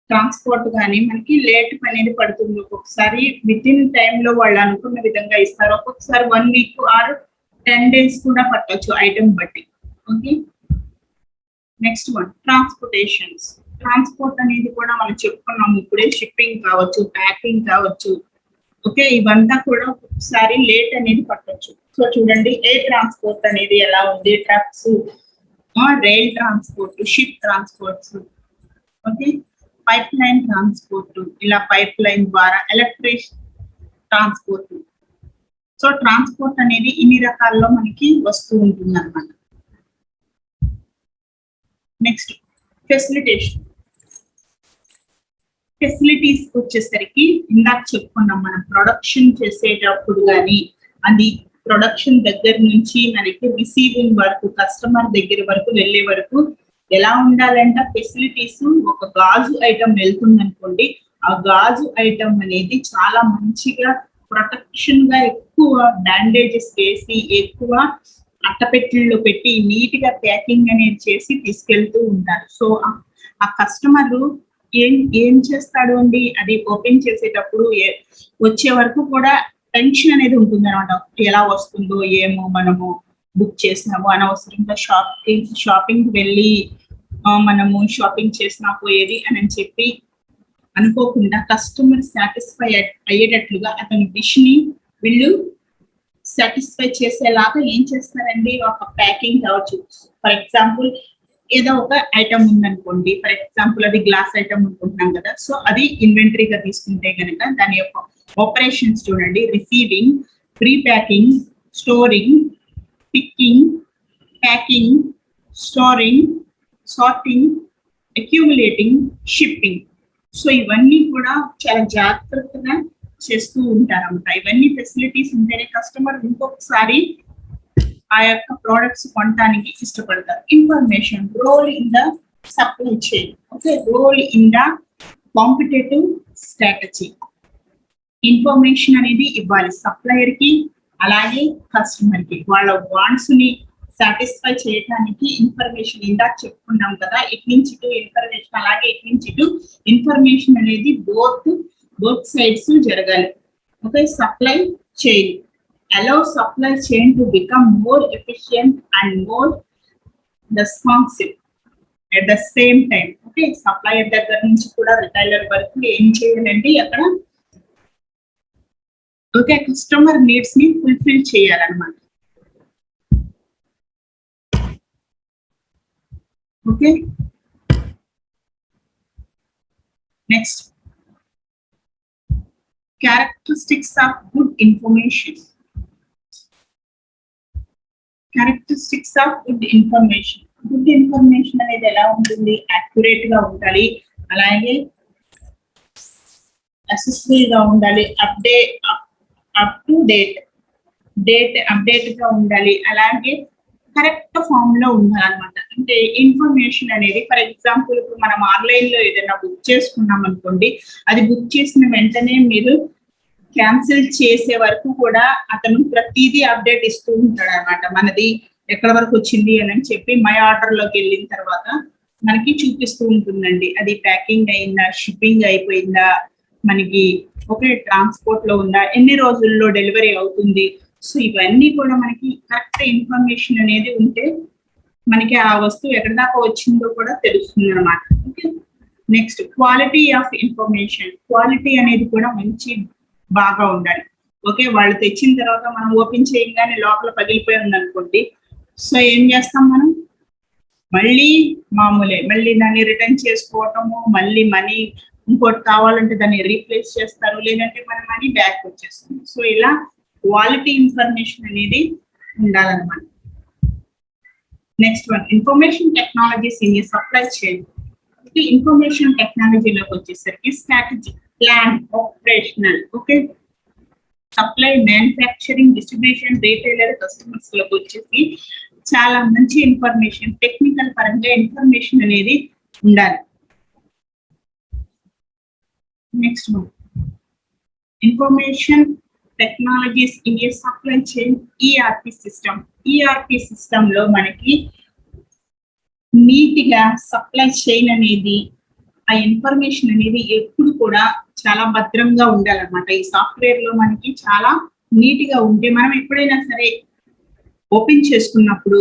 ట్రాన్స్పోర్ట్ కానీ మనకి లేట్ అనేది పడుతుంది. ఒక్కొక్కసారి విత్ ఇన్ టైంలో వాళ్ళు అనుకున్న విధంగా ఇస్తారు, ఒక్కొక్కసారి 1 వీక్ ఆర్ 10 days కూడా పట్టొచ్చు ఐటమ్ బట్టి. Okay, next one transportations. Transport అనేది కూడా మనం చెప్పుకున్నాము ఇప్పుడే, షిప్పింగ్ కావచ్చు, ప్యాకింగ్ కావచ్చు. ఓకే, ఇవంతా కూడా ఒకసారి లేట్ అనేది పట్టొచ్చు. సో చూడండి ఎయిర్ ట్రాన్స్పోర్ట్ అనేది ఎలా ఉంది, trucks, rail transport, ship transports. Okay, pipe line transport, ఇలా పైప్ లైన్ ద్వారా ఎలక్ట్రిక్ ట్రాన్స్పోర్ట్. సో ట్రాన్స్పోర్ట్ అనేది ఇన్ని రకాల్లో మనకి వస్తూ ఉంటుంది అన్నమాట. నెక్స్ట్ ఫెసిలిటీస్ వచ్చేసరికి ఇందాక చెప్పుకున్నాం, మనం ప్రొడక్షన్ చేసేటప్పుడు కానీ అది ప్రొడక్షన్ దగ్గర నుంచి మనకి రిసీవింగ్ వరకు, కస్టమర్ దగ్గర వరకు వెళ్ళే వరకు ఎలా ఉండాలంటే ఫెసిలిటీస్. ఒక గాజు ఐటమ్ వెళ్తుంది అనుకోండి, ఆ గాజు ఐటమ్ అనేది చాలా మంచిగా ప్రొటెక్షన్ గా, ఎక్కువ బ్యాండేజెస్ వేసి, ఎక్కువ అట్టపెట్టెల్లో పెట్టి నీట్ గా ప్యాకింగ్ అనేది చేసి తీసుకెళ్తూ ఉంటారు. సో ఆ కస్టమర్ ఏం చేస్తాడు అండి, అది ఓపెన్ చేసేటప్పుడు వచ్చే వరకు కూడా టెన్షన్ అనేది ఉంటుంది అనమాట. ఎలా వస్తుందో ఏమో, మనము బుక్ చేసినాము అనవసరంగా షాపింగ్ వెళ్ళి మనము షాపింగ్ చేసినా పోయేది అని చెప్పి అనుకోకుండా కస్టమర్ సాటిస్ఫై అయ్యేటట్లుగా అతని విష్ ని వీళ్ళు సాటిస్ఫై చేసేలాగా ఏం చేస్తారండి, ఒక ప్యాకింగ్ కావచ్చు. ఫర్ ఎగ్జాంపుల్ ఏదో ఒక ఐటమ్ ఉందనుకోండి, ఫర్ ఎగ్జాంపుల్ అది గ్లాస్ ఐటమ్ అనుకుంటున్నాం కదా, సో అది ఇన్వెంటరీగా తీసుకుంటే కనుక దాని యొక్క ఆపరేషన్స్ చూడండి, receiving, pre packing, storing, picking, packing, storing, sorting, accumulating, shipping. So ఇవన్నీ కూడా చాలా జాగ్రత్తగా చేస్తూ ఉంటారన్నమాట. ఇవన్నీ ఫెసిలిటీస్ ఉంటేనే కస్టమర్ ఇంకొకసారి ఆ యొక్క ప్రోడక్ట్స్ కొనడానికి ఇష్టపడతారు. Information, role in the supply chain. Okay, role in the competitive strategy. Information అనేది ఇవ్వాలి సప్లయర్ కి, అలాగే కస్టమర్ కి. వాళ్ళ వాంట్స్ ని సాటిస్ఫై చేయడానికి ఇన్ఫర్మేషన్ ఇందాక చెప్పుకున్నాం కదా, ఇటు నుంచి ఇటు ఇన్ఫర్మేషన్, అలాగే ఇటు నుంచి ఇటు ఇన్ఫర్మేషన్ అనేది బోత్ సైడ్స్ జరగాలి. Okay, supply chain allow supply chain to become more efficient and more responsive at the same time. Okay, supplier దగ్గర నుంచి కూడా రిటైలర్ వరకు ఏం చేయాలంటే అక్కడ ఓకే కస్టమర్ నీడ్స్ ని ఫుల్ఫిల్ చేయాలన్నమాట. Okay, next characteristics of good information. Characteristics of good information. Good information అనేది ఎలా ఉంటుంది? యాక్యురేట్ గా ఉండాలి, అలాగే అసెసిబుల్ గా ఉండాలి, అప్ టు డేట్ అప్డేట్ గా ఉండాలి, అలాగే కరెక్ట్ ఫామ్ లో ఉండాలన్నమాట. అంటే ఇన్ఫర్మేషన్ అనేది ఫర్ ఎగ్జాంపుల్ ఇప్పుడు మనం ఆన్లైన్ లో ఏదైనా బుక్ చేసుకున్నాం అనుకోండి, అది బుక్ చేసిన వెంటనే మీరు క్యాన్సిల్ చేసే వరకు కూడా అతను ప్రతిదీ అప్డేట్ ఇస్తూ ఉంటాడు అనమాట. మనది ఎక్కడ వరకు వచ్చింది అని చెప్పి మై ఆర్డర్ లోకి వెళ్ళిన తర్వాత మనకి చూపిస్తూ ఉంటుందండి. అది ప్యాకింగ్ అయిందా, షిప్పింగ్ అయిపోయిందా, మనకి ఒకే ట్రాన్స్పోర్ట్ లో ఉందా, ఎన్ని రోజుల్లో డెలివరీ అవుతుంది. సో ఇవన్నీ కూడా మనకి కరెక్ట్ ఇన్ఫర్మేషన్ అనేది ఉంటే మనకి ఆ వస్తువు ఎక్కడి దాకా వచ్చిందో కూడా తెలుస్తుంది అనమాట. Okay, next quality of information. Quality అనేది కూడా మంచి బాగా ఉండాలి. ఓకే, వాళ్ళు తెచ్చిన తర్వాత మనం ఓపెన్ చేయగానే లోపల పగిలిపోయి ఉంది అనుకోండి, సో ఏం చేస్తాం మనం? మళ్ళీ మామూలే, మళ్ళీ దాన్ని రిటర్న్ చేసుకోవటము, మళ్ళీ మనీ ఇంకోటి కావాలంటే దాన్ని రీప్లేస్ చేస్తారు, లేదంటే మన మనీ బ్యాక్ వచ్చేస్తుంది. సో ఇలా క్వాలిటీ ఇన్ఫర్మేషన్ అనేది ఉండాలన్నమాట. Next one, information technologies in a supply chain. Information టెక్నాలజీలోకి వచ్చేసరికి strategy, plan, operational, okay, supply, manufacturing, distribution, retailer, customers లోకి వచ్చేసి చాలా మంచి ఇన్ఫర్మేషన్, టెక్నికల్ పరంగా ఇన్ఫర్మేషన్ అనేది ఉండాలి. Next one, information technologies in a supply chain, ERP system. ERP system లో మనకి నీట్ గా సప్లై చైన్ అనేది, ఆ ఇన్ఫర్మేషన్ అనేది ఎప్పుడు కూడా చాలా భద్రంగా ఉండాలన్నమాట. ఈ సాఫ్ట్వేర్ లో మనకి చాలా నీట్ గా ఉంటే మనం ఎప్పుడైనా సరే ఓపెన్ చేసుకున్నప్పుడు,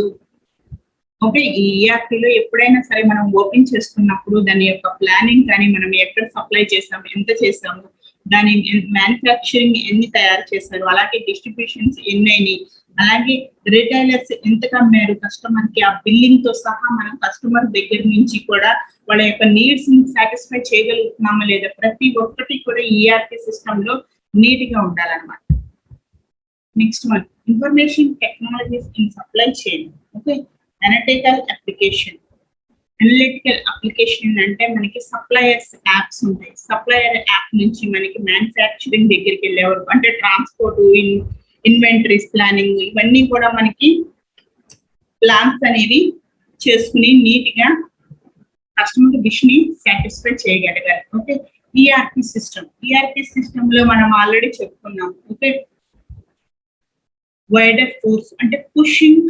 ఓకే, ఈ ఈఆర్పీలో ఎప్పుడైనా సరే మనం ఓపెన్ చేసుకున్నప్పుడు దాని యొక్క ప్లానింగ్ కానీ, మనం ఎక్కడ సప్లై చేసాము, ఎంత చేసాము, దాని మ్యానుఫ్యాక్చరింగ్ ఎన్ని తయారు చేశారు, అలాగే డిస్ట్రిబ్యూషన్స్ ఎన్నైనాయి, అలాగే రిటైలర్స్ ఎంత కమ్మారు కస్టమర్ కి, ఆ బిల్లింగ్ తో సహా మనం కస్టమర్ దగ్గర నుంచి కూడా వాళ్ళ యొక్క నీడ్స్ ని సాటిస్ఫై చేయగలుగుతున్నామా లేదా, ప్రతి ఒక్కటి కూడా ఈఆర్పి సిస్టమ్ లో నీట్ గా ఉండాలన్నమాట. Next one, information technologies in supply chain. Okay, analytical application. Analytical application అంటే మనకి సప్లయర్స్ యాప్స్ ఉంటాయి. సప్లయర్ యాప్ నుంచి మనకి మ్యానుఫ్యాక్చరింగ్ దగ్గరికి వెళ్ళే వరకు, అంటే ట్రాన్స్పోర్ట్, ఇన్వెంటరీస్ ప్లానింగ్, ఇవన్నీ కూడా మనకి ప్లాన్స్ అనేవి చేసుకుని నీట్ గా కస్టమర్ విష్ ని సాటిస్ఫై చేయగలగాలి. Okay, ERP system. ERP system లో మనం ఆల్రెడీ చెప్పుకున్నాం. ఓకే, వైడర్ ఫోర్స్ అంటే పుషింగ్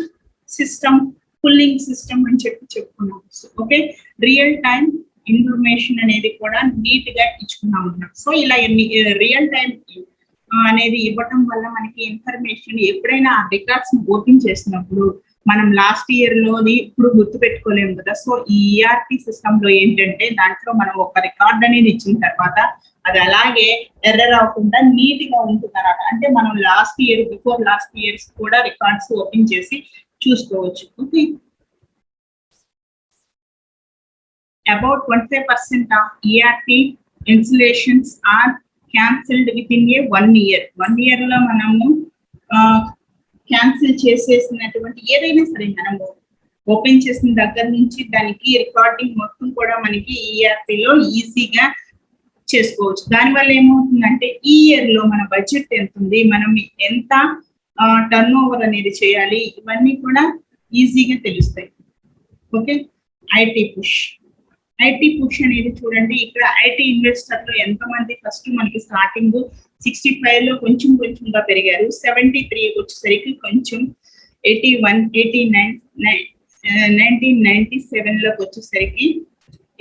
సిస్టమ్, పుల్లింగ్ సిస్టమ్ అని చెప్పుకున్నాం. ఓకే, రియల్ టైం ఇన్ఫర్మేషన్ అనేది కూడా నీట్ గా ఇచ్చుకున్నాం అన్నమాట. సో ఇలా రియల్ టైం అనేది ఇవ్వటం వల్ల మనకి ఇన్ఫర్మేషన్ ఎప్పుడైనా ఆ రికార్డ్స్ ఓపెన్ చేసినప్పుడు మనం లాస్ట్ ఇయర్ లోని ఇప్పుడు గుర్తు పెట్టుకోలేము కదా. సో ఈ ఈఆర్పి సిస్టమ్ లో ఏంటంటే దాంట్లో మనం ఒక రికార్డ్ అనేది ఇచ్చిన తర్వాత అది అలాగే ఎర్రర్ అవ్వకుండా నీట్ గా ఉంటున్నారు. అంటే మనం last year, before last years కూడా రికార్డ్స్ ఓపెన్ చేసి చూసుకోవచ్చు. Okay, about 25% of ERP installations are cancelled within a 1 year. 1 year లో మనము క్యాన్సిల్ చేసేసినటువంటి ఏదైనా సరే మనము ఓపెన్ చేసిన దగ్గర నుంచి దానికి రికార్డింగ్ మొత్తం కూడా మనకి ERP లో ఈజీగా చేసుకోవచ్చు. దానివల్ల ఏమవుతుందంటే ఈ ఇయర్ లో మన బడ్జెట్ ఎంత ఉంది, మనం ఎంత టర్న్ ఓవర్ అనేది చేయాలి, ఇవన్నీ కూడా ఈజీగా తెలుస్తాయి. Okay, IT push. IT push అనేది చూడండి, ఇక్కడ ఐటీ ఇన్వెస్టర్ లో ఎంతమంది ఫస్ట్ మనకి స్టార్టింగ్ 65 లో కొంచెం కొంచెంగా పెరిగారు, 73 వచ్చేసరికి కొంచెం 81, 89, 1997 లోకి వచ్చేసరికి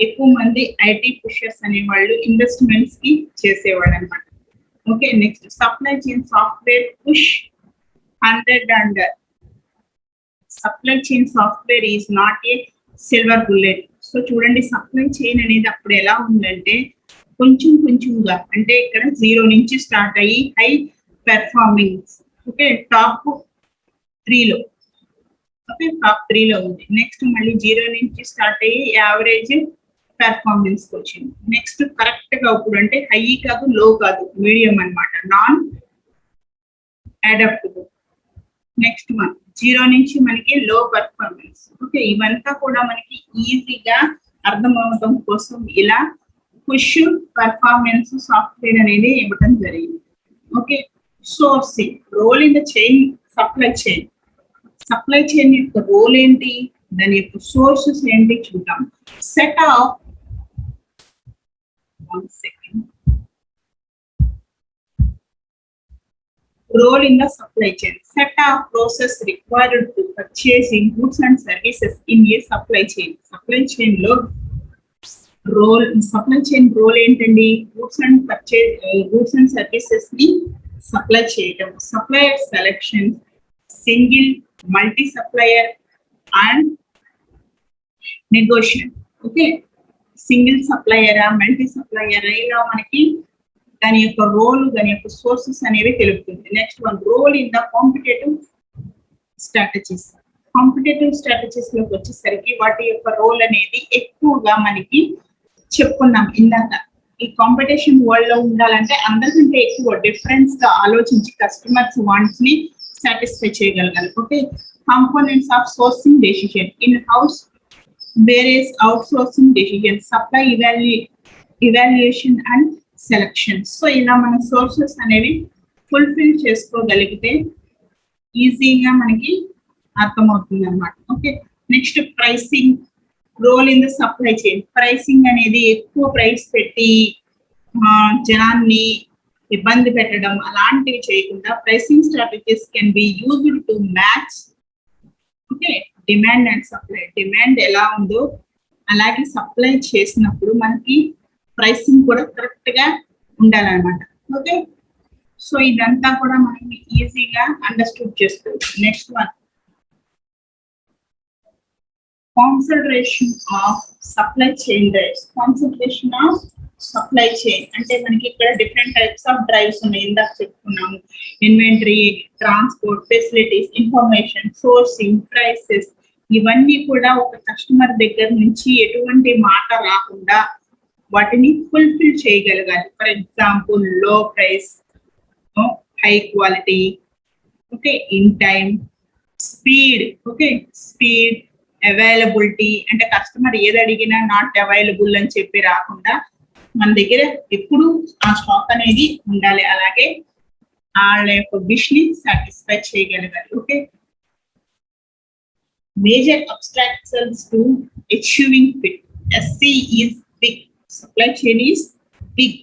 ఎక్కువ మంది ఐటీ పుషర్స్ అనేవాళ్ళు ఇన్వెస్ట్మెంట్స్ కి చేసేవాళ్ళు అనమాట. Okay, next supply chain software push 100 under. Supply chain software is not a silver bullet. So చూడండి, సప్లై చైన్ అనేది అప్పుడు ఎలా ఉందంటే కొంచెం కొంచెంగా, అంటే ఇక్కడ 0 నుంచి స్టార్ట్ అయ్యి హై పెర్ఫార్మింగ్, ఓకే, టాప్ 3లో, ఓకే, టాప్ 3లో ఉంది. నెక్స్ట్ మళ్ళీ 0 నుంచి స్టార్ట్ అయ్యి యావరేజ్ పెర్ఫార్మెన్స్ వచ్చింది. నెక్స్ట్ కరెక్ట్ గా ఇప్పుడు అంటే హై కాదు, లో కాదు, మీడియం అన్నమాట, నాన్ అడాప్టబుల్. నెక్స్ట్ 0 నుంచి మనకి లో పెర్ఫార్మెన్స్. ఓకే, ఇవంతా కూడా మనకి ఈజీగా అర్థం అవడం కోసం ఇలా పుష్ పెర్ఫార్మెన్స్ సాఫ్ట్వేర్ అనేది ఇవ్వడం జరిగింది. Okay, sourcing role in the chain, supply chain. Supply chain యొక్క రోల్ ఏంటి, దాని యొక్క సోర్సెస్ ఏంటి చూద్దాం. Set of 1 second. Role in the supply chain. Set of process required to purchasing goods and services in a supply chain. Supply chain lo role, supply chain role ఏంటండి, goods and services ని supply చేయడం, supplier selection, single, multi supplier and negotiation. Okay, single సప్లయరా, multi సప్లయరా, ఇలా మనకి దాని యొక్క role, దాని యొక్క సోర్సెస్ అనేవి తెలుపుతుంది. Next role in the competitive strategies. Competitive strategies లోకి వచ్చేసరికి వాటి యొక్క రోల్ అనేది ఎక్కువగా మనకి చెప్పుకున్నాం ఇందాక. ఈ కాంపిటీషన్ వరల్డ్ లో ఉండాలంటే అందరికంటే ఎక్కువ డిఫరెన్స్ గా ఆలోచించి కస్టమర్స్ వాంట్స్ ని సాటిస్ఫై చేయగలగాలి. Okay, components of sourcing decision, in house various outsourcing decision, supply evaluation and selection. So ఇలా మన సోర్సెస్ అనేవి ఫుల్ఫిల్ చేసుకోగలిగితే ఈజీగా మనకి అర్థమవుతుంది అనమాట. Okay, next pricing role in the supply chain. Pricing అనేది ఎక్కువ ప్రైస్ పెట్టి జనాన్ని ఇబ్బంది పెట్టడం అలాంటివి చేయకుండా pricing strategies can be used to match, okay, demand and supply. Demand ఎలా ఉందో అలాగే సప్లై చేసినప్పుడు మనకి ప్రైసింగ్ కూడా కరెక్ట్ గా ఉండాలన్నమాట. ఓకే, సో ఇదంతా కూడా మనం ఈజీగా అండర్స్టూడ్ చేసుకోవచ్చు. Next concentration of supply chain drives. Concentration of supply chain అంటే మనకి ఇక్కడ డిఫరెంట్ టైప్స్ ఆఫ్ డ్రైవ్స్ ఉన్నాయి, ఇందాక చెప్పుకున్నాము. Inventory, transport, facilities, information, sourcing, prices, ఇవన్నీ కూడా ఒక కస్టమర్ దగ్గర నుంచి ఎటువంటి మాట రాకుండా వాటిని ఫుల్ఫిల్ చేయగలగాలి. ఫర్ ఎగ్జాంపుల్ లో price, high quality, okay, in time, speed, okay, speed, availability, అంటే కస్టమర్ ఏది అడిగినా నాట్ అవైలబుల్ అని చెప్పి రాకుండా మన దగ్గర ఎప్పుడు ఆ స్టాక్ అనేది ఉండాలి, అలాగే వాళ్ళ యొక్క విష్ ని సాటిస్ఫై చేయగలగాలి. Okay, major abstractions to achieving fit. SC is big, supply chain is big,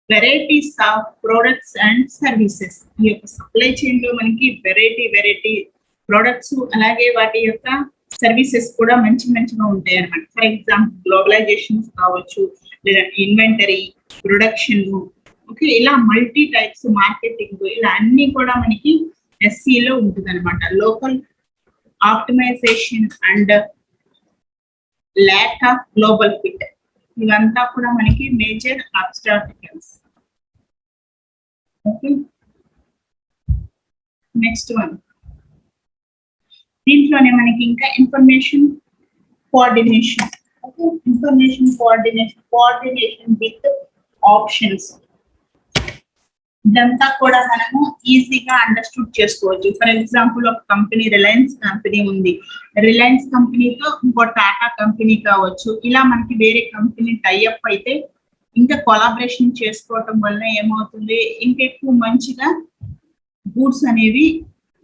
varieties of products and services. ఈ యొక్క సప్లై చైన్ లో మనకి వెరైటీ ప్రొడక్ట్స్ అలాగే వాటి యొక్క సర్వీసెస్ కూడా మంచిగా ఉంటాయి అన్నమాట. ఫర్ ఎగ్జాంపుల్ గ్లోబలైజేషన్స్ కావచ్చు, లేదా ఇన్వెంటరీ, ప్రొడక్షన్, ఓకే, ఇలా మల్టీ టైప్స్, మార్కెటింగ్, ఇలా అన్ని కూడా మనకి SC లో ఉంటుంది అనమాట. Local optimization and lack of global fit, ఇవంతా కూడా మనకి మేజర్ అబ్స్ట్రాక్షన్స్. ఓకే, నెక్స్ట్ దీంట్లోనే మనకి ఇంకా information coordination. Okay, information coordination with options, ఇదంతా కూడా మనము ఈజీగా అండర్స్టూడ్ చేసుకోవచ్చు. ఫర్ ఎగ్జాంపుల్ ఒక కంపెనీ, రిలయన్స్ కంపెనీ ఉంది, రిలయన్స్ కంపెనీతో ఇంకో టాటా కంపెనీ కావచ్చు, ఇలా మనకి వేరే కంపెనీ టైఅప్ అయితే ఇంకా కొలాబరేషన్ చేసుకోవటం వల్ల ఏమవుతుంది, ఇంకెక్కువ మంచిగా గూడ్స్ అనేవి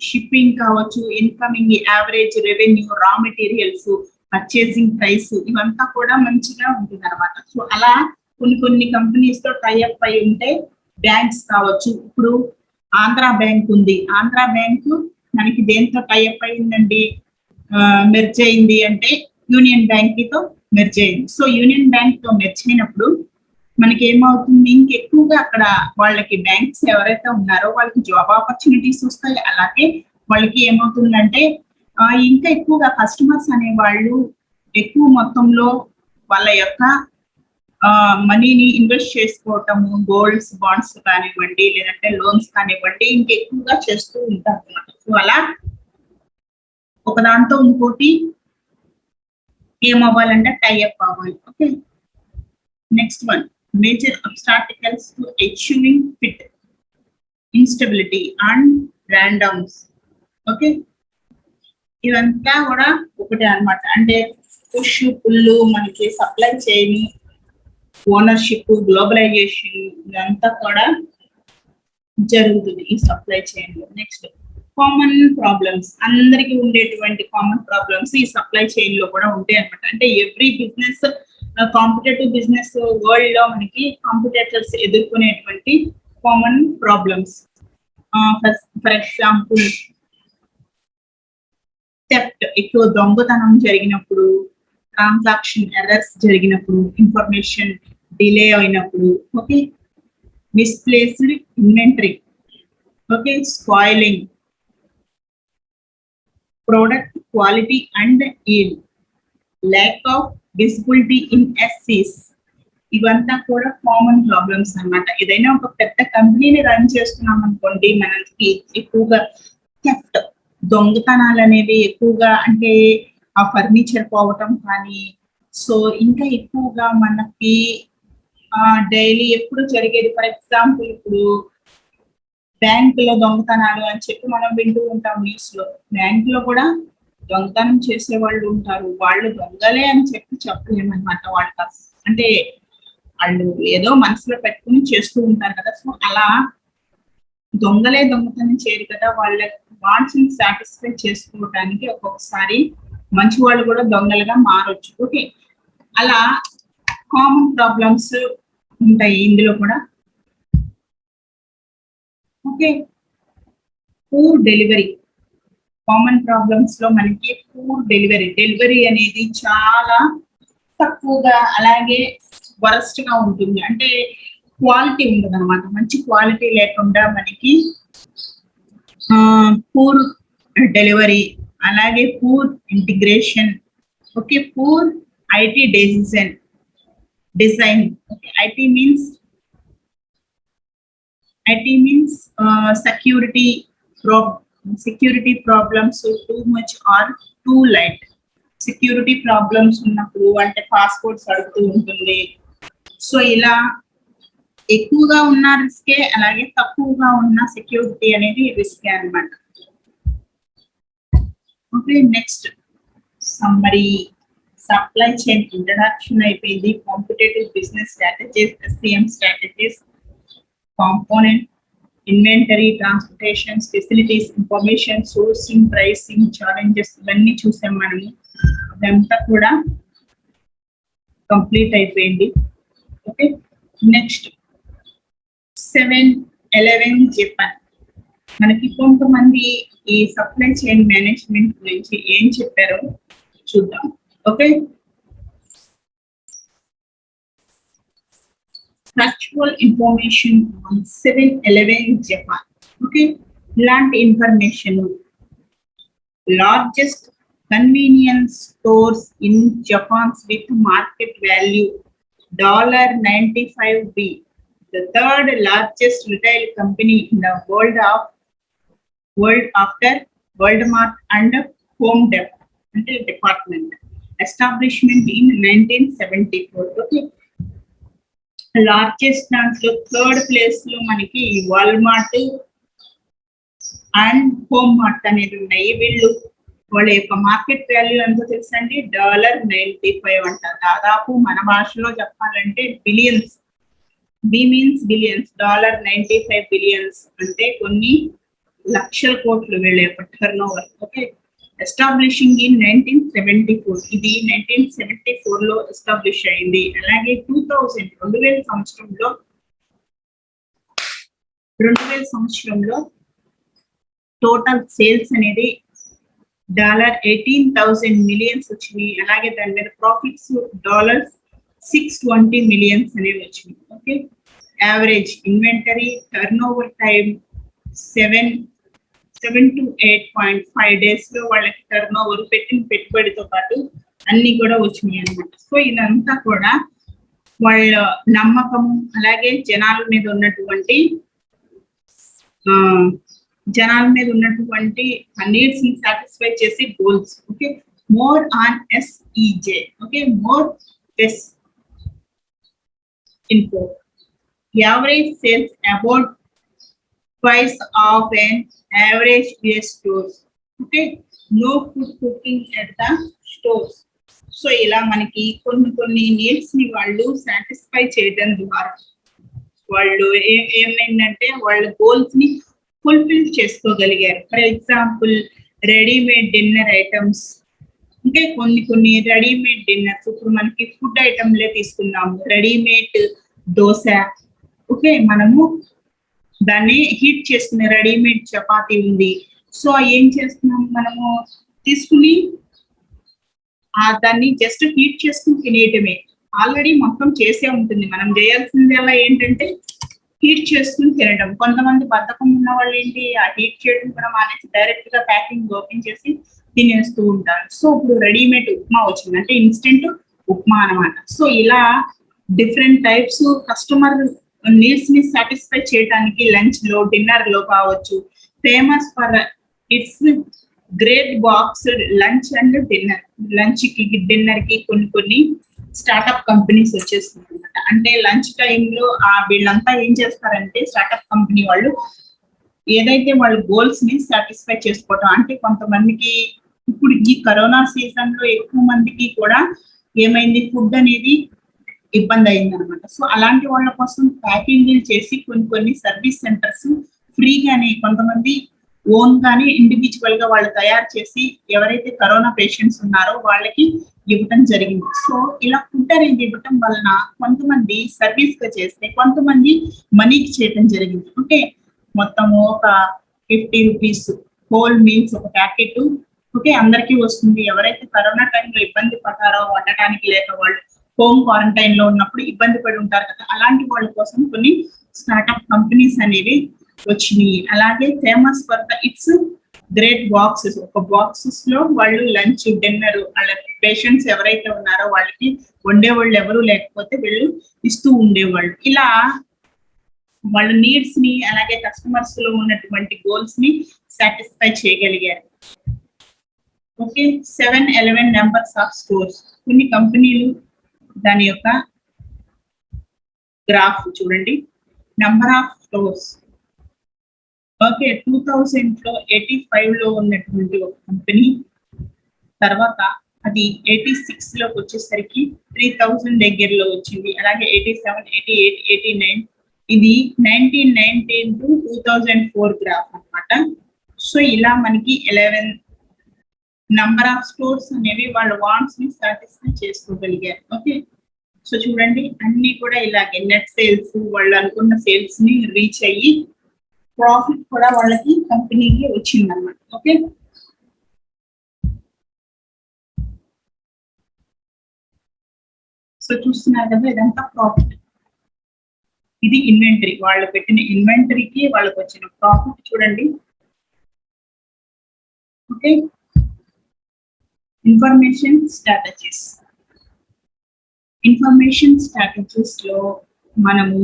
షిప్పింగ్ కావచ్చు, ఇన్కమింగ్ యావరేజ్ రెవెన్యూ, రా మెటీరియల్స్, పర్చేసింగ్ ప్రైస్ ఇవంతా కూడా మంచిగా ఉంటుంది అనమాట. సో అలా కొన్ని కంపెనీస్ తో టైఅప్ అయి ఉంటే, బ్యాంక్స్ కావచ్చు. ఇప్పుడు ఆంధ్ర బ్యాంక్ ఉంది, ఆంధ్ర బ్యాంకు మనకి దేంతో టైఅప్ అయిందండి, మెర్జ్ అయింది అంటే యూనియన్ బ్యాంక్ తో మెర్జ్ అయింది. సో యూనియన్ బ్యాంక్ తో మెర్జ్ అయినప్పుడు మనకి ఏమవుతుంది, ఇంకెక్కువగా అక్కడ వాళ్ళకి బ్యాంక్స్ ఎవరైతే ఉన్నారో వాళ్ళకి జాబ్ ఆపర్చునిటీస్ వస్తాయి. అలాగే వాళ్ళకి ఏమవుతుందంటే ఇంకా ఎక్కువగా కస్టమర్స్ అనే వాళ్ళు ఎక్కువ మొత్తంలో వాళ్ళ యొక్క మనీని ఇన్వెస్ట్ చేసుకోవటము, గోల్డ్స్ బాండ్స్ కానివ్వండి, లేదంటే లోన్స్ కానివ్వండి, ఇంకెక్కువగా చేస్తూ ఉంటారు అనమాట. సో అలా ఒకదాంతో ఇంకోటి ఏమవ్వాలంటే టైఅప్ అవ్వాలి. Okay, next one, major obstacles to achieving fit, instability and randoms. Okay, ఇవంతా కూడా ఒకటే అన్నమాట. అంటే పుష్ పుల్లు, మనకి సప్లై చైన్, ఓనర్షిప్, గ్లోబలైజేషన్ ఇదంతా కూడా జరుగుతుంది ఈ సప్లై చైన్ లో. నెక్స్ట్ కామన్ ప్రాబ్లమ్స్, అందరికి ఉండేటువంటి కామన్ ప్రాబ్లమ్స్ ఈ సప్లై చైన్ లో కూడా ఉంటాయి అనమాట. అంటే every business, competitive business world లో మనకి కాంపిటేటర్స్ ఎదుర్కొనేటువంటి common problems. For example theft, ఎక్కువ దొంగతనం జరిగినప్పుడు, ట్రాన్సాక్షన్ ఎర్రర్స్ జరిగినప్పుడు, ఇన్ఫర్మేషన్ డిలే అయినప్పుడు, okay, misplaced inventory, okay, spoiling, product quality and yield, lack of visibility in ఎస్సీస్, ఇవంతా కూడా కామన్ ప్రాబ్లమ్స్ అన్నమాట. ఏదైనా ఒక పెద్ద కంపెనీని రన్ చేస్తున్నాం అనుకోండి, మనకి ఎక్కువగా థెఫ్ట్, దొంగతనాలు అనేవి ఎక్కువగా, అంటే ఆ ఫర్నిచర్ పోవటం కానీ, సో ఇంకా ఎక్కువగా మనకి డైలీ ఎప్పుడు జరిగేది. ఫర్ ఎగ్జాంపుల్ ఇప్పుడు బ్యాంకులో దొంగతనాలు అని చెప్పి మనం వింటూ ఉంటాం న్యూస్ లో. బ్యాంకులో కూడా దొంగతనం చేసే వాళ్ళు ఉంటారు, వాళ్ళు దొంగలే అని చెప్పి చెప్పలేమన్నమాట. వాళ్ళకి అంటే వాళ్ళు ఏదో మనసులో పెట్టుకుని చేస్తూ ఉంటారు కదా. సో అలా దొంగలే దొంగతనం చేయరు కదా, వాళ్ళ వాంట్స్ ని సాటిస్ఫై చేసుకోవడానికి ఒక్కొక్కసారి మంచి వాళ్ళు కూడా దొంగలుగా మారొచ్చు. ఓకే, అలా కామన్ ప్రాబ్లమ్స్ ఉంటాయి ఇందులో కూడా. Okay, poor delivery, common problems లో మనకి పూర్ డెలివరీ అనేది చాలా తక్కువగా, అలాగే వరస్ట్ గా ఉంటుంది. అంటే క్వాలిటీ ఉండదు అనమాట, మంచి క్వాలిటీ లేకుండా మనకి పూర్ డెలివరీ, అలాగే poor integration, okay, poor IT design. Okay, IT means security problems too much or too light. Security problems ఉన్నప్పుడు అంటే పాస్పోర్ట్స్ అడుగుతూ ఉంటుంది. సో ఇలా ఎక్కువగా ఉన్న రిస్కే, అలాగే తక్కువగా ఉన్న సెక్యూరిటీ అనేది రిస్కే అన్నమాట. Okay, next summary. Supply chain introduction అయిపోయింది. Competitive business strategies, SCM strategies, component, inventory, transportation, facilities, information, sourcing, pricing, challenges ఇవన్నీ చూసాం మనము. అదంతా కూడా కంప్లీట్ అయిపోయింది. Okay, next 7-11 Japan. మనకి కొంతమంది ఈ సప్లై చైన్ మేనేజ్మెంట్ గురించి ఏం చెప్పారో చూద్దాం. Okay, factual information on 7-11 Japan. Okay, ఇలాంటి information, largest convenience stores in Japan with market value $95 billion, the third largest retail company in the world after Walmart and Home Department, establishment in 1974. Okay, largest దాంట్లో third place లో మనకి Walmart and home mart అనేది ఉన్నాయి. వాళ్ళ యొక్క market value ఎంతో తెలుసండి, $95 అంట. దాదాపు మన భాషలో చెప్పాలంటే billions, B means billions, $95 billions అంటే కొన్ని లక్షల కోట్లు వీళ్ళ యొక్క turnover. Okay, establishing in 1974, ఇది 1974 లో ఎస్టాబ్లిష్ అయింది. అలాగే 2000 సంవత్సరంలో టోటల్ సేల్స్ అనేది $18,000 మిలియన్స్ వచ్చినాయి. అలాగే దాని మీద ప్రాఫిట్స్ $620 మిలియన్స్ అనేవి వచ్చినాయి. Okay, average inventory turn over time 7 to 8.5 days లో వాళ్ళకి టర్న్ ఓవర్ పెట్టిన పెట్టుబడితో పాటు అన్ని కూడా వచ్చినాయి అన్నమాట. సో ఇదంతా కూడా వాళ్ళ నమ్మకము, అలాగే జనాల మీద ఉన్నటువంటి నీడ్స్ ని సాటిస్ఫై చేసే goals. Okay, more on SEJ. Okay, more S info. Average sales about twice of an average US stores. Okay, no food cooking at the stores. So ఇలా మనకి కొన్ని నీడ్స్ ని వాళ్ళు సాటిస్ఫై చేయడం ద్వారా వాళ్ళు ఏమైందంటే వాళ్ళ గోల్స్ ని ఫుల్ఫిల్ చేసుకోగలిగారు. For example readymade dinner items. అంటే కొన్ని రెడీమేడ్ డిన్నర్స్, ఇప్పుడు మనకి ఫుడ్ ఐటమ్లే తీసుకున్నాము, రెడీమేడ్ దోశ. ఓకే, మనము దాన్ని హీట్ చేసుకునే రెడీమేడ్ చపాతీ ఉంది. సో ఏం చేస్తున్నాం, మనము తీసుకుని దాన్ని జస్ట్ హీట్ చేసుకుని తినేయటమే. ఆల్రెడీ మొత్తం చేసే ఉంటుంది, మనం చేయాల్సిందల్లా ఏంటంటే హీట్ చేసుకుని తినడం. కొంతమంది బద్ధకం ఉన్న వాళ్ళు ఏంటి, ఆ హీట్ చేయడం కూడా మానేసి డైరెక్ట్ గా ప్యాకింగ్ ఓపెన్ చేసి తినేస్తూ ఉంటారు. సో ఇప్పుడు రెడీమేడ్ ఉప్మా వచ్చింది, అంటే ఇన్స్టెంట్ ఉప్మా అన్నమాట. సో ఇలా డిఫరెంట్ టైప్స్ కస్టమర్ నీడ్స్ ని సాటిస్ఫై చేయడానికి లంచ్ లో, డిన్నర్ లో కావచ్చు. Famous for it's great box lunch and dinner. Lunch కి డిన్నర్ కి కొన్ని స్టార్ట్అప్ కంపెనీస్ వచ్చేస్తున్నాయి అనమాట. అంటే లంచ్ టైంలో వీళ్ళంతా ఏం చేస్తారంటే, స్టార్ట్అప్ కంపెనీ వాళ్ళు ఏదైతే వాళ్ళ గోల్స్ ని సాటిస్ఫై చేసుకోవటం. అంటే కొంతమందికి ఇప్పుడు ఈ కరోనా సీజన్ లో ఎక్కువ మందికి కూడా ఏమైంది, ఫుడ్ అనేది ఇబ్బంది అయింది అనమాట. సో అలాంటి వాళ్ళ కోసం ప్యాకింగ్ చేసి కొన్ని సర్వీస్ సెంటర్స్ ఫ్రీగానే, కొంతమంది ఓన్ గానే ఇండివిజువల్ గా వాళ్ళు తయారు చేసి ఎవరైతే కరోనా పేషెంట్స్ ఉన్నారో వాళ్ళకి ఇవ్వటం జరిగింది. సో ఇలా ఫుడ్ అనేది ఇవ్వటం వలన కొంతమంది సర్వీస్ గా చేస్తే, కొంతమంది మనీకి చేయటం జరిగింది. ఓకే, మొత్తం ఒక 50 రూపీస్ హోల్ మీల్స్ ఒక ప్యాకెట్. ఓకే, అందరికీ వస్తుంది. ఎవరైతే కరోనా టైంలో ఇబ్బంది పడ్డారో వండటానికి, లేక వాళ్ళు హోమ్ క్వారంటైన్ లో ఉన్నప్పుడు ఇబ్బంది పడి ఉంటారు కదా, అలాంటి వాళ్ళ కోసం కొన్ని స్టార్ట్అప్ కంపెనీస్ అనేవి వచ్చినాయి. అలాగే famous for the it's great boxes. ఒక బాక్సెస్ లో వాళ్ళు లంచ్, డిన్నర్, వాళ్ళ పేషెంట్స్ ఎవరైతే ఉన్నారో వాళ్ళకి వండేవాళ్ళు ఎవరు లేకపోతే వీళ్ళు ఇస్తూ ఉండేవాళ్ళు. ఇలా వాళ్ళ నీడ్స్ ని, అలాగే కస్టమర్స్ లో ఉన్నటువంటి గోల్స్ ని సాటిస్ఫై చేయగలిగారు. Okay, 7-11 numbers of stores. కొన్ని కంపెనీలు దాని యొక్క గ్రాఫ్ చూడండి, నెంబర్ ఆఫ్ స్టోర్స్. ఓకే, 2000 లో 85 లో ఉన్నటువంటి ఒక కంపెనీ, తర్వాత అది 86 లోకి వచ్చేసరికి 3000 దగ్గరలో వచ్చింది. అలాగే 87, 88, 89, ఇది 1919 to 2004 గ్రాఫ్ అన్నమాట. సో ఇలా మనకి 11 నంబర్ ఆఫ్ స్టోర్స్ అనేవి వాళ్ళ వాంట్స్ ని సాటిస్ఫై చేసుకోగలిగారు. ఓకే, సో చూడండి అన్ని కూడా ఇలాగే నెట్ సేల్స్, వాళ్ళు అనుకున్న సేల్స్ ని రీచ్ అయ్యి ప్రాఫిట్ కూడా వాళ్ళకి కంపెనీకి వచ్చింది అన్నమాట. ఓకే, సో చూస్తున్నారు కదా, ఇదంతా ప్రాఫిట్. ఇది ఇన్వెంటరీ, వాళ్ళు పెట్టిన ఇన్వెంటరీకి వాళ్ళకి వచ్చిన ప్రాఫిట్ చూడండి. Okay, information strategies. Information strategies లో మనము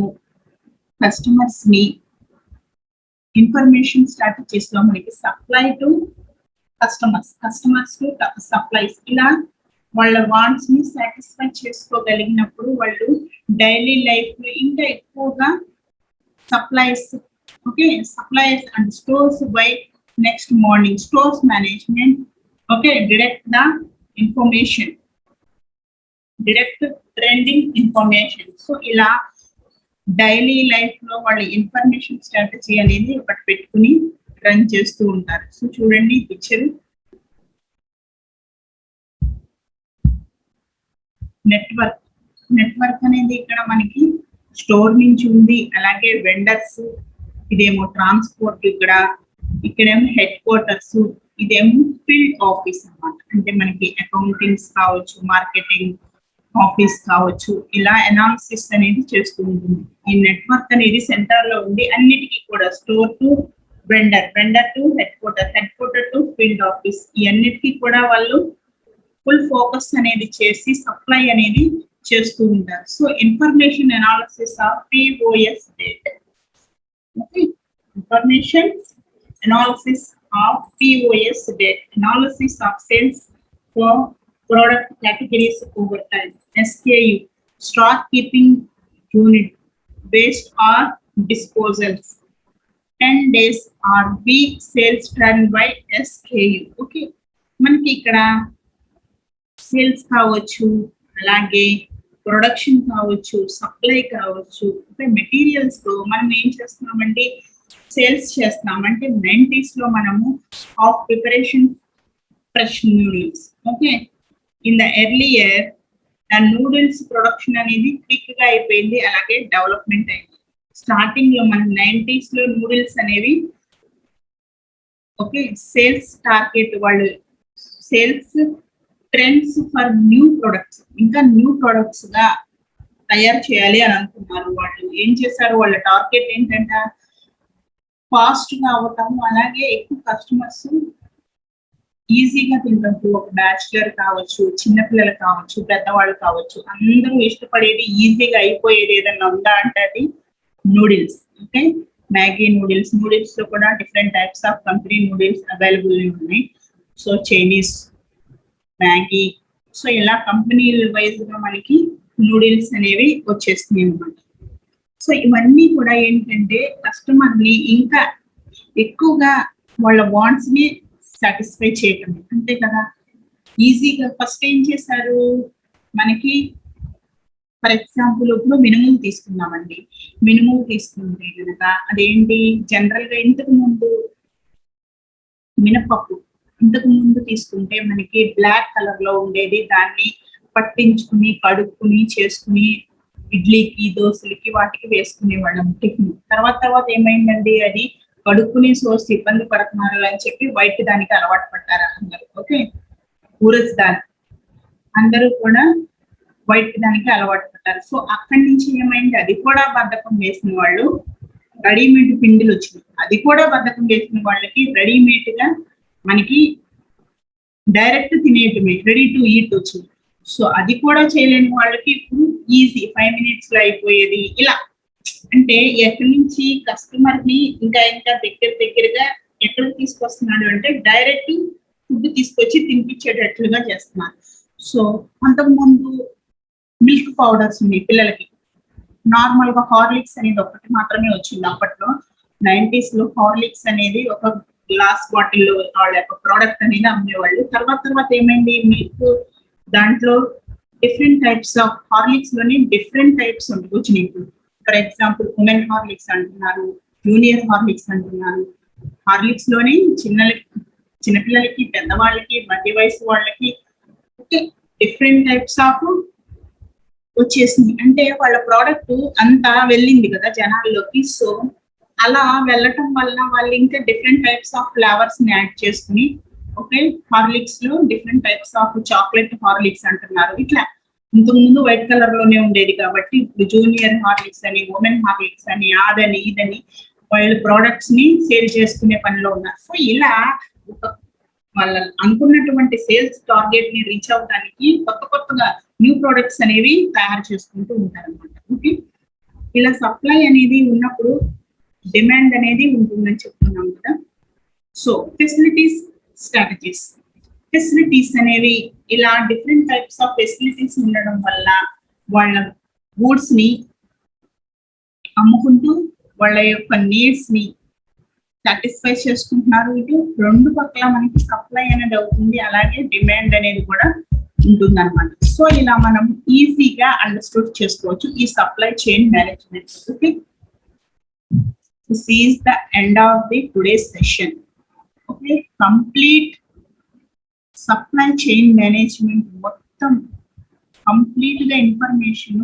కస్టమర్స్ ని, ఇన్ఫర్మేషన్ స్ట్రాటజీస్ లో మనకి supply to customers, customers to supplies, ఇలా వాళ్ళ వాంట్స్ ని సాటిస్ఫై చేసుకోగలిగినప్పుడు వాళ్ళు డైలీ లైఫ్ లో ఇంకా ఎక్కువగా supplies. Okay, supplies and stores by next morning, stores management. Okay, direct the information, direct trending information. So ఇలా డైలీ లైఫ్ లో వాళ్ళ ఇన్ఫర్మేషన్ స్ట్రాటజీ అనేది ఒకటి పెట్టుకుని రన్ చేస్తూ ఉంటారు. సో చూడండి పిక్చర్. నెట్వర్క్ అనేది ఇక్కడ మనకి స్టోర్ నుంచి ఉంది, అలాగే వెండర్స్, ఇదేమో ట్రాన్స్పోర్ట్, ఇక్కడేమో హెడ్ క్వార్టర్స్, ఇదేమో ఫీల్డ్ ఆఫీస్ అన్నమాట. అంటే మనకి అకౌంటింగ్స్ కావచ్చు, మార్కెటింగ్ ఆఫీస్ కావచ్చు, ఇలా అనాలిసిస్ అనేది చేస్తూ ఉంటుంది. ఈ నెట్వర్క్ అనేది సెంటర్ లో ఉంది అన్నిటికీ కూడా, store to vendor, vendor to head quarter to field office, ఈ అన్నిటికీ కూడా వాళ్ళు ఫుల్ ఫోకస్ అనేది చేసి సప్లై అనేది చేస్తూ ఉంటారు. So information analysis of POS data. Okay, information analysis of POS data, analysis of sales for product categories over time. SKU, stock keeping unit, based on disposals. 10 days or week sales turn by SKU. Okay, మనకి ఇక్కడ sales కావచ్చు, అలాగే production కావచ్చు, supply కావచ్చు, materials లో మనం ఏం చేస్తున్నామంటే సేల్స్ చేస్తున్నామంటే 90s లో మనము of preparation fresh noodles. Okay, in the earlier noodles production అనేది క్విక్ గా అయిపోయింది, అలాగే డెవలప్మెంట్ అయింది. స్టార్టింగ్ లో మనం 90s లో నూడిల్స్ అనేవి ఓకే సేల్స్ టార్గెట్, వాళ్ళు sales trends for new products, ఇంకా న్యూ ప్రొడక్ట్స్ గా తయారు చేయాలి అని అనుకున్నారు. వాళ్ళు ఏం చేశారు, వాళ్ళ టార్గెట్ ఏంటంటే ఫాస్ట్ గా అవ్వటం, అలాగే ఎక్కువ కస్టమర్స్ ఈజీగా తింటారు. ఒక బ్యాచులర్ కావచ్చు, చిన్నపిల్లలు కావచ్చు, పెద్దవాళ్ళు కావచ్చు, అందరూ ఇష్టపడేది ఈజీగా అయిపోయేది ఏదన్నా ఉందా అంటే అది noodles. Okay, Maggi noodles, noodles లో కూడా different types of company noodles available ఉన్నాయి. సో చైనీస్, మ్యాగీ, సో ఇలా కంపెనీ వైజ్ గా మనకి నూడిల్స్ అనేవి వచ్చేస్తున్నాయి అన్నమాట. సో ఇవన్నీ కూడా ఏంటంటే కస్టమర్ ని ఇంకా ఎక్కువగా వాళ్ళ వాంట్స్ ని సాటిస్ఫై చేయటం, అంతే కదా. ఈజీగా ఫస్ట్ ఏం చేశారు, మనకి ఫర్ ఎగ్జాంపుల్ ఇప్పుడు మినుములు తీసుకున్నామండి. మినుములు తీసుకుంటే కనుక అదేంటి, జనరల్ గా ఇంతకు ముందు మినపప్పు ఇంతకు ముందు తీసుకుంటే మనకి బ్లాక్ కలర్ లో ఉండేది, దాన్ని పట్టించుకుని కడుక్కుని చేసుకుని ఇడ్లీకి, దోశలకి, వాటికి వేసుకునే వాళ్ళం టిఫిన్. తర్వాత ఏమైందండి, అది కడుక్కునే సోర్స్ ఇబ్బంది పడుతున్నారు అని చెప్పి వైట్ దానికి అలవాటు పడ్డారు అందరూ. ఓకే, ఊరస్ దాని అందరూ కూడా వైట్ దానికి అలవాటు పడ్డారు. సో అక్కడి నుంచి ఏమైంది, అది కూడా బద్ధకం వేసిన వాళ్ళు రెడీమేడ్ పిండిలు వచ్చినాయి. అది కూడా బద్ధకం వేసిన వాళ్ళకి రెడీమేడ్ గా మనకి డైరెక్ట్ తినేయటమే, రెడీ టు ఈట్ వచ్చింది. సో అది కూడా చేయలేని వాళ్ళకి ఇప్పుడు ఈజీ 5 minutes లో అయిపోయేది. ఇలా అంటే ఎక్కడి నుంచి కస్టమర్ ని ఇంకా దగ్గరగా ఎక్కడికి తీసుకొస్తున్నాడు అంటే డైరెక్ట్ ఫుడ్ తీసుకొచ్చి తినిపించేటట్లుగా చేస్తున్నారు. సో అంతకుముందు మిల్క్ పౌడర్స్ ఉన్నాయి పిల్లలకి, నార్మల్ గా హార్లిక్స్ అనేది ఒకటి మాత్రమే వచ్చింది అప్పట్లో. 90s లో హార్లిక్స్ అనేది ఒక గ్లాస్ బాటిల్లో వాళ్ళ యొక్క ప్రోడక్ట్ అనేది అమ్మేవాళ్ళు. తర్వాత ఏమైంది, మిల్క్ దాంట్లో డిఫరెంట్ టైప్స్ ఆఫ్ హార్లిక్స్ లోనే డిఫరెంట్ టైప్స్ వచ్చినాయి. ఫర్ ఎగ్జాంపుల్ ఉమెన్ హార్లిక్స్ అంటున్నారు, జూనియర్ హార్లిక్స్ అంటున్నారు. హార్లిక్స్ లోనే చిన్నపిల్లలకి, పెద్దవాళ్ళకి, మధ్య వయసు వాళ్ళకి డిఫరెంట్ టైప్స్ ఆఫ్ వచ్చేసింది. అంటే వాళ్ళ ప్రోడక్ట్ అంతా వెళ్ళింది కదా జనాల్లోకి. సో అలా వెళ్ళటం వల్ల వాళ్ళు ఇంకా డిఫరెంట్ టైప్స్ ఆఫ్ ఫ్లేవర్స్ ని యాడ్ చేసుకుని, ఓకే, హార్లిక్స్ లో different types of chocolate Horlicks అంటున్నారు. ఇట్లా ఇంతకు ముందు వైట్ కలర్ లోనే ఉండేది కాబట్టి ఇప్పుడు జూనియర్ హార్లిక్స్ అని, ఉమెన్ హార్లిక్స్ అని, అదని ఇదని వాళ్ళు ప్రోడక్ట్స్ ని సేల్ చేసుకునే పనిలో ఉన్నారు. సో ఇలా వాళ్ళ అనుకున్నటువంటి సేల్స్ టార్గెట్ ని రీచ్ అవడానికి కొత్తగా న్యూ ప్రొడక్ట్స్ అనేవి తయారు చేసుకుంటూ ఉంటారు అనమాట. ఓకే, ఇలా సప్లై అనేది ఉన్నప్పుడు డిమాండ్ అనేది ఉంటుందని చెప్తున్నాం కదా. So facilities, strategies. ఫెసిలిటీస్ అనేవి ఇలా డిఫరెంట్ టైప్స్ ఆఫ్ ఫెసిలిటీస్ ఉండడం వల్ల వాళ్ళ గూడ్స్ ని అమ్ముకుంటూ వాళ్ళ యొక్క నీడ్స్ ని సాటిస్ఫై చేసుకుంటున్నారు. ఇటు రెండు పక్కల మనకి సప్లై అనేది అవుతుంది, అలాగే డిమాండ్ అనేది కూడా ఉంటుంది అనమాట. సో ఇలా మనం ఈజీగా అండర్స్టూడ్ చేసుకోవచ్చు ఈ supply chain management. Okay, this is the end of the today session. Okay, complete supply chain management మొత్తం కంప్లీట్ గా ఇన్ఫర్మేషన్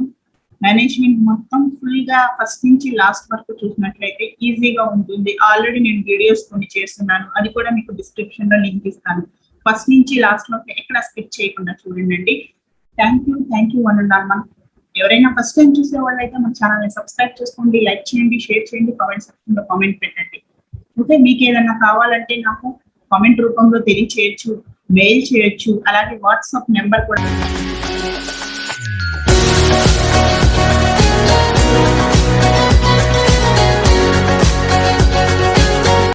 మేనేజ్మెంట్ మొత్తం ఫుల్ గా ఫస్ట్ నుంచి లాస్ట్ వరకు చూసినట్లయితే ఈజీగా ఉంటుంది. ఆల్రెడీ నేను వీడియోస్ కొన్ని చేస్తున్నాను, అది కూడా మీకు డిస్క్రిప్షన్ లో లింక్ ఇస్తాను. ఫస్ట్ నుంచి లాస్ట్ వరకు ఎక్కడ స్కిప్ చేయకుండా చూడండి. Thank you one and all. మనం ఎవరైనా ఫస్ట్ టైం చూసే వాళ్ళు అయితే మన ఛానల్ ని సబ్స్క్రైబ్ చేసుకోండి, లైక్ చేయండి, షేర్ చేయండి, కామెంట్ సెక్షన్ లో కామెంట్ పెట్టండి. ఓకే, మీకు ఏదైనా కావాలంటే నాకు కామెంట్ రూపంలో తెలియచేయచ్చు, మెయిల్ చేయొచ్చు, అలాగే వాట్సాప్ నెంబర్ కూడా